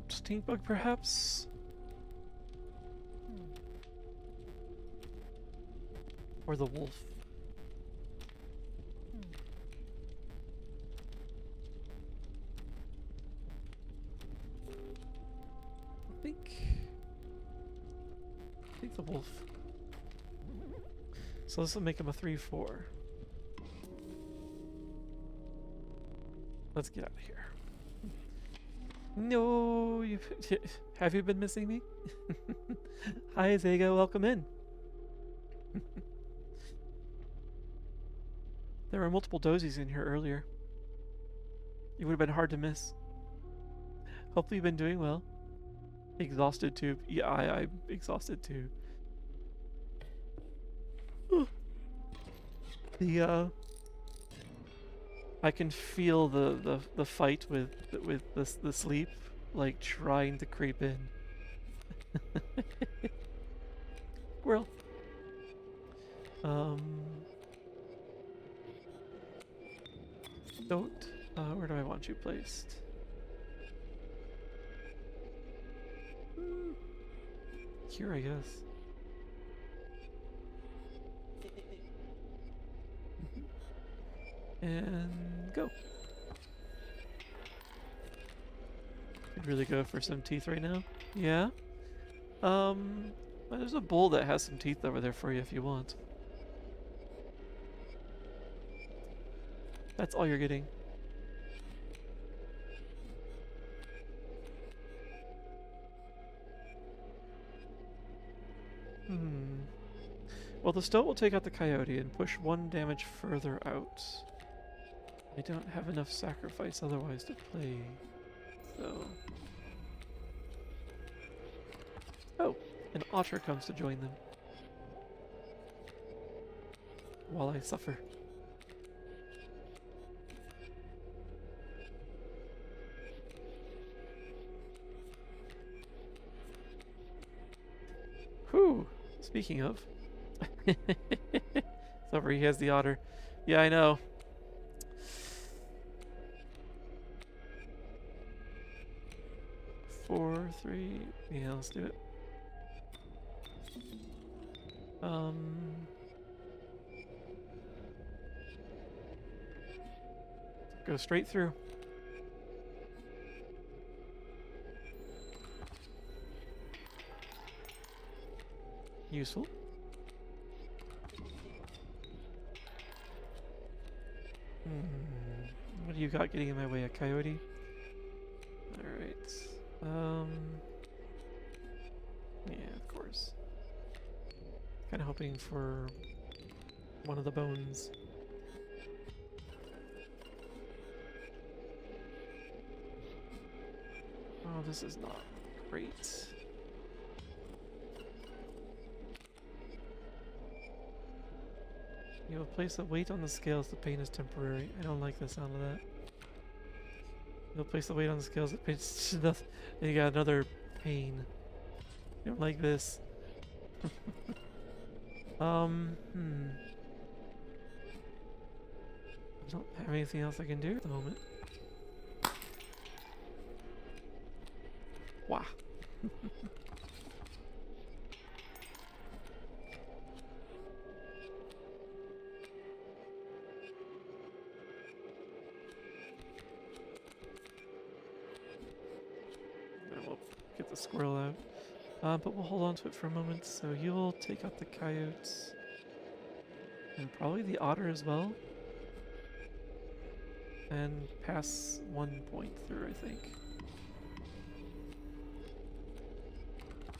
Stink bug, perhaps? Or the wolf? I think the wolf. So this will make him a 3/4. Let's get out of here. No, have you been missing me? Hi, Zega, welcome in. There were multiple dozies in here earlier. You would have been hard to miss. Hopefully you've been doing well. Exhausted too. Yeah, I'm exhausted too. I can feel the fight with the sleep like trying to creep in. Squirrel. Don't. Where do I want you placed? Here, I guess. And go. Could really go for some teeth right now. Yeah. Well, there's a bowl that has some teeth over there for you if you want. That's all you're getting. Well, the stoat will take out the coyote and push 1 damage further out. I don't have enough sacrifice otherwise to play, so... Oh, an otter comes to join them. While I suffer. Whew, speaking of... It's over, he has the otter. Yeah, I know. Four, 3... Yeah, let's do it. Go straight through. Useful. What do you got getting in my way? A coyote? Alright. Yeah, of course. Kinda hoping for one of the bones. Oh, this is not great. You will place a weight on the scales, the pain is temporary. I don't like the sound of that. You'll place the weight on the scales, the pain is nothing. And you got another pain. You don't like this. I don't have anything else I can do at the moment. And we'll get the squirrel out. But we'll hold on to it for a moment. So you'll take out the coyotes. And probably the otter as well. And pass 1 point through, I think.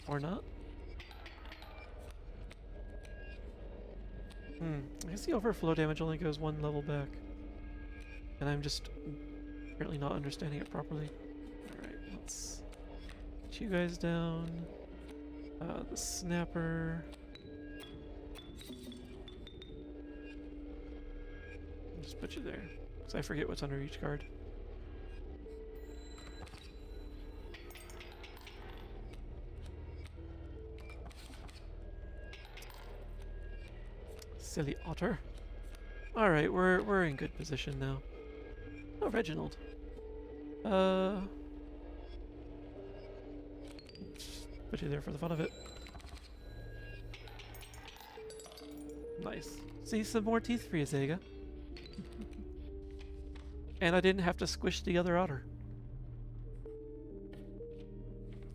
Or not? I guess the overflow damage only goes 1 level back. And I'm just apparently not understanding it properly. Alright, let's get you guys down. The snapper. Just put you there. Because I forget what's under each card. Silly otter. Alright, we're in good position now. Oh, Reginald. Just put you there for the fun of it. Nice. See, some more teeth for you, Zega. And I didn't have to squish the other otter.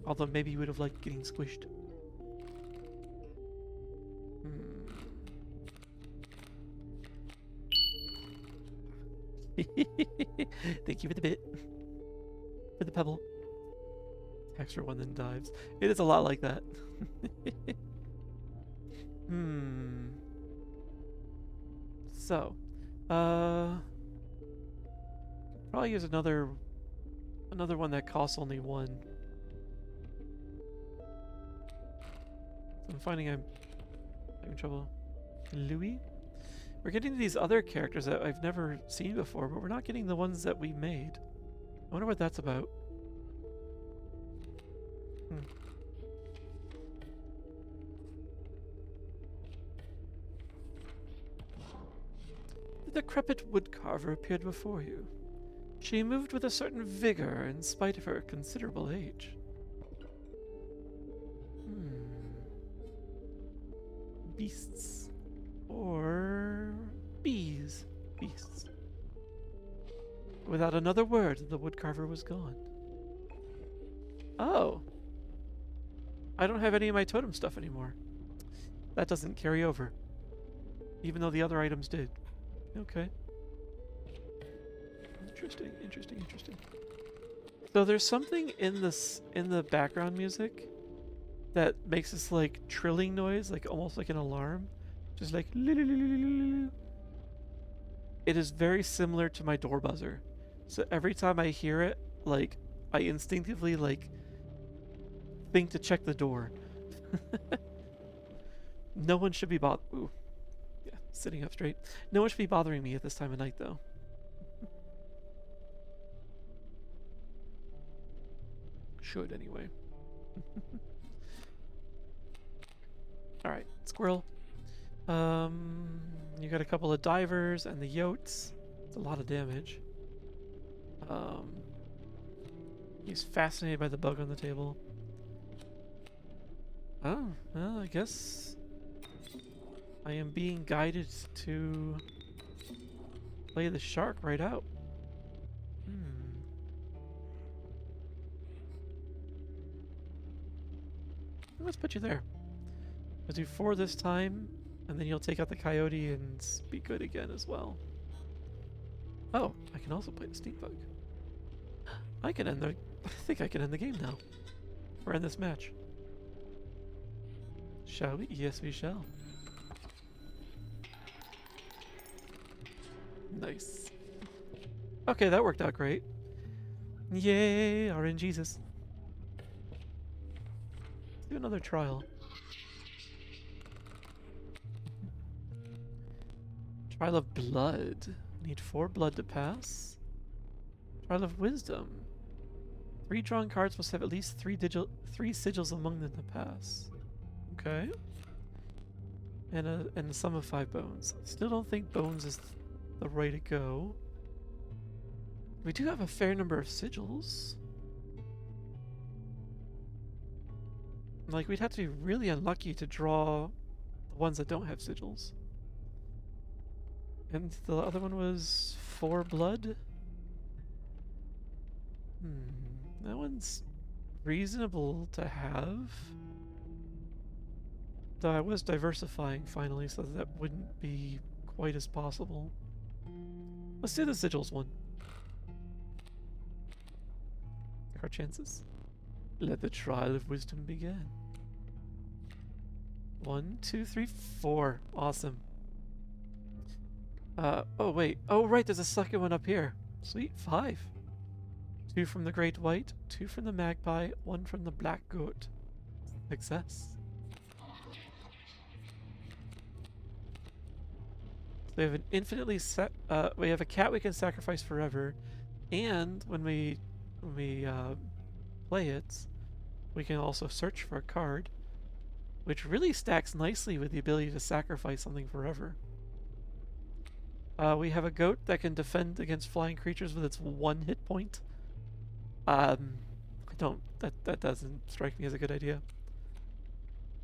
Although maybe you would have liked getting squished. Thank you for the bit. For the pebble. Extra one then dives. It is a lot like that. So, probably use another one that costs only 1. I'm finding I'm having trouble. Louis? We're getting these other characters that I've never seen before, but we're not getting the ones that we made. I wonder what that's about. The decrepit woodcarver appeared before you. She moved with a certain vigor in spite of her considerable age. Beasts. Or bees. Beasts. Without another word, the woodcarver was gone. Oh. I don't have any of my totem stuff anymore. That doesn't carry over. Even though the other items did. Okay. Interesting, interesting, interesting. So there's something in the background music that makes this like trilling noise, like almost like an alarm. Just like it is very similar to my door buzzer. So every time I hear it, like I instinctively like think to check the door. No one should be ooh. Yeah, sitting up straight. No one should be bothering me at this time of night though. Should anyway. Alright, squirrel. You got a couple of divers and the yotes. It's a lot of damage. He's fascinated by the bug on the table. Oh, well, I guess I am being guided to play the shark right out. Let's put you there. Let's do 4 this time, and then you'll take out the coyote and be good again as well. Oh, I can also play the stink bug. I think I can end the game now. Or end this match. Shall we? Yes, we shall. Nice. Okay, that worked out great. Yay, RNGesus. Let's do another trial. Trial of blood. Need 4 blood to pass. Trial of wisdom. 3 drawn cards must have at least 3 sigils among them to pass. Okay. And a sum of 5 bones. Still don't think bones is the way to go. We do have a fair number of sigils. Like, we'd have to be really unlucky to draw the ones that don't have sigils. And the other one was 4 blood? That one's reasonable to have. Though I was diversifying finally, so that wouldn't be quite as possible. Let's do the sigils one. Our chances. Let the trial of wisdom begin. 1, 2, 3, 4. Awesome. Oh wait. Oh right, there's a second one up here. Sweet, 5. 2 from the great white, 2 from the magpie, 1 from the black goat. Success. So we have an infinitely we have a cat we can sacrifice forever, and when we play it, we can also search for a card, which really stacks nicely with the ability to sacrifice something forever. We have a goat that can defend against flying creatures with its 1 hit point. That doesn't strike me as a good idea.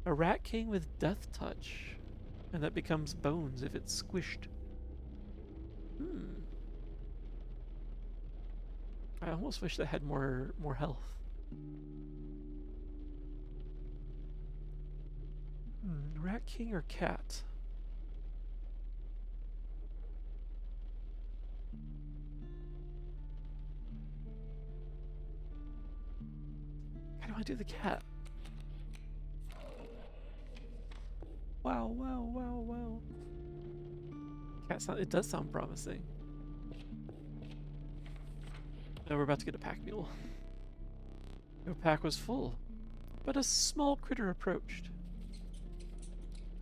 A rat king with death touch, and that becomes bones if it's squished. I almost wish that had more health. Rat king or cat? How do I do the cat? Wow, wow, wow, wow. Cat sound, it does sound promising. Now we're about to get a pack mule. Your pack was full, but a small critter approached.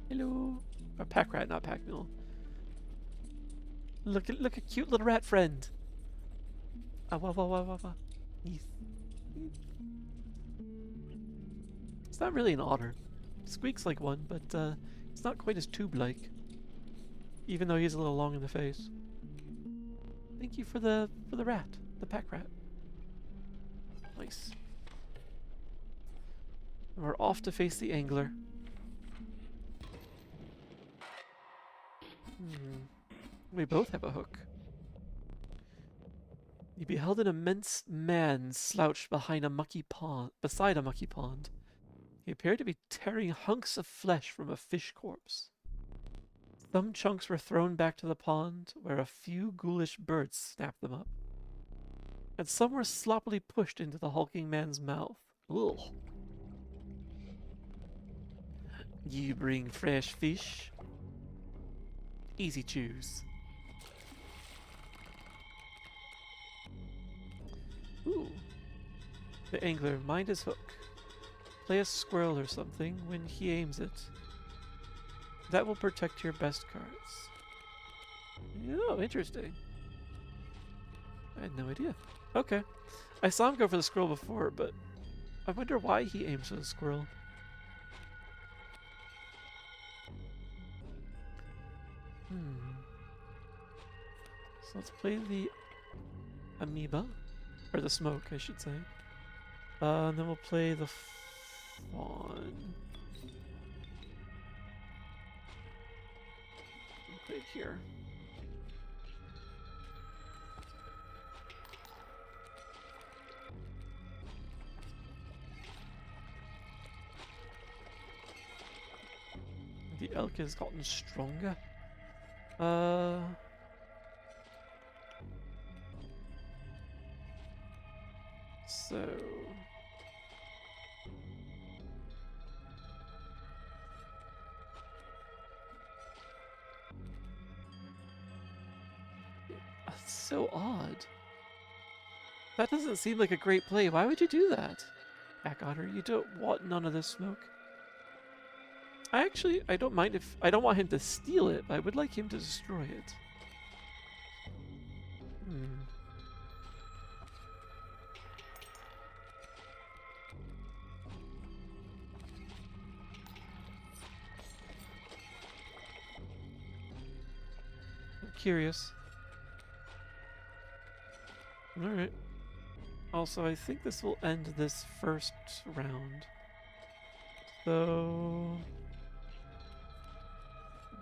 Hello. A pack rat, not pack mule. Look a cute little rat friend. Ah, wah, wah, wah, wah, wah. Yes. It's not really an otter. Squeaks like one, but it's not quite as tube-like. Even though he's a little long in the face. Thank you for the rat, the pack rat. Nice. And we're off to face the angler. We both have a hook. You beheld an immense man slouched beside a mucky pond. He appeared to be tearing hunks of flesh from a fish corpse. Some chunks were thrown back to the pond, where a few ghoulish birds snapped them up. And some were sloppily pushed into the hulking man's mouth. Ugh. You bring fresh fish? Easy choose. Ooh. The angler, mind his hook. Play a squirrel or something when he aims it. That will protect your best cards. Oh, interesting. I had no idea. Okay. I saw him go for the squirrel before, but I wonder why he aims for the squirrel. So let's play the amoeba. Or the smoke, I should say. And then we'll play the fawn. Play it here. The elk has gotten stronger. So that's so odd. That doesn't seem like a great play. Why would you do that? Pack otter, you don't want none of this smoke. I don't mind if I don't want him to steal it, but I would like him to destroy it. Curious. Alright. Also, I think this will end this first round. So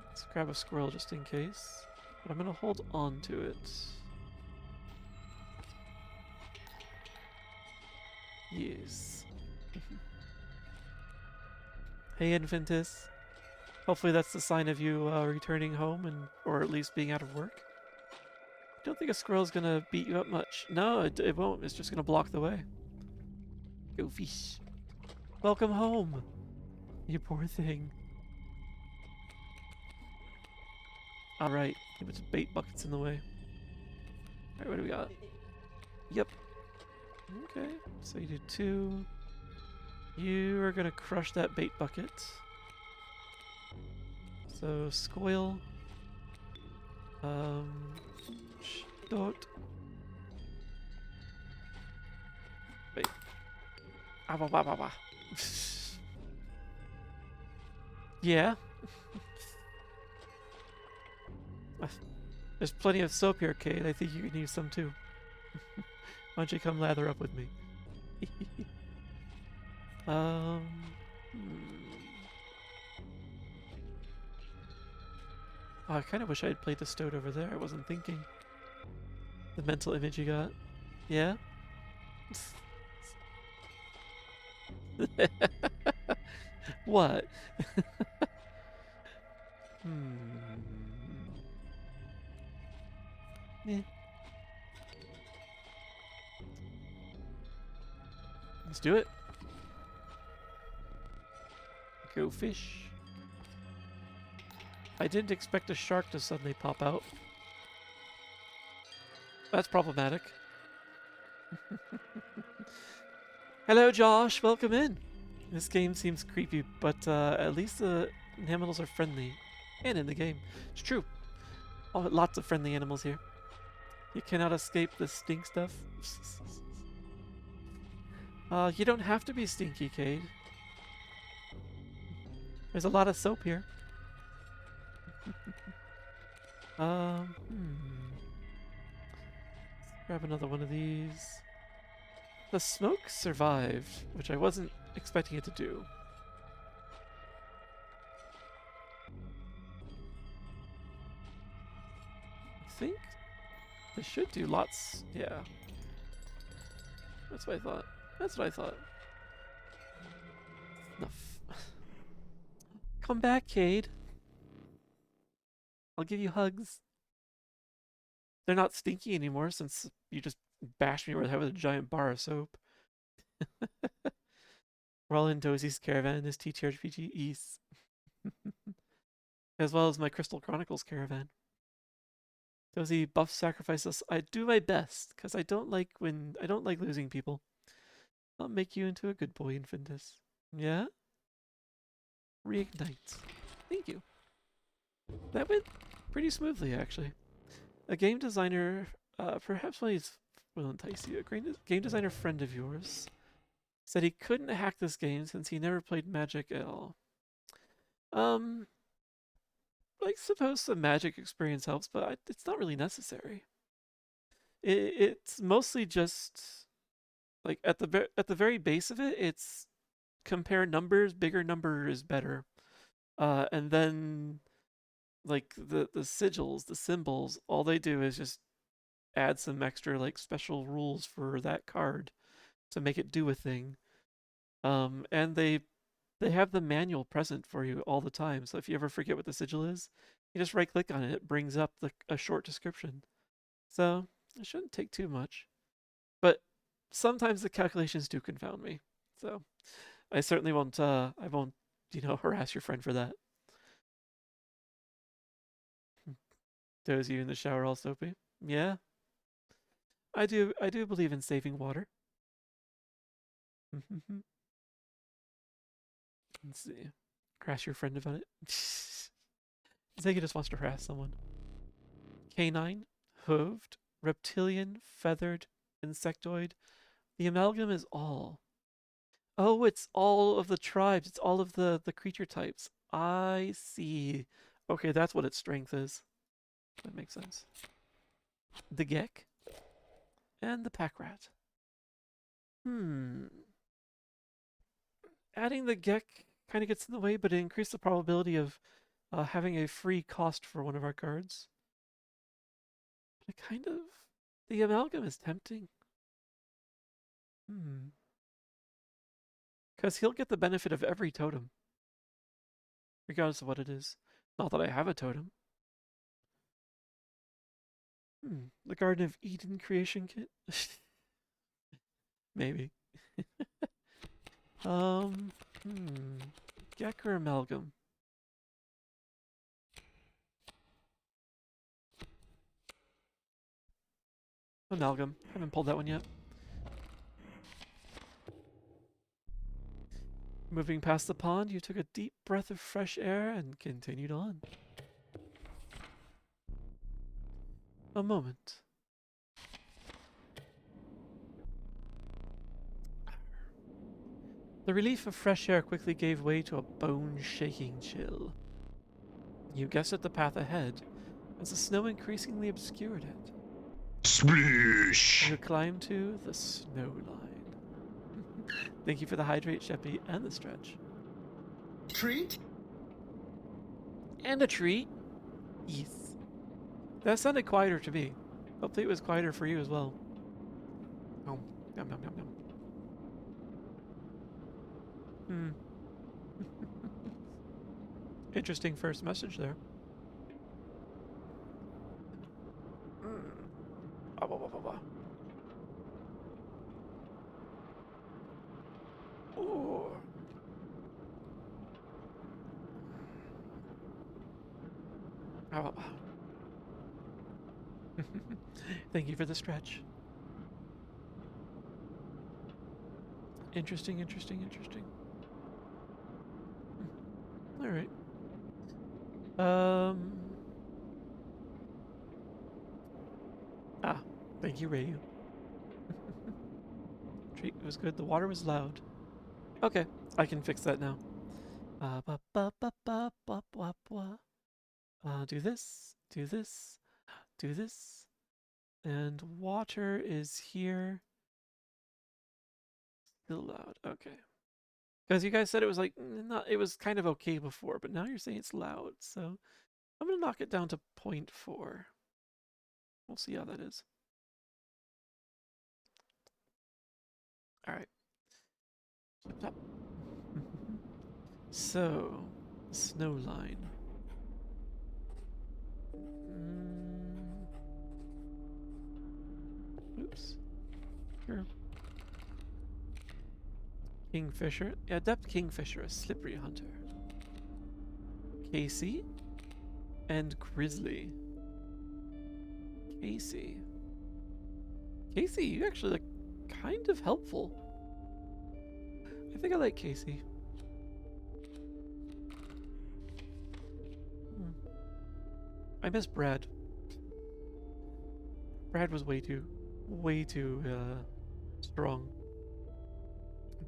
let's grab a squirrel just in case. But I'm gonna hold on to it. Yes. Hey, Infantis. Hopefully that's the sign of you returning home and or at least being out of work. Don't think a squirrel's gonna beat you up much. No, it won't. It's just gonna block the way. Go fish. Welcome home, you poor thing. Alright, a bunch of bait buckets in the way. Alright, what do we got? Yep. Okay, so you do 2. You are gonna crush that bait bucket. So, scoil. Dot. Wait. Ah, bah, bah, bah, bah. Yeah. There's plenty of soap here, Kate. I think you can use some too. Why don't you come lather up with me? hmm. Oh, I kind of wish I had played the Stoat over there. I wasn't thinking. The mental image you got. Yeah? What? Yeah. Let's do it. Go fish. I didn't expect a shark to suddenly pop out. That's problematic. Hello, Josh. Welcome in. This game seems creepy, but at least the animals are friendly. And in the game. It's true. Oh, lots of friendly animals here. You cannot escape the stink stuff. You don't have to be stinky, Cade. There's a lot of soap here. Let's grab another one of these. The smoke survived, which I wasn't expecting it to do. I think they should do lots. Yeah. That's what I thought. That's what I thought. Enough. Come back, Cade. I'll give you hugs. They're not stinky anymore since you just bashed me over the head with a giant bar of soap. We're all in Dozie's caravan in this TTRPG East. As well as my Crystal Chronicles caravan. Dozie buff sacrifices. I do my best, because I don't like losing people. I'll make you into a good boy, Infantis. Yeah? Reignite. Thank you. That went pretty smoothly, actually. A game designer, perhaps one of these will entice you. A game designer friend of yours said he couldn't hack this game since he never played Magic at all. I suppose the Magic experience helps, but it's not really necessary. It's mostly just like at the very base of it, it's compare numbers. Bigger number is better, and then like the sigils, the symbols, all they do is just add some extra like special rules for that card to make it do a thing. And they have the manual present for you all the time. So if you ever forget what the sigil is, you just right click on it. It brings up a short description. So it shouldn't take too much. But sometimes the calculations do confound me. So I certainly won't harass your friend for that. Does you in the shower all soapy? Yeah. I do believe in saving water. Let's see. Harass your friend about it. I think he just wants to harass someone. Canine, hooved, reptilian, feathered, insectoid. The amalgam is all. Oh, it's all of the tribes. It's all of the creature types. I see. Okay, that's what its strength is. That makes sense. The Gek. And the Pack Rat. Adding the Gek kind of gets in the way, but it increased the probability of having a free cost for one of our cards. But it kind of... The amalgam is tempting. Because he'll get the benefit of every totem, regardless of what it is. Not that I have a totem. The Garden of Eden creation kit? Maybe. Gek or amalgam? Amalgam. Haven't pulled that one yet. Moving past the pond, you took a deep breath of fresh air and continued on. A moment. The relief of fresh air quickly gave way to a bone-shaking chill. You guessed at the path ahead as the snow increasingly obscured it. Splish! You climbed to the snow line. Thank you for the hydrate, Sheppy, and the stretch. Treat? And a treat. Yes. That sounded quieter to me. Hopefully it was quieter for you as well. Oh, yum, yum, yum, yum. Interesting first message there. Ooh. Thank you for the stretch. Interesting, interesting, interesting. All right. Thank you, Rayu. Treat was good. The water was loud. Okay, I can fix that now. Do this, do this, do this, and water is here. Still loud. Okay. Because you guys said it was like not. It was kind of okay before, but now you're saying it's loud. So I'm gonna knock it down to 0.4. We'll see how that is. All right. So, snow line. Oops. Sure. Kingfisher. Adept Kingfisher, a slippery hunter. Casey and Grizzly. Casey. Casey, you actually look kind of helpful. I think I like Casey. I miss Brad. Brad was way too strong.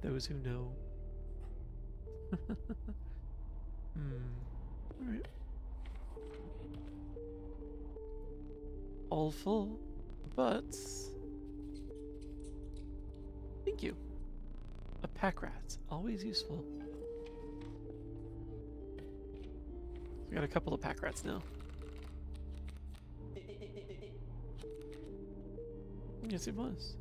Those who know. Alright. All full, but thank you. A pack rat, always useful. We got a couple of pack rats now. Yes, it was.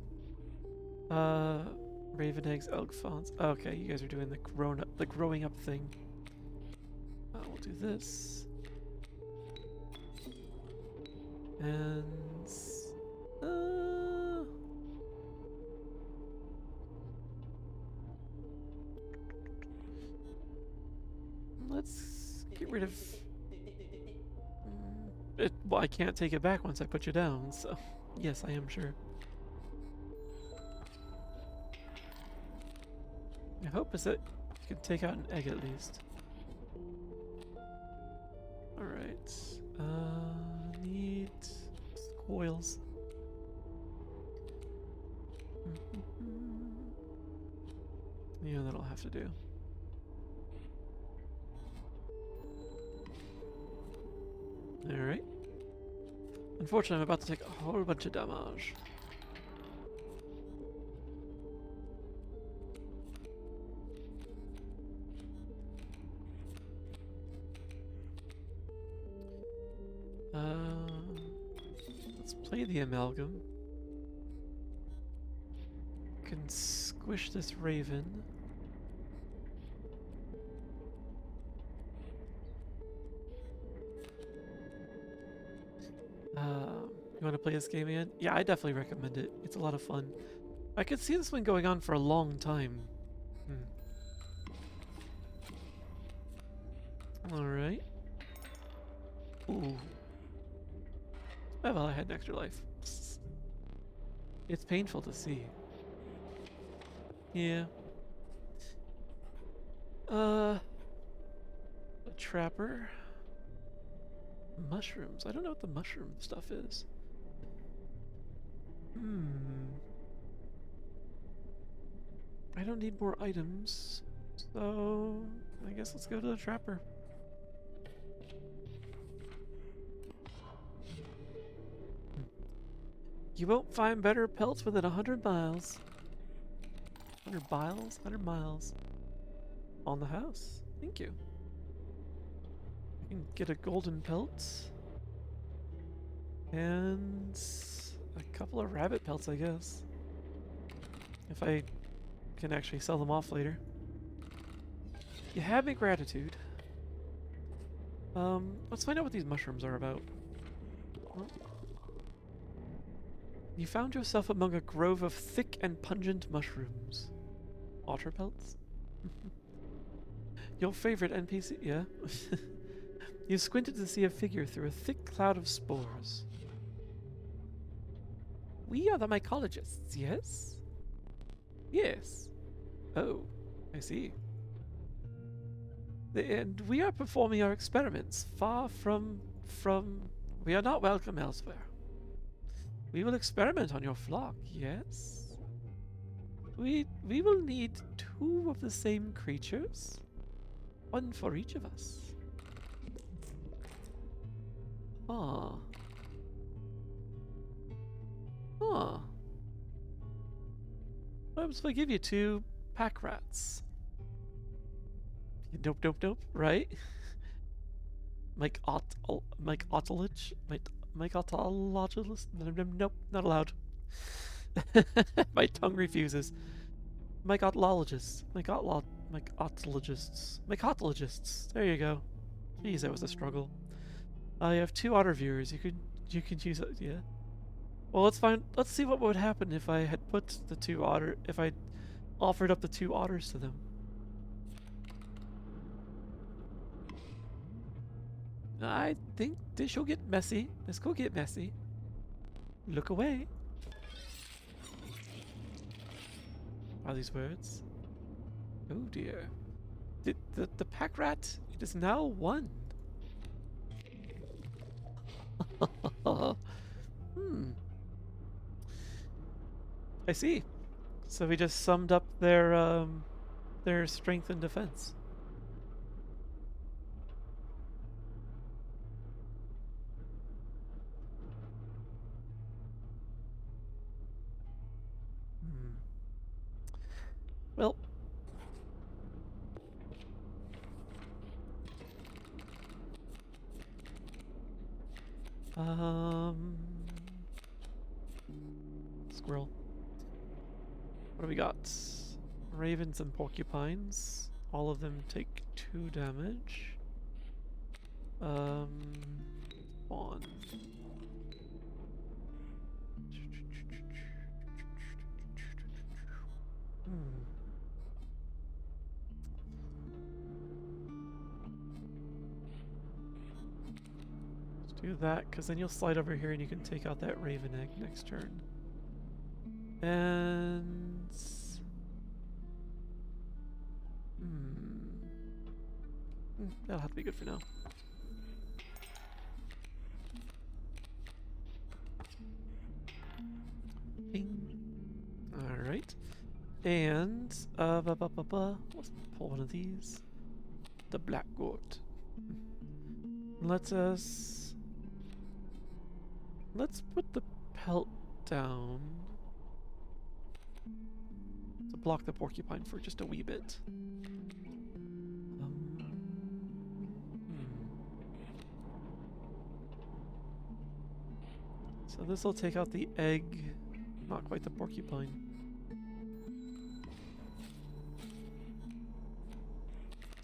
Raven eggs, elk fawns. Okay, you guys are doing the growing up thing. We'll do this. And let's get rid of it. Well, I can't take it back once I put you down, so yes, I am sure. My hope is that you can take out an egg at least. Alright. Need coils. Yeah, that'll have to do. Alright. Unfortunately, I'm about to take a whole bunch of damage. Let's play the amalgam. Can squish this raven. You want to play this game again? Yeah, I definitely recommend it. It's a lot of fun. I could see this one going on for a long time. Alright. Ooh. Oh, well, I had an extra life. It's painful to see. Yeah. A trapper. Mushrooms. I don't know what the mushroom stuff is. I don't need more items, so I guess let's go to the trapper. You won't find better pelts within 100 miles. 100 miles? 100 miles. On the house. Thank you. I can get a golden pelt. And a couple of rabbit pelts, I guess. If I can actually sell them off later. You have my gratitude. Let's find out what these mushrooms are about. Well, you found yourself among a grove of thick and pungent mushrooms. Otter pelts? Your favorite NPC, yeah? You squinted to see a figure through a thick cloud of spores. We are the mycologists, yes? Yes. Oh, I see. And we are performing our experiments far from... We are not welcome elsewhere. We will experiment on your flock, yes? We will need 2 of the same creatures. 1 for each of us. Ah. Ah. What if I give you 2 pack rats? Nope, nope, nope, right? Mycotologist? Nope, not allowed. My tongue refuses. Mycotologists. Mycotologists. There you go. Jeez, that was a struggle. I have 2 otter viewers. You could use it, yeah. Well, let's see what would happen if I had put the 2 if I offered up the 2 otters to them. I think this will get messy. This could get messy. Look away. Are these words? Oh dear. The pack rat, it is now 1. I see. So we just summed up their strength and defense. Well, squirrel. What do we got? Ravens and porcupines. All of them take 2 damage. Spawn. Let's do that, because then you'll slide over here and you can take out that raven egg next turn. And... that'll have to be good for now. Bing. Alright. And, let's pull one of these. The black goat. Let's put the pelt down to block the porcupine for just a wee bit. So this will take out the egg, not quite the porcupine.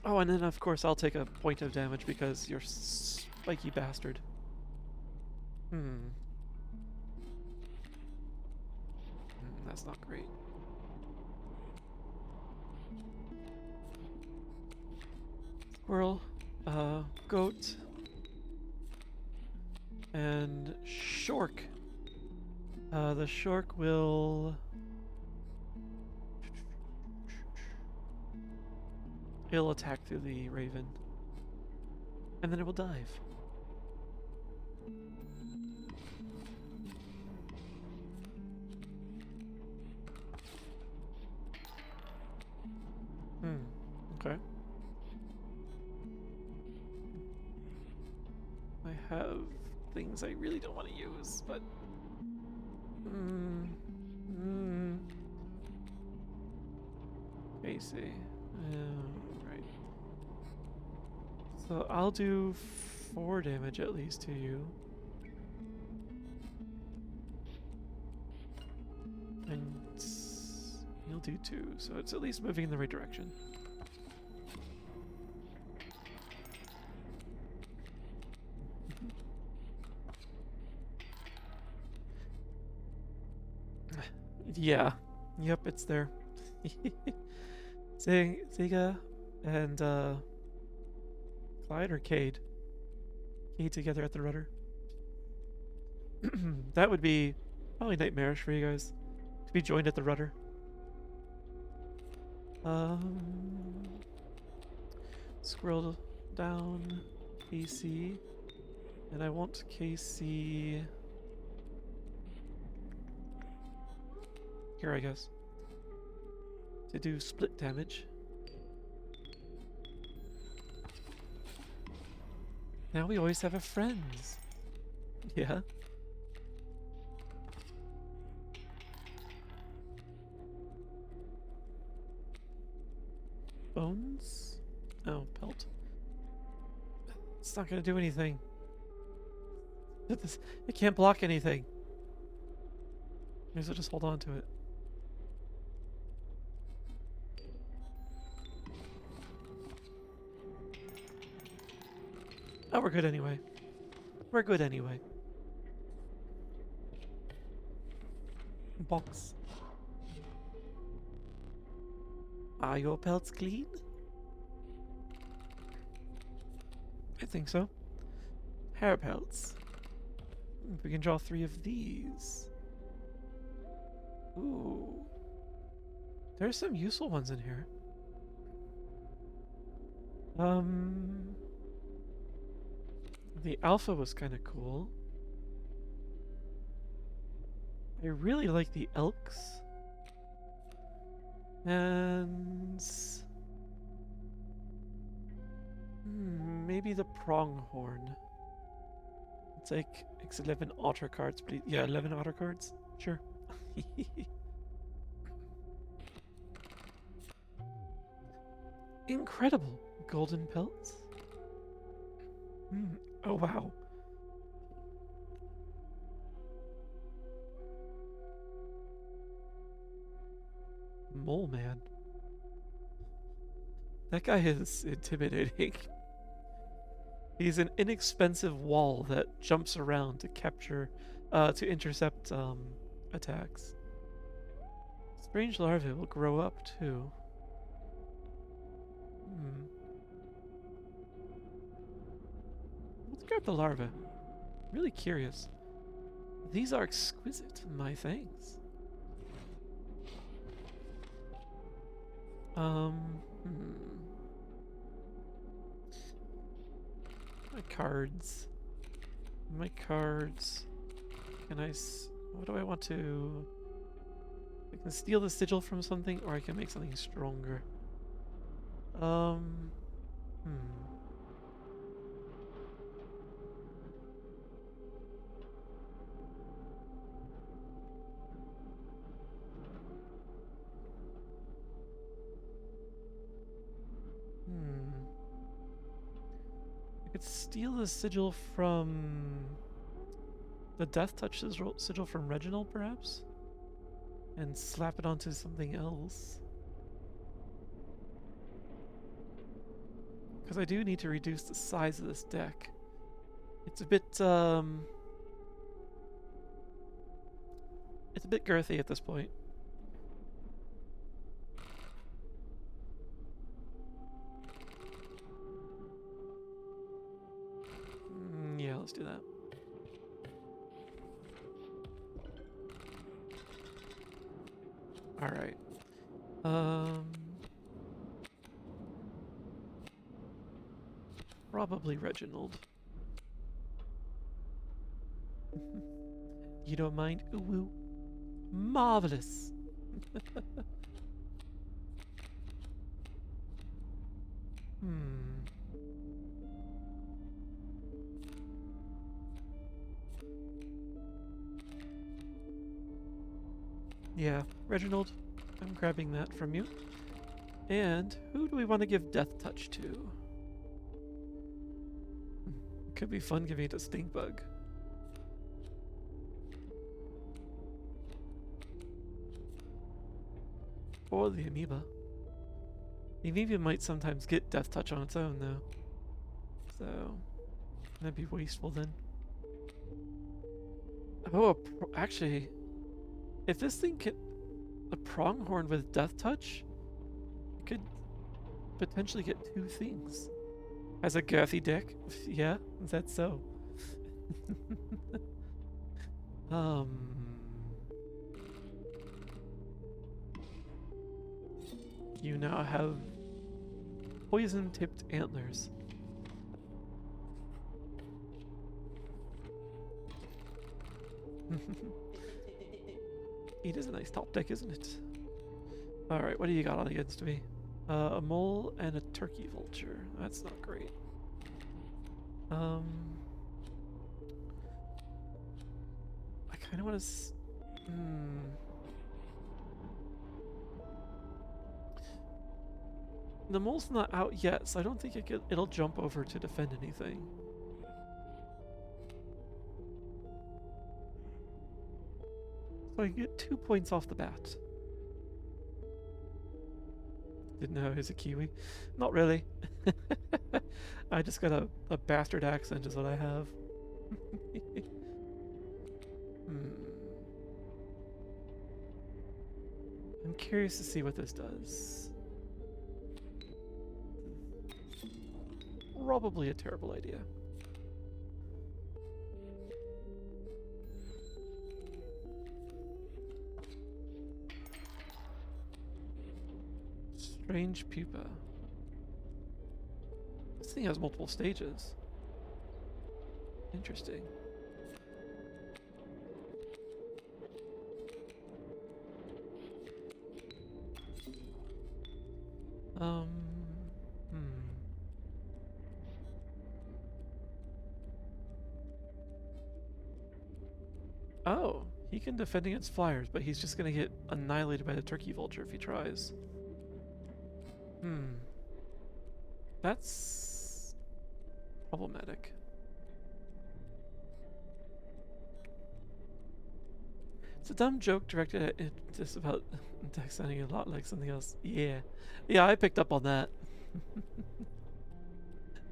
Oh, and then of course I'll take a point of damage because you're spiky bastard. That's not great. Squirrel, goat, and shork. The shork will... It'll attack through the raven. And then it will dive. Okay. I have things I really don't want to use, but... AC. Right. So I'll do 4 damage at least to you. And you'll do 2, so it's at least moving in the right direction. Yeah. Yep, it's there. Ziga and Clyde or Cade? Cade together at the rudder. That would be probably nightmarish for you guys to be joined at the rudder. Scroll down KC, and I want KC here, I guess, to do split damage. Now we always have a friend. Yeah. Bones? Oh, pelt. It's not gonna do anything. It can't block anything. Maybe I'll just hold on to it. Oh, we're good anyway. We're good anyway. Box. Are your pelts clean? I think so. Hair pelts. We can draw 3 of these. Ooh. There's some useful ones in here. The alpha was kind of cool. I really like the elks. And... maybe the pronghorn. It's like it's 11 otter cards, please. Yeah, 11 otter cards. Sure. Incredible. Golden pelts. Oh, wow. Mole man. That guy is intimidating. He's an inexpensive wall that jumps around to capture, to intercept attacks. Strange larvae will grow up too. Let's grab the larvae. Really curious. These are exquisite, my thanks. My cards. My cards. Can I... what do I want to... I can steal the sigil from something, or I can make something stronger. I could steal the sigil from the death touch sigil from Reginald, perhaps? And slap it onto something else. Because I do need to reduce the size of this deck. It's a bit, it's a bit girthy at this point. Yeah, let's do that. All right. Probably Reginald. You don't mind? Ooh, woo. Marvelous. Yeah, Reginald, I'm grabbing that from you. And who do we want to give Death Touch to? Could be fun giving it to Stinkbug. Or the amoeba. The amoeba might sometimes get Death Touch on its own, though. So, that'd be wasteful then. Oh, actually, if this thing can... a pronghorn with Death Touch, it could potentially get two things. As a girthy deck? Yeah, is that so? You now have poison-tipped antlers. It is a nice top deck, isn't it? Alright, what do you got on against me? A mole and a turkey vulture. That's not great. I kind of want to... The mole's not out yet, so I don't think it'll jump over to defend anything. So I get 2 points off the bat. Didn't know it was a Kiwi. Not really. I just got a bastard accent is what I have. I'm curious to see what this does. Probably a terrible idea. Strange pupa. This thing has multiple stages. Interesting. Oh, he can defend against flyers, but he's just gonna get annihilated by the turkey vulture if he tries. That's problematic. It's a dumb joke directed at just about deck sounding a lot like something else. Yeah. Yeah, I picked up on that.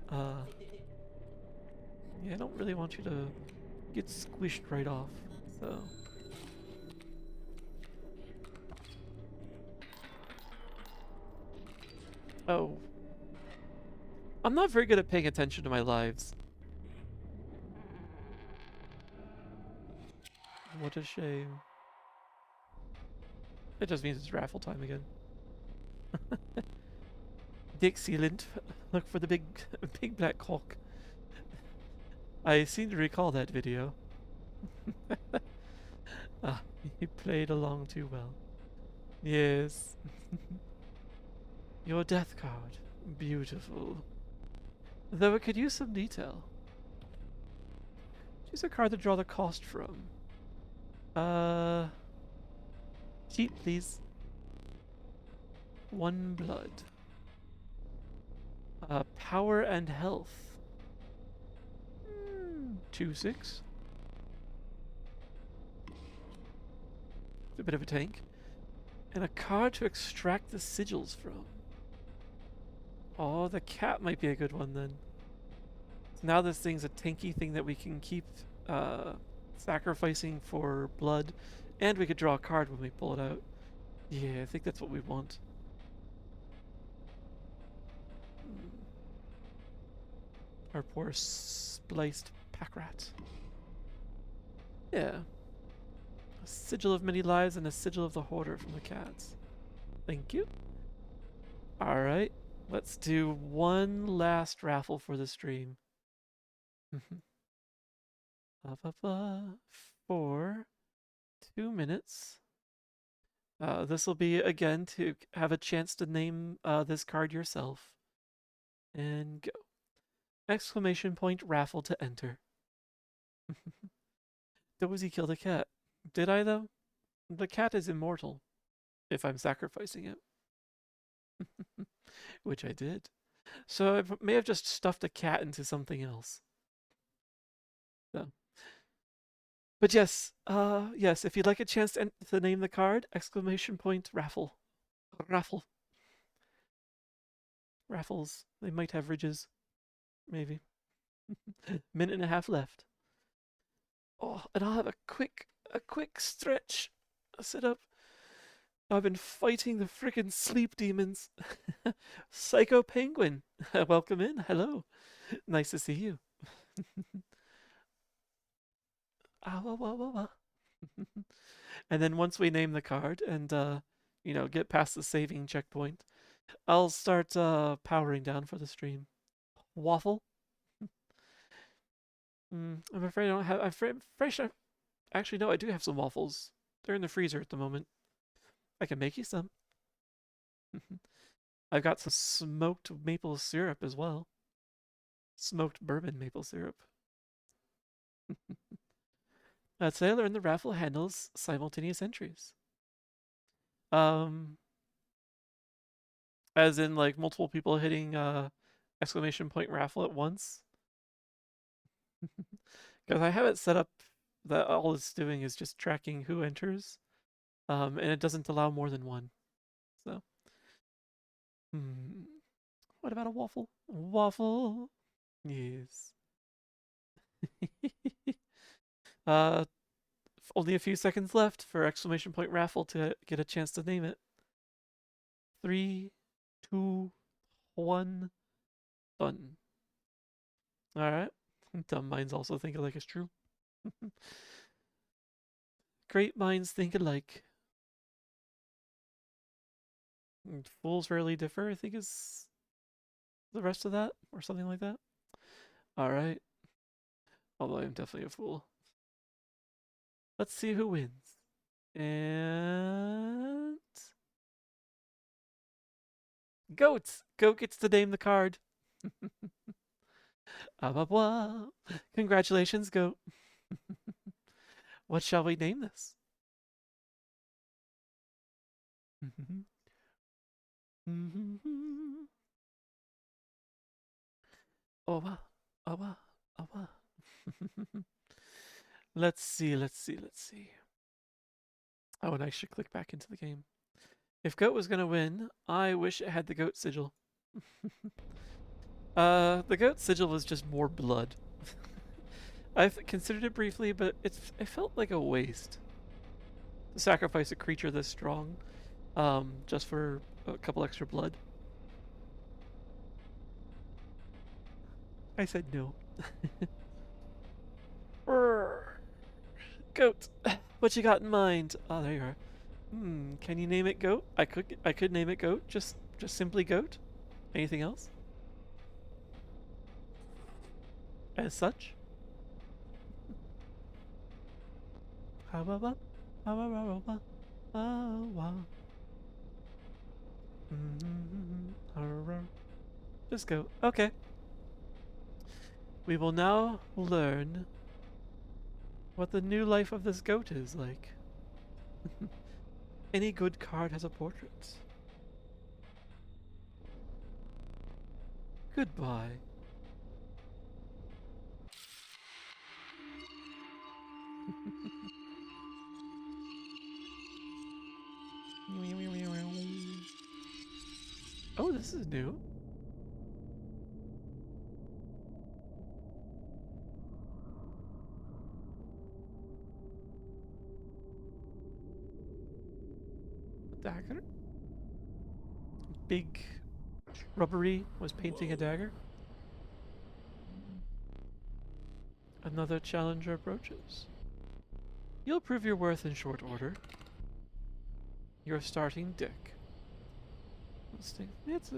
Yeah, I don't really want you to get squished right off, so... Oh. I'm not very good at paying attention to my lives. What a shame. It just means it's raffle time again. Dixieland, look for the big black cock. I seem to recall that video. You played along too well. Yes. Your death card. Beautiful. Though it could use some detail. Choose a card to draw the cost from. Cheat, please. 1 blood. Power and health. 2/6. a bit of a tank. And a card to extract the sigils from. Oh, the cat might be a good one then. So now this thing's a tanky thing that we can keep sacrificing for blood. And we could draw a card when we pull it out. Yeah, I think that's what we want. Our poor spliced pack rat. Yeah. A sigil of many lives and a sigil of the hoarder from the cats. Thank you. Alright. Let's do one last raffle for the stream. For 2 minutes. This will be, again, to have a chance to name this card yourself. And go. Exclamation point raffle to enter. Dozy killed a cat. Did I, though? The cat is immortal. If I'm sacrificing it. Which I did. So I may have just stuffed a cat into something else. So. But yes, yes, if you'd like a chance to name the card, exclamation point raffle. Raffle. Raffles. They might have ridges. Maybe. Minute and a half left. Oh, and I'll have a quick stretch. I'll sit up. I've been fighting the frickin' sleep demons. Psycho Penguin. Welcome in. Hello. Nice to see you. And then once we name the card and, you know, get past the saving checkpoint, I'll start powering down for the stream. Waffle? I'm afraid I don't have... Actually, no, I do have some waffles. They're in the freezer at the moment. I can make you some. I've got some smoked maple syrup as well. Smoked bourbon maple syrup. Sailor in the raffle handles simultaneous entries. As in, like, multiple people hitting exclamation point raffle at once. Because I have it set up that all it's doing is just tracking who enters. And it doesn't allow more than one. So. What about a waffle? Waffle. Yes. Only a few seconds left for exclamation point raffle to get a chance to name it. 3, 2, 1, done. Alright. Dumb minds also think alike is true. Great minds think alike. Fools rarely differ, I think is the rest of that, or something like that. Alright. Although I'm definitely a fool. Let's see who wins. And... Goat! Goat gets to name the card. Congratulations, Goat. What shall we name this? Owa, owa, owa. Let's see. Oh, and I should click back into the game. If Goat was gonna win, I wish it had the Goat sigil. The Goat sigil was just more blood. I've considered it briefly, but it felt like a waste to sacrifice a creature this strong, just for a couple extra blood. I said no. Goat, what you got in mind? Oh, there you are. Can you name it Goat? I could name it Goat. Just simply Goat. Anything else? As such? Just go. Okay. We will now learn what the new life of this goat is like. Any good card has a portrait. Goodbye. Oh, this is new. A dagger? Big rubbery was painting a dagger. Another challenger approaches. You'll prove your worth in short order. You're starting dick.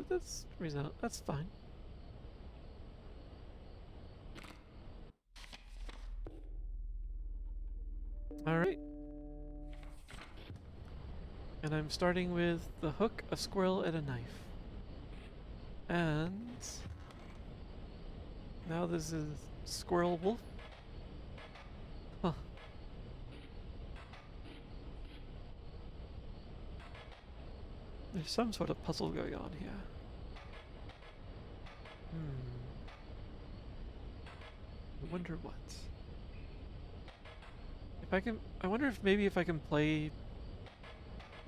That's reasonable. That's fine. All right. And I'm starting with the hook, a squirrel, and a knife. And now this is squirrel wolf. Huh. There's some sort of puzzle going on here. I wonder what. If I can, I wonder if maybe if I can play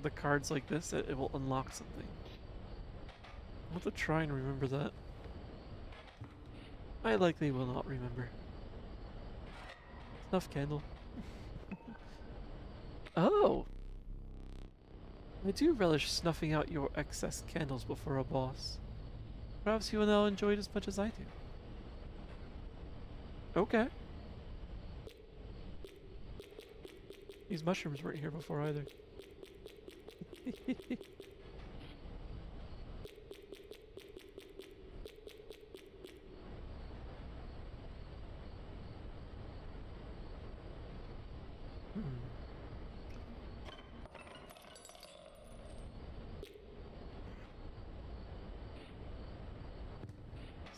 the cards like this, it will unlock something. I'll have to try and remember that. I likely will not remember. Snuff candle. Oh! I do relish snuffing out your excess candles before a boss. Perhaps you will now enjoy it as much as I do. Okay. These mushrooms weren't here before either.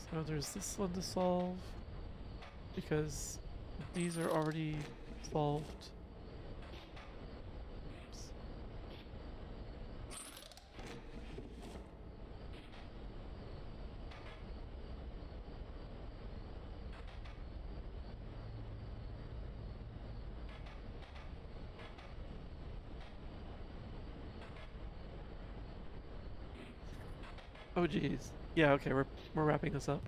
So there's this one to solve, because these are already solved. Oops. Oh geez. Yeah, okay, we're wrapping this up.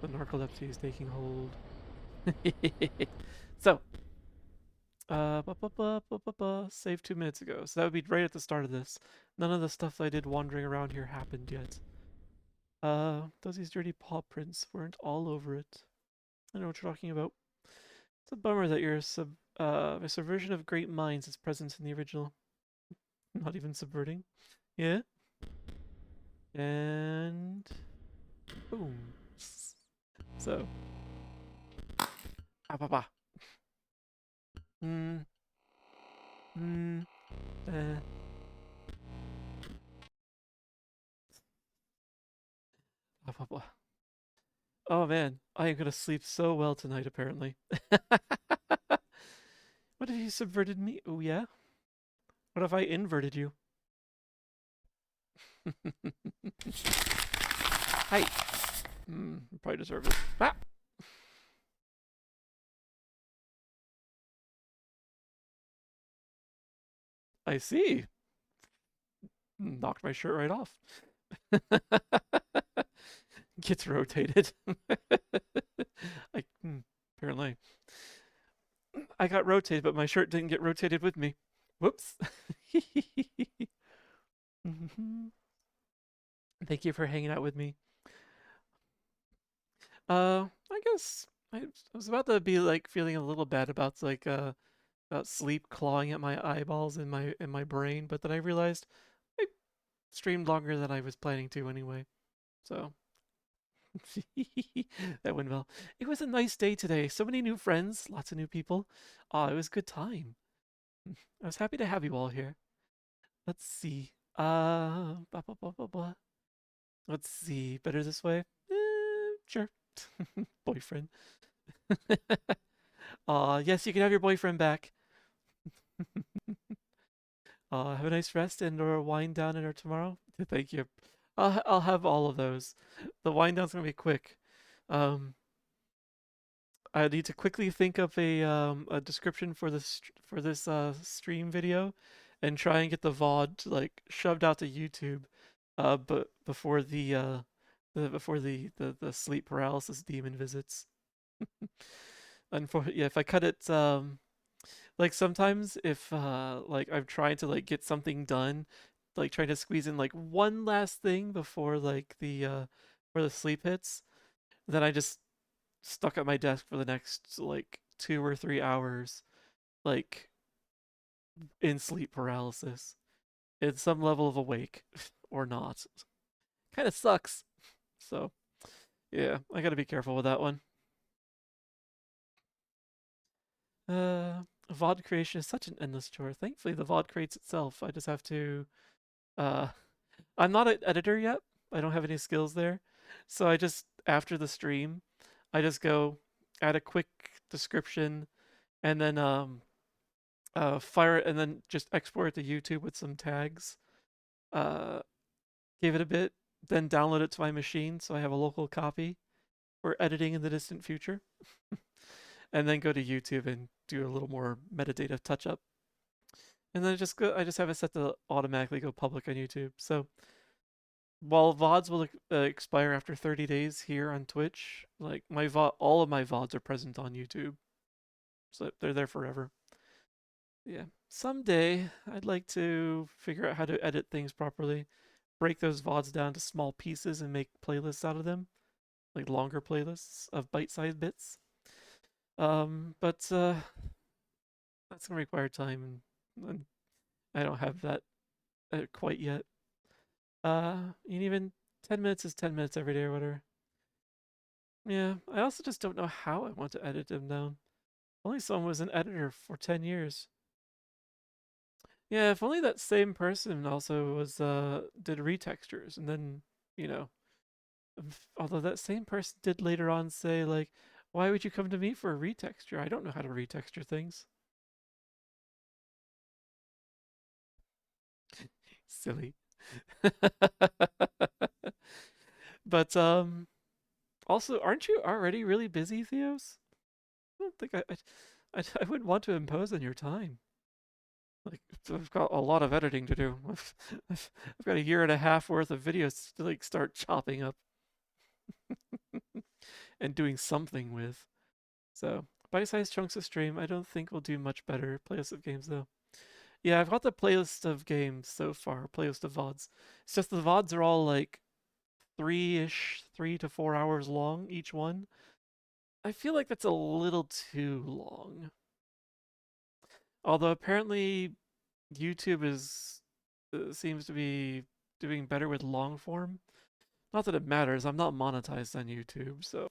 The narcolepsy is taking hold. So, save 2 minutes ago. So that would be right at the start of this. None of the stuff I did wandering around here happened yet. Those dirty paw prints weren't all over it. I know what you're talking about. It's a bummer that your subversion of great minds is present in the original. Not even subverting. Yeah. And boom. So. Ah, bah, bah. Hmm. Hmm. Eh. Ah, bah, bah. Oh man, I am gonna sleep so well tonight, apparently. What if you subverted me? Oh yeah? What if I inverted you? Hi. Probably deserve it. Ah! I see. Knocked my shirt right off. Gets rotated. Apparently. I got rotated, but my shirt didn't get rotated with me. Whoops. Thank you for hanging out with me. I guess I was about to be like feeling a little bad about about sleep clawing at my eyeballs and my brain, but then I realized I streamed longer than I was planning to anyway. So that went well. It was a nice day today. So many new friends, lots of new people. Oh, it was a good time. I was happy to have you all here. Let's see. Blah, blah, blah, blah, blah. Let's see. Better this way? Sure. Boyfriend. Yes, you can have your boyfriend back. Have a nice rest and or wind down and or tomorrow. Thank you. I'll have all of those. The wind down's gonna be quick. Um, I need to quickly think up a description for this stream video, and try and get the VOD like shoved out to YouTube, but before the sleep paralysis demon visits. Unfortunately, yeah, if I cut it, like sometimes if like I'm trying to like get something done, like trying to squeeze in like one last thing before like before the sleep hits, then I just stuck at my desk for the next like 2 or 3 hours, like in sleep paralysis, in some level of awake or not. Kind of sucks. So yeah, I gotta be careful with that one. VOD creation is such an endless chore. Thankfully, the VOD creates itself. I just have to. Uh, I'm not an editor yet. I don't have any skills there, so I just after the stream, I just go add a quick description, and then fire it, and then just export it to YouTube with some tags. Uh, give it a bit, then download it to my machine so I have a local copy for editing in the distant future, and then go to YouTube and do a little more metadata touch up. And then I just have it set to automatically go public on YouTube. So while VODs will expire after 30 days here on Twitch, like all of my VODs are present on YouTube, so they're there forever. Yeah, someday I'd like to figure out how to edit things properly, break those VODs down to small pieces and make playlists out of them, like longer playlists of bite-sized bits. But that's gonna require time, and I don't have that quite yet. And even 10 minutes is 10 minutes every day or whatever. Yeah, I also just don't know how I want to edit them down. Only someone was an editor for 10 years. Yeah, if only that same person also was did retextures, and then, you know, although that same person did later on say like, why would you come to me for a retexture? I don't know how to retexture things. Silly. But also, aren't you already really busy, Theos? I don't think I wouldn't want to impose on your time. Like, I've got a lot of editing to do. I've got a year and a half worth of videos to like start chopping up and doing something with. So, bite-sized chunks of stream, I don't think will do much better. Playlist of games though. Yeah, I've got the playlist of games so far. Playlist of VODs. It's just the VODs are all like 3 to 4 hours long each one. I feel like that's a little too long. Although apparently YouTube is seems to be doing better with long form. Not that it matters. I'm not monetized on YouTube, so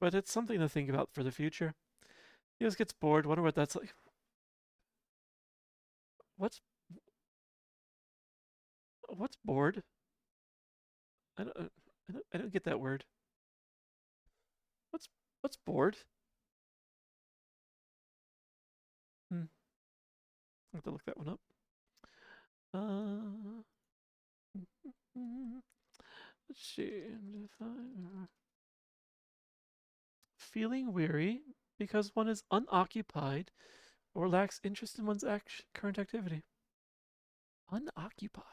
but it's something to think about for the future. He just gets bored. Wonder what that's like. What's what's bored? I don't I don't get that word. What's what's bored? Hmm. I have to look that one up. Uh, let's see. Feeling weary because one is unoccupied or lacks interest in one's current activity. Unoccupied.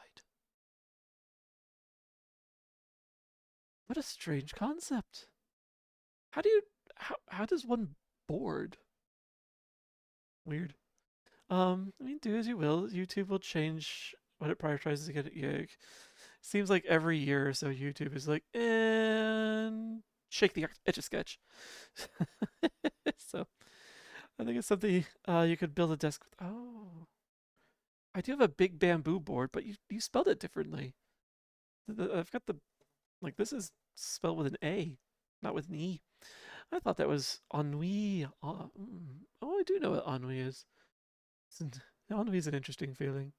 What a strange concept. How do you how does one bored? Weird. I mean, do as you will. YouTube will change what it prioritizes to get. Yeah, seems like every year or so, YouTube is like, and shake the Etch a Sketch. So I think it's something you could build a desk with. Oh, I do have a big bamboo board, but you spelled it differently. I've got the like this is spelled with an A, not with an E. I thought that was ennui. Oh, I do know what ennui is. Ennui is an interesting feeling.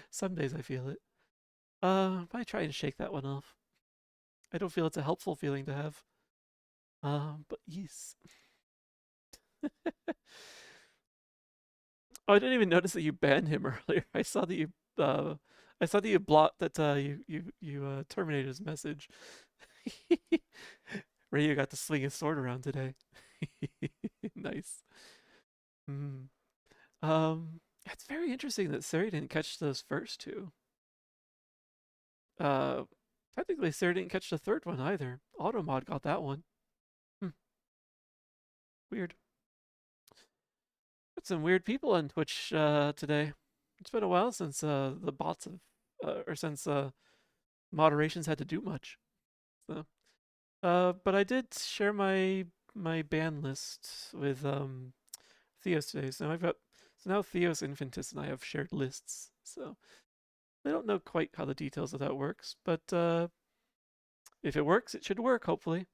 Some days I feel it. I try and shake that one off. I don't feel it's a helpful feeling to have. But yes. Oh, I didn't even notice that you banned him earlier. I saw that you blocked that you terminated his message. Ryu got to swing his sword around today. Nice. Mm. It's very interesting that Sari didn't catch those first two. Uh, Technically, Sari didn't catch the third one either. Automod got that one. Hmm, weird. Got some weird people on Twitch today. It's been a while since the bots have, or since moderations had to do much. So, but I did share my ban list with Theos today. So now Theos, Infantis, and I have shared lists. So I don't know quite how the details of that works, but if it works, it should work. Hopefully.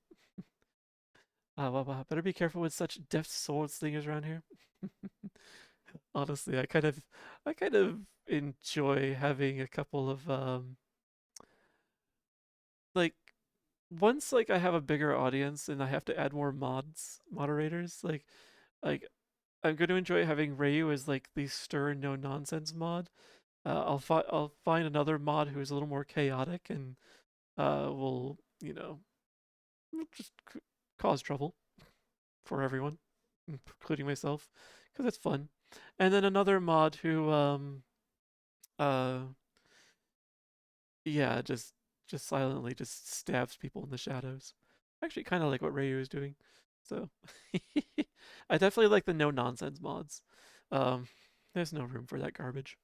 Better be careful with such deft sword slingers around here. Honestly, I kind of enjoy having a couple of like once like I have a bigger audience and I have to add more moderators. Like I'm going to enjoy having Ryu as like the stern, no nonsense mod. I'll find another mod who is a little more chaotic and will just cause trouble for everyone, including myself, because it's fun. And then another mod who uh yeah just silently just stabs people in the shadows. Actually, kind of like what Ryu is doing. So I definitely like the no nonsense mods. Um, there's no room for that garbage.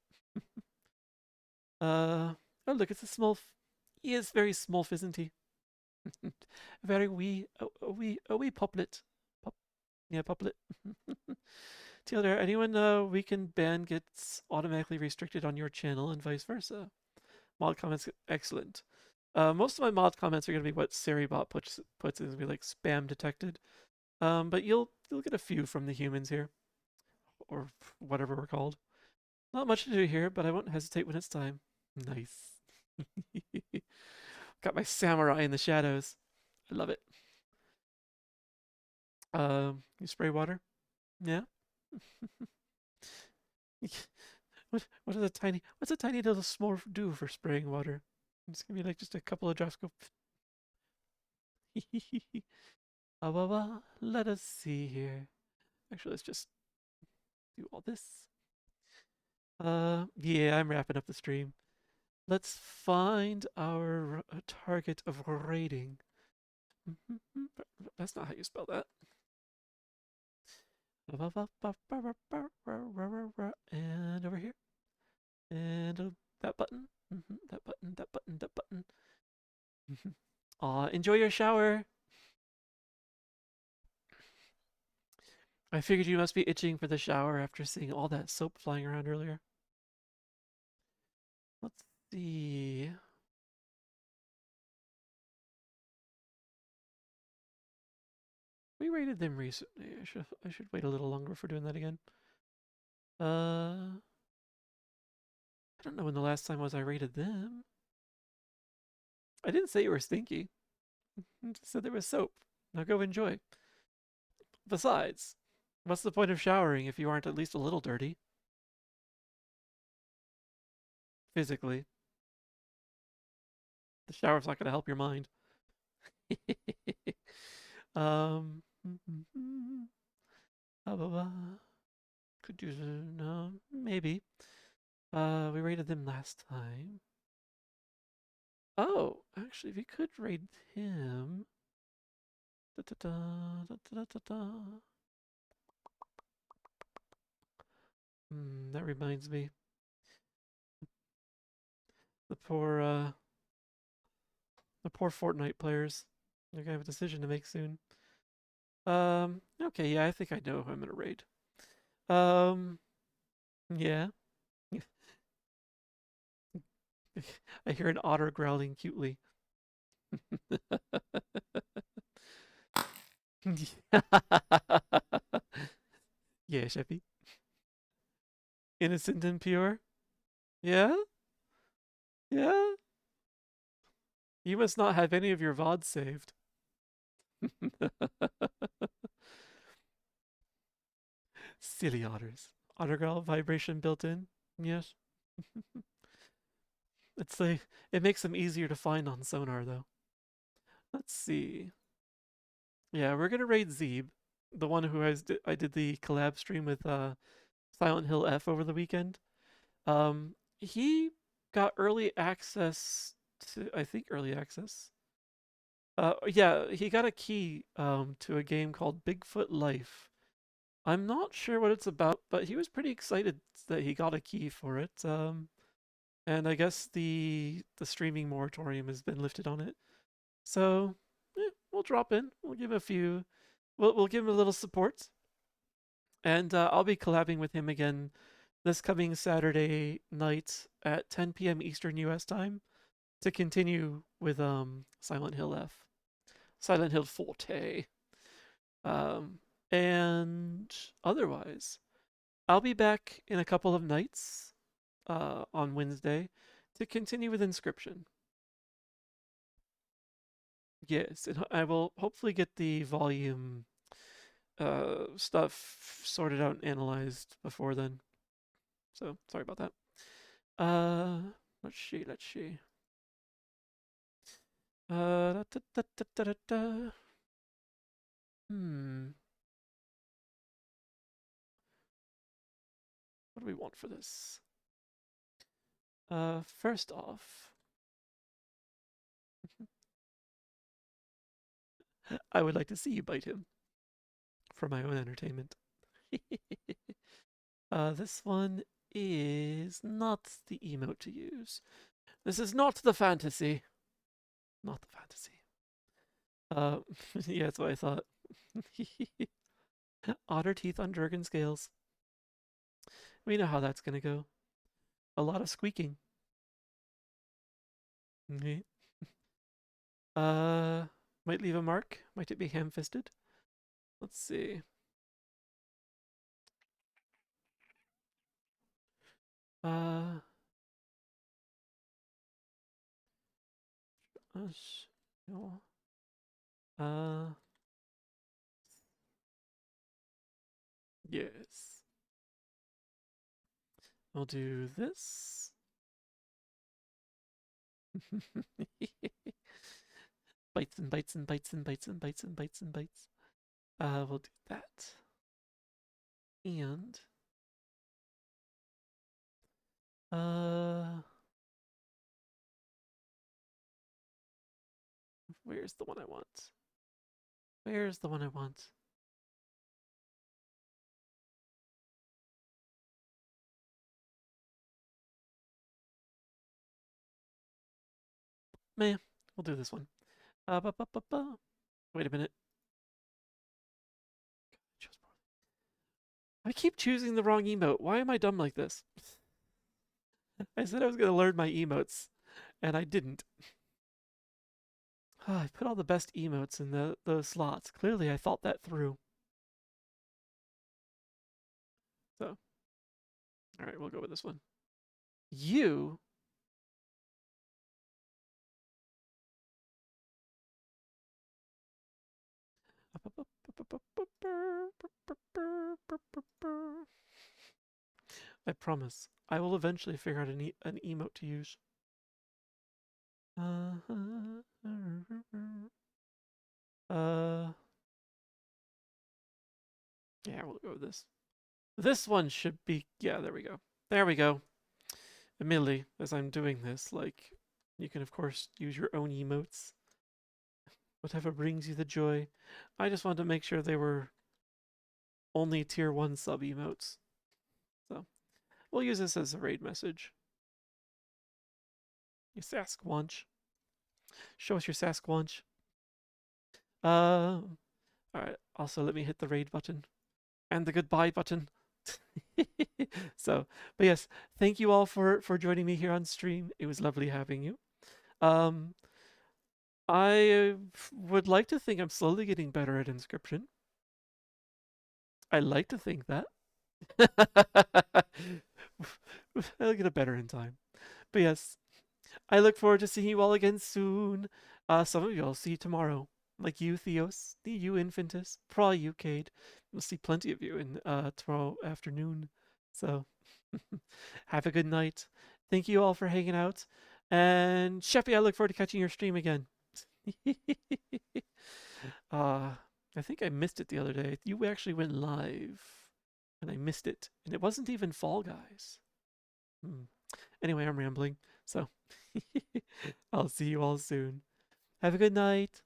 Oh look, it's a Smurf. He is very Smurf, isn't he? Very wee, a wee poplet. Pop, yeah, poplet. Taylor, anyone we can ban gets automatically restricted on your channel and vice versa. Mod comments, excellent. Most of my mod comments are gonna be what Saribot puts in, be like spam detected. But you'll get a few from the humans here, or whatever we're called. Not much to do here, but I won't hesitate when it's time. Nice. Got my samurai in the shadows. I love it. You spray water? Yeah. What's a tiny little small do for spraying water? It's gonna be like just a couple of drops go. Let us see here. Actually, let's just do all this. Yeah, I'm wrapping up the stream. Let's find our target of rating. That's not how you spell that. And over here. And that button. That button, that button, that button. Aw, enjoy your shower. I figured you must be itching for the shower after seeing all that soap flying around earlier. Let's see. We rated them recently. I should wait a little longer for doing that again. I don't know when the last time was I rated them. I didn't say you were stinky. I just said there was soap. Now go enjoy. Besides, what's the point of showering if you aren't at least a little dirty? Physically. The shower's not going to help your mind. um, could do no, maybe. We rated them last time. Oh, actually, we could rate him. Da, da, da, da, da, da, da. That reminds me. The poor Fortnite players. They're gonna have a decision to make soon. Okay, yeah, I think I know who I'm gonna raid. Yeah. I hear an otter growling cutely. Yeah, Sheppy. Innocent and pure? Yeah? Yeah? You must not have any of your VODs saved. Silly otters. Otter growl vibration built in? Yes. It's like it makes them easier to find on sonar though. Let's see. Yeah, we're gonna raid Zeeb, the one who I did the collab stream with Silent Hill F over the weekend. He got early access to, I think, early access. Yeah, he got a key to a game called Bigfoot Life. I'm not sure what it's about, but he was pretty excited that he got a key for it. And I guess the streaming moratorium has been lifted on it. So we'll drop in. We'll give him a few. We'll give him a little support, and I'll be collabing with him again this coming Saturday night at 10 p.m. Eastern U.S. time to continue with Silent Hill F, Silent Hill Forte, um, and otherwise, I'll be back in a couple of nights on Wednesday to continue with Inscryption. Yes, and I will hopefully get the volume stuff sorted out and analyzed before then. So sorry about that. Let's see, let's see. Da, da, da, da, da, da, da. What do we want for this? First off, I would like to see you bite him for my own entertainment. This one is not the emote to use. This is not the fantasy. Not the fantasy. Yeah, that's what I thought. Otter teeth on Jurgen scales. We know how that's gonna go. A lot of squeaking. Okay. Uh, might leave a mark. Might it be ham-fisted? Let's see. Uh, no. Uh, yes. I'll do this. Bites and bites and bites and bites and bites and bites and bites. We'll do that. And where's the one I want? Where's the one I want? Meh, we'll do this one. Ba, ba, ba, ba. Wait a minute. I keep choosing the wrong emote. Why am I dumb like this? I said I was going to learn my emotes, and I didn't. I put all the best emotes in those slots. Clearly, I thought that through. So, all right, we'll go with this one. You. I promise. I will eventually figure out an emote to use. Yeah, we'll go with this. This one should be, yeah, there we go. There we go. Admittedly, as I'm doing this, like, you can of course use your own emotes. Whatever brings you the joy. I just wanted to make sure they were only tier 1 sub emotes. So, we'll use this as a raid message. You Sasquatch. Show us your Sasquatch. Alright, also let me hit the raid button. And the goodbye button. So, but yes, thank you all for joining me here on stream. It was lovely having you. I would like to think I'm slowly getting better at Inscryption. I like to think that. I'll get better in time. But yes, I look forward to seeing you all again soon. Some of you I'll see tomorrow. Like you, Theos, you, Infantis, probably you, Cade. We'll see plenty of you in tomorrow afternoon. So have a good night. Thank you all for hanging out. And Sheppy, I look forward to catching your stream again. uh I think I missed it the other day. You actually went live, and I missed it, and it wasn't even Fall Guys. Anyway, I'm rambling, so I'll see you all soon. Have a good night.